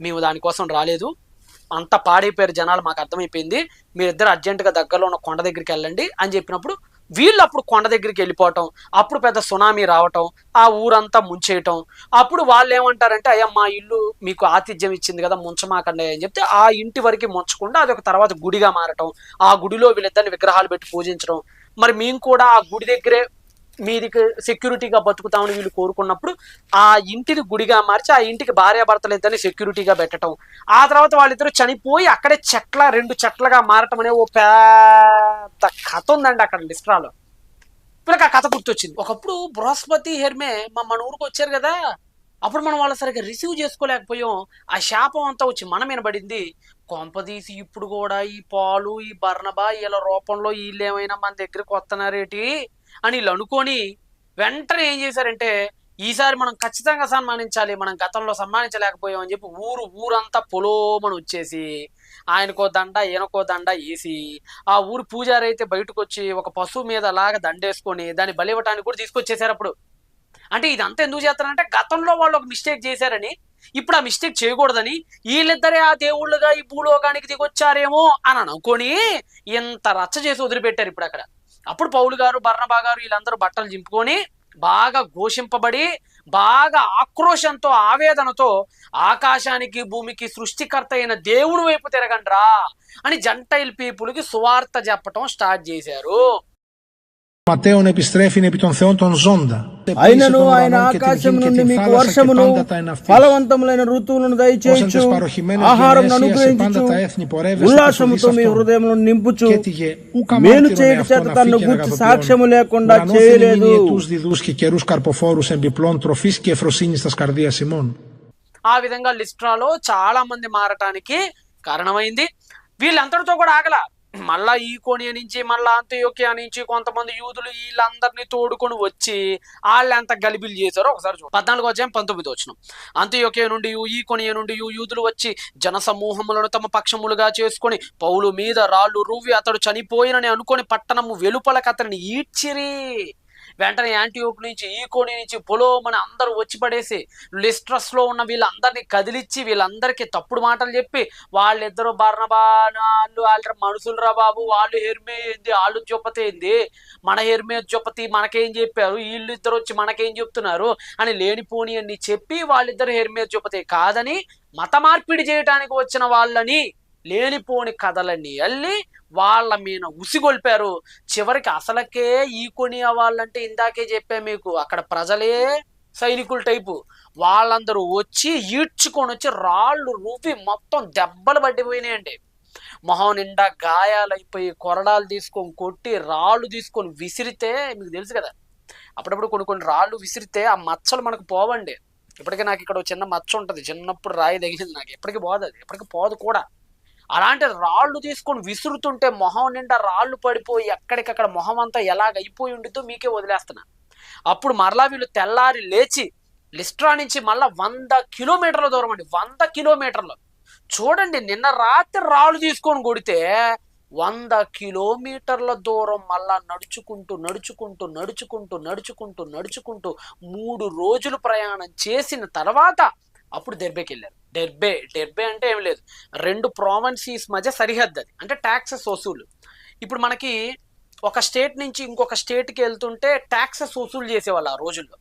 మేము దానికోసం రాలేదు, అంతా పాడైపోయారు జనాలు, మాకు అర్థమైపోయింది, మీరిద్దరు అర్జెంటుగా దగ్గరలో ఉన్న కొండ దగ్గరికి వెళ్ళండి అని చెప్పినప్పుడు వీళ్ళు అప్పుడు కొండ దగ్గరికి వెళ్ళిపోవటం, అప్పుడు పెద్ద సునామీ రావటం, ఆ ఊరంతా ముంచేయటం. అప్పుడు వాళ్ళు ఏమంటారంటే, అయ్యా మా ఇల్లు మీకు ఆతిథ్యం ఇచ్చింది కదా, ముంచమాకండి అని చెప్తే ఆ ఇంటి వరకు ముంచకుండా అది ఒక తర్వాత గుడిగా మారటం, ఆ గుడిలో వీళ్ళిద్దరిని విగ్రహాలు పెట్టి పూజించడం. మరి మేము కూడా ఆ గుడి దగ్గరే మీదికి సెక్యూరిటీగా బతుకుతామని వీళ్ళు కోరుకున్నప్పుడు ఆ ఇంటిని గుడిగా మార్చి ఆ ఇంటికి భార్యాభర్తలు ఇద్దరిని సెక్యూరిటీగా పెట్టడం. ఆ తర్వాత వాళ్ళిద్దరు చనిపోయి అక్కడే 2 చెట్లుగా మారటం అనే ఓ పెద్ద కథ ఉందండి అక్కడ లిస్ట్రాలో. వీళ్ళకి ఆ కథ గుర్తొచ్చింది. ఒకప్పుడు బృహస్పతి హెర్మే మన ఊరికి వచ్చారు కదా, అప్పుడు మనం వాళ్ళ సరిగ్గా రిసీవ్ చేసుకోలేకపోయాం. ఆ శాపం అంతా వచ్చి మన మీద పడింది. కొంపదీసి ఇప్పుడు కూడా ఈ పాలు, ఈ బర్నబా వీళ్ళ రూపంలో వీళ్ళు ఏమైనా మన దగ్గరికి వస్తున్నారేటి అని వీళ్ళు అనుకొని వెంటనే ఏం చేశారంటే, ఈసారి మనం ఖచ్చితంగా సన్మానించాలి, మనం గతంలో సన్మానించలేకపోయాం అని చెప్పి ఊరంతా పొలోమని వచ్చేసి ఆయనకో దండ ఈయనకో దండ వేసి ఆ ఊరు పూజారి అయితే బయటకు వచ్చి ఒక పశువు మీద అలాగా దండేసుకొని దాన్ని బలివ్వటానికి కూడా తీసుకొచ్చేసారు. అప్పుడు అంటే ఇదంతా ఎందుకు చేస్తారంటే గతంలో వాళ్ళు ఒక మిస్టేక్ చేశారని, ఇప్పుడు ఆ మిస్టేక్ చేయకూడదని వీళ్ళిద్దరే ఆ దేవుళ్ళుగా ఈ భూలోకానికి దిగొచ్చారేమో అని అనుకొని ఇంత రచ్చ చేసి వదిలిపెట్టారు ఇప్పుడు అక్కడ. అప్పుడు పౌలు గారు, బర్నబా గారు వీళ్ళందరూ బట్టలు చింపుకొని బాగా ఘోషింపబడి బాగా ఆక్రోశంతో ఆవేదనతో ఆకాశానికి భూమికి సృష్టికర్త అయిన దేవుడి వైపు తిరగండ్రా అని జంటైల్ పీపుల్కి సువార్త చెప్పటం స్టార్ట్ చేశారు. Ματέων επιστρέφει επί των θεών των ζώντα. అయినను ఆయన ఆకాశం నుండి మీకు వర్షమును ఫలవంతములైన ఋతువులను దయచేయచ్చు, ఆహారం అనుగ్రహించు, ఉల్లాసముతో మీ హృదయములను నింపుచు, మేలు చేయట చేత తనను గూర్చి సాక్ష్యము లేకుండా చేయలేదు. ఆ విధంగా లిస్ట్రాలో చాలా మంది మారటానికి కారణమైంది. వీళ్ళంతటితో కూడా ఆగల, మళ్ళా ఈకోనియా నుంచి మళ్ళా అంత్యోకియా నుంచి కొంతమంది యూదులు వీళ్ళందరినీ తోడుకొని వచ్చి వాళ్ళు ఎంత గలిబిలు చేశారో ఒకసారి చూడండి. 14-19 అంత్యోకియా నుండి ఈకోనియా నుండి యూదులు వచ్చి జన సమూహములను తమ పక్షములుగా చేసుకొని పౌలు మీద రాళ్ళు రువ్వి అతడు చనిపోయినని అనుకొని పట్టణము వెలుపలకు అతనిని ఈడ్చిరి. వెంటనే యాంటియోకు నుంచి ఈకోని నుంచి పొలోమని అందరూ వచ్చి పడేసి లిస్ట్రస్ లో ఉన్న వీళ్ళందరినీ కదిలిచ్చి వీళ్ళందరికీ తప్పుడు మాటలు చెప్పి వాళ్ళిద్దరు బర్నబా వాళ్ళు మనుషులు రా బాబు, వాళ్ళు హెర్మే ఏంది, వాళ్ళు జొప్పతి ఏంది, మన హెర్మే జొప్పతి మనకేం చెప్పారు, వీళ్ళిద్దరు వచ్చి మనకేం చెప్తున్నారు అని లేనిపోని అని చెప్పి వాళ్ళిద్దరు హెర్మే జొప్పతి కాదని మత మార్పిడి చేయడానికి వచ్చిన వాళ్ళని లేనిపోని కథలన్నీ అల్లి వాళ్ళ మీద ఉసిగొల్పారు. చివరికి అసలకే ఈకోనియా వాళ్ళంటే ఇందాకే చెప్పా మీకు, అక్కడ ప్రజలే సైనికుల టైపు, వాళ్ళందరూ వచ్చి ఈడ్చుకొని వచ్చి రాళ్ళు రువ్వి మొత్తం దెబ్బలు పట్టిపోయినాయండి. మొహం నిండా గాయాలైపోయి కొరడాలు తీసుకొని కొట్టి రాళ్ళు తీసుకొని విసిరితే మీకు తెలుసు కదా, అప్పుడప్పుడు కొన్ని రాళ్ళు విసిరితే ఆ మచ్చలు మనకు పోవండి. ఇప్పటికీ నాకు ఇక్కడ చిన్న మచ్చ ఉంటుంది, చిన్నప్పుడు రాయి తగిలింది, నాకు ఎప్పటికీ పోదు, అది ఎప్పటికీ పోదు కూడా. అలాంటి రాళ్ళు తీసుకొని విసురుతుంటే మొహం నిండా రాళ్ళు పడిపోయి ఎక్కడికక్కడ మొహం అంతా ఎలాగైపోయి ఉండితో మీకే వదిలేస్తున్నా. అప్పుడు మరలా వీళ్ళు తెల్లారి లేచి లిస్ట్రా నుంచి మళ్ళా 100 కిలోమీటర్ల దూరం అండి, 100 కిలోమీటర్లు చూడండి. నిన్న రాత్రి రాళ్ళు తీసుకొని కొడితే 100 కిలోమీటర్ల దూరం మళ్ళా నడుచుకుంటూ 3 రోజులు ప్రయాణం చేసిన తర్వాత అప్పుడు దెర్బేకి వెళ్ళారు. డెర్బే అంటే ఏం లేదు, 2 ప్రావిన్సీస్ మధ్య సరిహద్దు, అది అంటే ట్యాక్సెస్ వసూలు. ఇప్పుడు మనకి ఒక స్టేట్ నుంచి ఇంకొక స్టేట్కి వెళ్తుంటే ట్యాక్సెస్ వసూలు చేసేవాళ్ళు ఆ రోజుల్లో.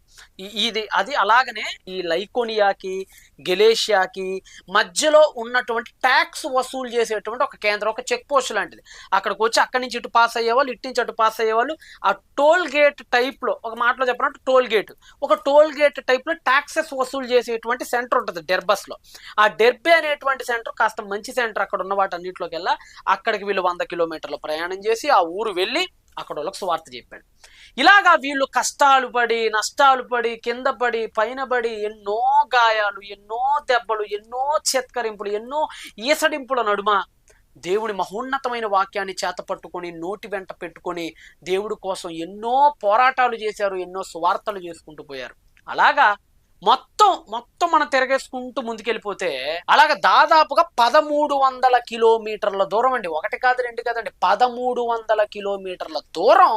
అది అలాగనే ఈ లైకోనియాకి గెలేషియాకి మధ్యలో ఉన్నటువంటి ట్యాక్స్ వసూలు చేసేటువంటి ఒక కేంద్రం, ఒక చెక్ పోస్ట్ లాంటిది. అక్కడికి వచ్చి అక్కడి నుంచి ఇటు పాస్ అయ్యేవాళ్ళు, ఇటు నుంచి అటు పాస్ అయ్యేవాళ్ళు. ఆ టోల్ గేట్ టైప్లో, ఒక మాటలో చెప్పినట్టు టోల్ గేట్ టైప్లో ట్యాక్సెస్ వసూలు చేసేటువంటి సెంటర్ ఉంటుంది డెర్బస్లో. ఆ డెర్బే అనేటువంటి సెంటర్ కాస్త మంచి సెంటర్, అక్కడ ఉన్న వాటి అన్నింటిలోకి వెళ్ళా. అక్కడికి వీళ్ళు 100 కిలోమీటర్లు ప్రయాణం చేసి ఆ ఊరు వెళ్ళి అక్కడ వాళ్ళకి సువార్త చెప్పాడు. ఇలాగా వీళ్ళు కష్టాలు పడి నష్టాలు పడి కింద పడి పైన పడి ఎన్నో గాయాలు, ఎన్నో దెబ్బలు, ఎన్నో చేత్కరింపులు, ఎన్నో ఈసడింపుల నడుమ దేవుడి మహోన్నతమైన వాక్యాన్ని చేత పట్టుకొని నోటి వెంట పెట్టుకొని దేవుడి కోసం ఎన్నో పోరాటాలు చేశారు, ఎన్నో సువార్తలు చేసుకుంటూ పోయారు. అలాగా మొత్తం మనం తిరగేసుకుంటూ ముందుకెళ్ళిపోతే అలాగా దాదాపుగా 1300 కిలోమీటర్ల దూరం అండి, 1 కాదు 2 కాదండి, 1300 కిలోమీటర్ల దూరం.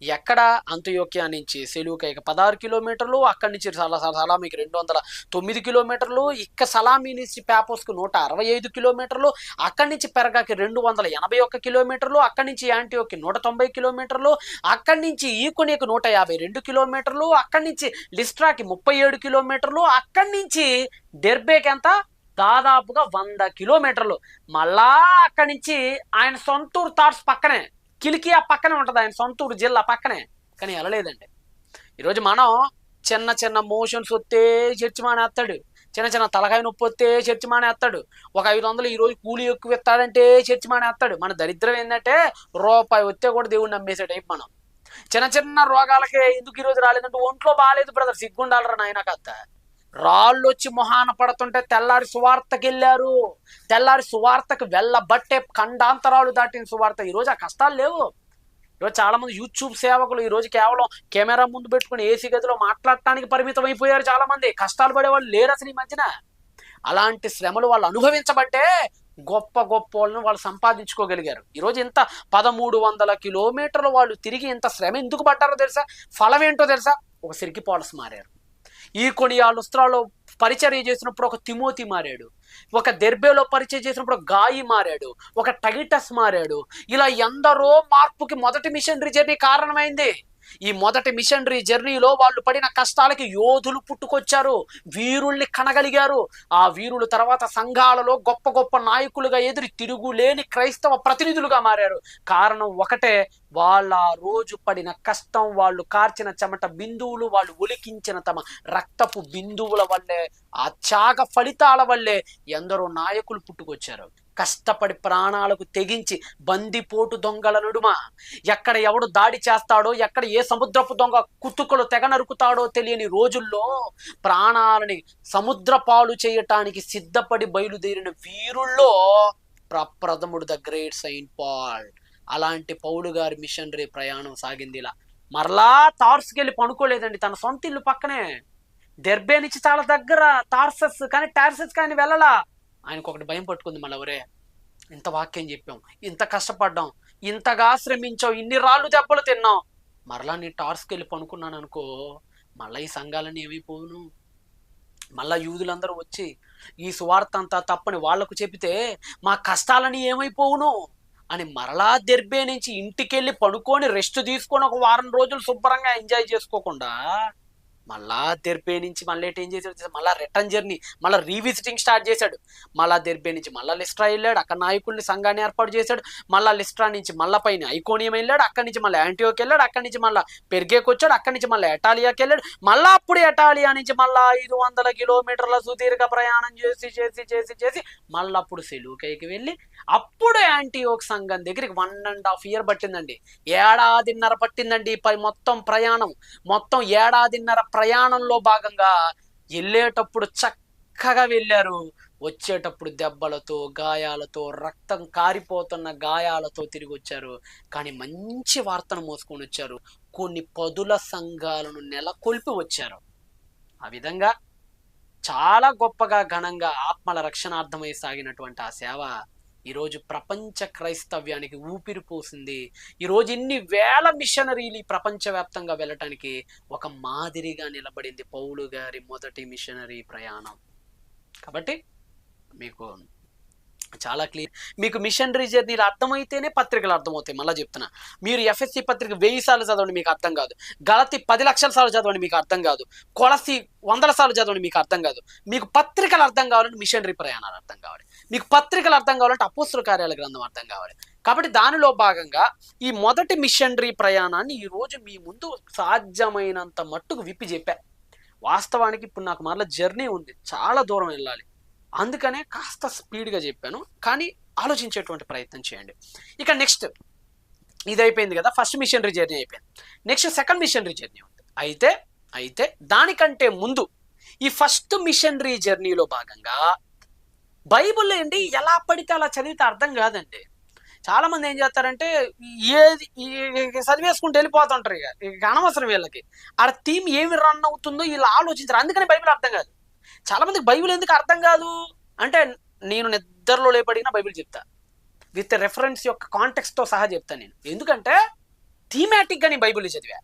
ఎక్కడ అంత్యోకియా నుంచి సెలూకైకి 16 కిలోమీటర్లు, అక్కడి నుంచి సలామీకి 209 కిలోమీటర్లు, సలామీ నుంచి పాపోస్కు 165 కిలోమీటర్లు, అక్కడి నుంచి పెరగాకి 281 కిలోమీటర్లు, అక్కడి నుంచి యాంటియోకి 190 కిలోమీటర్లు, అక్కడి నుంచి ఈకోనియాకి 152 కిలోమీటర్లు, అక్కడి నుంచి లిస్ట్రాకి 37 కిలోమీటర్లు, అక్కడి నుంచి డెర్బేకి ఎంత దాదాపుగా 100 కిలోమీటర్లు. మళ్ళా అక్కడి నుంచి ఆయన సొంతూరు తార్స్ పక్కనే, కిలికియా పక్కనే ఉంటుంది, ఆయన సొంతూరు జిల్లా పక్కనే, కానీ వెళ్ళలేదండి. ఈరోజు మనం చిన్న మోషన్స్ వస్తే చర్చి మానేస్తాడు, చిన్న తలకాయ నొప్పి వస్తే చర్చి మానేస్తాడు, ఒక 500 ఈరోజు కూలి ఎక్కువ ఇస్తాడంటే చర్చి మానేస్తాడు. మన దరిద్రం ఏంటంటే రూపాయి వస్తే కూడా దేవుడిని నమ్మేసే టైప్. మనం చిన్న రోగాలకే ఎందుకు ఈరోజు రాలేదంటే ఒంట్లో బాగాలేదు బ్రదర్, సిగ్గుండాలరా నాయన కథ. రాళ్ళు వచ్చి మొహాన పడుతుంటే తెల్లారి సువార్తకి వెళ్ళారు, తెల్లారి సువార్తకు వెళ్ళబట్టే ఖండాంతరాలు దాటిన సువార్త. ఈరోజు ఆ కష్టాలు లేవు. ఈరోజు చాలా మంది యూట్యూబ్ సేవకులు ఈరోజు కేవలం కెమెరా ముందు పెట్టుకుని ఏసీ గదిలో మాట్లాడటానికి పరిమితం అయిపోయారు. చాలా మంది కష్టాలు పడేవాళ్ళు లేరు అసలు ఈ మధ్యన. అలాంటి శ్రమలు వాళ్ళు అనుభవించబట్టే గొప్ప వాళ్ళని వాళ్ళు సంపాదించుకోగలిగారు. ఈరోజు ఇంత 1300 కిలోమీటర్లు వాళ్ళు తిరిగి ఇంత శ్రమ ఎందుకు పడ్డారో తెలుసా? ఫలం ఏంటో తెలుసా? ఒక సిరికి పాలస్ మారారు. ఈకోనియా లుస్త్రాలో పరిచర్య చేసినప్పుడు ఒక తిమోతి మారాడు, ఒక దెర్బేలో పరిచయం చేసినప్పుడు ఒక గాయి మారాడు, ఒక టైటస్ మారాడు. ఇలా ఎందరో మార్పుకి మొదటి మిషనరీ జర్నీ కారణమైంది. ఈ మొదటి మిషనరీ జర్నీలో వాళ్ళు పడిన కష్టాలకి యోధులు పుట్టుకొచ్చారు, వీరుల్ని కనగలిగారు. ఆ వీరులు తర్వాత సంఘాలలో గొప్ప గొప్ప నాయకులుగా ఎదురు తిరుగులేని క్రైస్తవ ప్రతినిధులుగా మారారు. కారణం ఒకటే, వాళ్ళ రోజు పడిన కష్టం, వాళ్ళు కార్చిన చెమట బిందువులు, వాళ్ళు ఒలికించిన తమ రక్తపు బిందువుల వల్లే, ఆ త్యాగ ఫలితాల వల్లే ఎందరో నాయకులు పుట్టుకొచ్చారు. కష్టపడి ప్రాణాలకు తెగించి బందిపోటు దొంగల నడుమ ఎక్కడ ఎవడు దాడి చేస్తాడో, ఎక్కడ ఏ సముద్రపు దొంగ కుతుకలు తెగ నరుకుతాడో తెలియని రోజుల్లో ప్రాణాలని సముద్ర పాలు చేయటానికి సిద్ధపడి బయలుదేరిన వీరుల్లో ప్రప్రథముడు ద గ్రేట్ సెయింట్ పాల్. అలాంటి పౌలు గారి మిషనరీ ప్రయాణం సాగింది ఇలా. మరలా తార్స్కి వెళ్ళి పనుకోలేదండి, తన సొంత ఇల్లు పక్కనే, దెర్బే నుంచి చాలా దగ్గర టార్సస్, కానీ టార్సస్ కానీ వెళ్ళలా. ఆయనకు ఒకటి భయం పట్టుకుంది, మళ్ళీ ఎవరే ఇంత వాక్యం చెప్పాం, ఇంత కష్టపడ్డాం, ఇంతగా శ్రమించాం, ఇన్ని రాళ్ళు దెబ్బలు తిన్నాం, మరలా నీ టార్స్కి వెళ్ళి పనుకున్నాను అనుకో, మళ్ళీ ఈ సంఘాలన్నీ ఏమైపోవును, మళ్ళా యూదులందరూ వచ్చి ఈ సువార్త అంతా తప్పని వాళ్లకు చెబితే మా కష్టాలని ఏమైపోవును అని మరలా దెర్బే నుంచి ఇంటికెళ్ళి పడుకొని రెస్ట్ తీసుకొని ఒక వారం రోజులు శుభ్రంగా ఎంజాయ్ చేసుకోకుండా మళ్ళా దెర్బే నుంచి మళ్ళీ ఏం చేశాడు, మళ్ళీ రిటర్న్ జర్నీ, మళ్ళీ రీవిజిటింగ్ స్టార్ట్ చేశాడు. మళ్ళా దెర్బే నుంచి మళ్ళీ లిస్ట్రా వెళ్ళాడు, అక్కడ నాయకుల్ని సంఘాన్ని ఏర్పాటు చేశాడు. మళ్ళీ లిస్ట్రా నుంచి మళ్ళీ పైన ఐకోనియం వెళ్ళాడు, అక్కడి నుంచి మళ్ళీ యాంటియోకి వెళ్ళాడు, అక్కడి నుంచి మళ్ళీ పెర్గేకి వచ్చాడు, అక్కడి నుంచి మళ్ళీ ఎటాలియాకి వెళ్ళాడు. మళ్ళీ అప్పుడు ఎటాలియా నుంచి మళ్ళీ 500 కిలోమీటర్ల సుదీర్ఘ ప్రయాణం చేసి చేసి చేసి చేసి మళ్ళీ అప్పుడు సెలూకైకి వెళ్ళి అప్పుడు యాంటియోక్ సంఘం దగ్గరికి 1.5 years పట్టిందండి. 1.5 years పట్టిందండి మొత్తం ప్రయాణం. మొత్తం 1.5 years ప్రయాణంలో భాగంగా వెళ్ళేటప్పుడు చక్కగా వెళ్ళారు, వచ్చేటప్పుడు దెబ్బలతో, గాయాలతో, రక్తం కారిపోతున్న గాయాలతో తిరిగి వచ్చారు. కానీ మంచి వార్తను మోసుకొని వచ్చారు, కొన్ని పదుల సంఘాలను నెలకొల్పి వచ్చారు. ఆ విధంగా చాలా గొప్పగా ఘనంగా ఆత్మల రక్షణార్థమై సాగినటువంటి ఆ సేవ ఈరోజు ప్రపంచ క్రైస్తవ్యానికి ఊపిరి పోసింది. ఈరోజు ఇన్ని వేల మిషనరీలు ప్రపంచవ్యాప్తంగా వెళ్ళటానికి ఒక మాదిరిగా నిలబడింది పౌలు గారి మొదటి మిషనరీ ప్రయాణం. కాబట్టి మీకు చాలా క్లియర్, మీకు మిషనరీ జర్నీలు అర్థమైతేనే పత్రికలు అర్థమవుతాయి. మళ్ళీ చెప్తున్నా, మీరు ఎఫ్ఎస్సి పత్రిక 1000 సార్లు చదవండి మీకు అర్థం కాదు, గలతీ 10 లక్షల సార్లు చదవండి మీకు అర్థం కాదు, కొలసి 100 సార్లు చదవండి మీకు అర్థం కాదు. మీకు పత్రికలు అర్థం కావాలంటే మిషనరీ ప్రయాణాలు అర్థం కావాలి, మీకు పత్రికలు అర్థం కావాలంటే అపోస్తుల కార్యాల గ్రంథం అర్థం కావాలి. కాబట్టి దానిలో భాగంగా ఈ మొదటి మిషనరీ ప్రయాణాన్ని ఈరోజు మీ ముందు సాధ్యమైనంత మట్టుకు విప్పి చెప్పా. వాస్తవానికి ఇప్పుడు నాకు మరలా జర్నీ ఉంది, చాలా దూరం వెళ్ళాలి, అందుకనే కాస్త స్పీడ్గా చెప్పాను, కానీ ఆలోచించేటువంటి ప్రయత్నం చేయండి. ఇక నెక్స్ట్ ఇది అయిపోయింది కదా, ఫస్ట్ మిషనరీ జర్నీ అయిపోయింది. నెక్స్ట్ సెకండ్ మిషనరీ జర్నీ ఉంది. అయితే దానికంటే ముందు ఈ ఫస్ట్ మిషనరీ జర్నీలో భాగంగా బైబిల్ ఏంటి ఎలా పడితే అలా చదివితే అర్థం కాదండి. చాలా మంది ఏం చేస్తారంటే ఏది చదివేసుకుంటూ వెళ్ళిపోతుంటారు, ఇక అనవసరం వీళ్ళకి. ఆ థీమ్ ఏమి రన్ అవుతుందో వీళ్ళు ఆలోచించారు, అందుకని బైబిల్ అర్థం కాదు. చాలా మందికి బైబిల్ ఎందుకు అర్థం కాదు అంటే, నేను నిద్రలో లేపడిగిన బైబిల్ చెప్తా, విత్ రెఫరెన్స్ యొక్క కాంటెక్స్ట్తో సహా చెప్తాను నేను. ఎందుకంటే థీమాటిక్గా నేను బైబిల్ చదివా,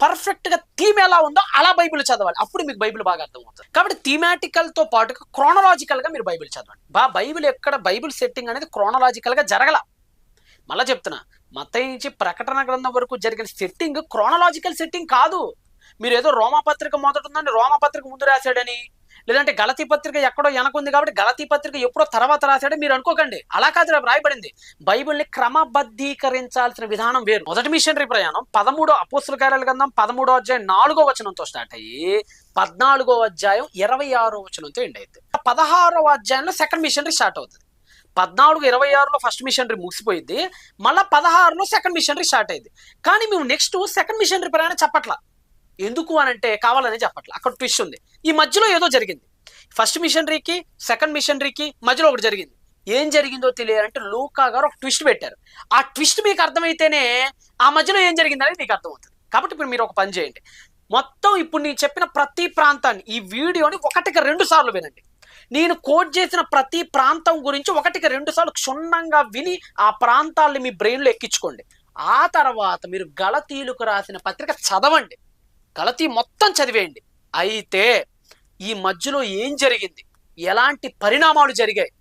పర్ఫెక్ట్గా థీమ్ ఎలా ఉందో అలా బైబిల్ చదవాలి, అప్పుడు మీకు బైబిల్ బాగా అర్థమవుతుంది. కాబట్టి థీమాటికల్తో పాటుగా క్రోనలాజికల్గా మీరు బైబిల్ చదవండి. బైబిల్ సెట్టింగ్ అనేది క్రోనలాజికల్గా జరగల. మళ్ళీ చెప్తున్నా, మత్తయి నుంచి ప్రకటన గ్రంథం వరకు జరిగిన సెట్టింగ్ క్రోనలాజికల్ సెట్టింగ్ కాదు. మీరు ఏదో రోమాపత్రిక మొదట ఉందని రోమాపత్రిక ముందు రాశాడని, లేదంటే గలతీ పత్రిక ఎక్కడో వెనకుంది కాబట్టి గలతీ పత్రిక ఎప్పుడో తర్వాత రాశాడని మీరు అనుకోకండి, అలా కాదు రాయబడింది. బైబిల్ని క్రమబద్ధీకరించాల్సిన విధానం వేరు. మొదటి మిషనరీ ప్రయాణం 13 అపోస్తుల కార్యాల గ్రంథం 13వ అధ్యాయం 4వ వచనంతో స్టార్ట్ అయ్యి 14వ అధ్యాయం 26వ వచనంతో ఎండ్ అవుతుంది. 16వ అధ్యాయంలో సెకండ్ మిషనరీ స్టార్ట్ అవుతుంది. 14-26లో ఫస్ట్ మిషనరీ ముగిసిపోయింది, మళ్ళీ 16లో సెకండ్ మిషనరీ స్టార్ట్ అయింది. కానీ మేము నెక్స్ట్ సెకండ్ మిషనరీ ప్రయాణం చెప్పట్లా. ఎందుకు అని అంటే కావాలని చెప్పట్లా, అక్కడ ట్విస్ట్ ఉంది. ఈ మధ్యలో ఏదో జరిగింది, ఫస్ట్ మిషనరీకి సెకండ్ మిషనరీకి మధ్యలో ఒకటి జరిగింది. ఏం జరిగిందో తెలియాలంటే లూకా గారు ఒక ట్విస్ట్ పెట్టారు. ఆ ట్విస్ట్ మీకు అర్థమైతేనే ఆ మధ్యలో ఏం జరిగింది అనేది మీకు అర్థమవుతుంది. కాబట్టి ఇప్పుడు మీరు ఒక పని చేయండి, మొత్తం ఇప్పుడు నేను చెప్పిన ప్రతి ప్రాంతాన్ని ఈ వీడియోని 1-2 సార్లు వినండి. నేను కోట్ చేసిన ప్రతి ప్రాంతం గురించి 1-2 సార్లు క్షుణ్ణంగా విని ఆ ప్రాంతాలని మీ బ్రెయిన్లో ఎక్కించుకోండి. ఆ తర్వాత మీరు గలతీలకు రాసిన పత్రిక చదవండి, గలతీ మొత్తం చదివేయండి. అయితే ఈ మధ్యలో ఏం జరిగింది, ఎలాంటి పరిణామాలు జరిగాయి,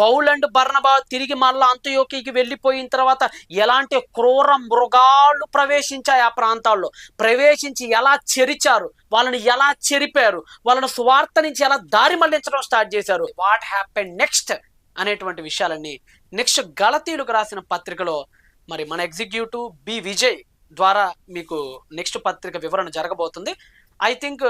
పౌలు అండ్ బర్నబా తిరిగి మళ్ళా అంతియోకీకి వెళ్ళిపోయిన తర్వాత ఎలాంటి క్రూర మృగాలు ప్రవేశించాయి ఆ ప్రాంతాల్లో, ప్రవేశించి ఎలా చెరిచారు, వాళ్ళని ఎలా చెరిపారు, వాళ్ళని సువార్త నుంచి ఎలా దారి మళ్లించడం స్టార్ట్ చేశారు, వాట్ హ్యాపెన్ నెక్స్ట్ అనేటువంటి విషయాలన్నీ నెక్స్ట్ గలతీయులకు రాసిన పత్రికలో మరి మన ఎగ్జిక్యూటివ్ బి విజయ్ ద్వారా మీకు నెక్స్ట్ పత్రిక వివరణ జరగబోతుంది. ఐ థింక్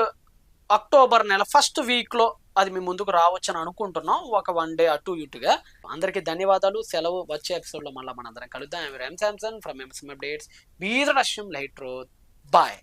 అక్టోబర్ నెల ఫస్ట్ వీక్లో అది మీ ముందుకు రావచ్చు అని అనుకుంటున్నాం, ఒక 1 డే అటు ఇటుగా. అందరికీ ధన్యవాదాలు, సెలవు. వచ్చే ఎపిసోడ్లో మళ్ళీ మనందరం కలుద్దాం. I'm Ram Samson from MSM updates. Be the రష్యం లైట్ రోడ్. బాయ్.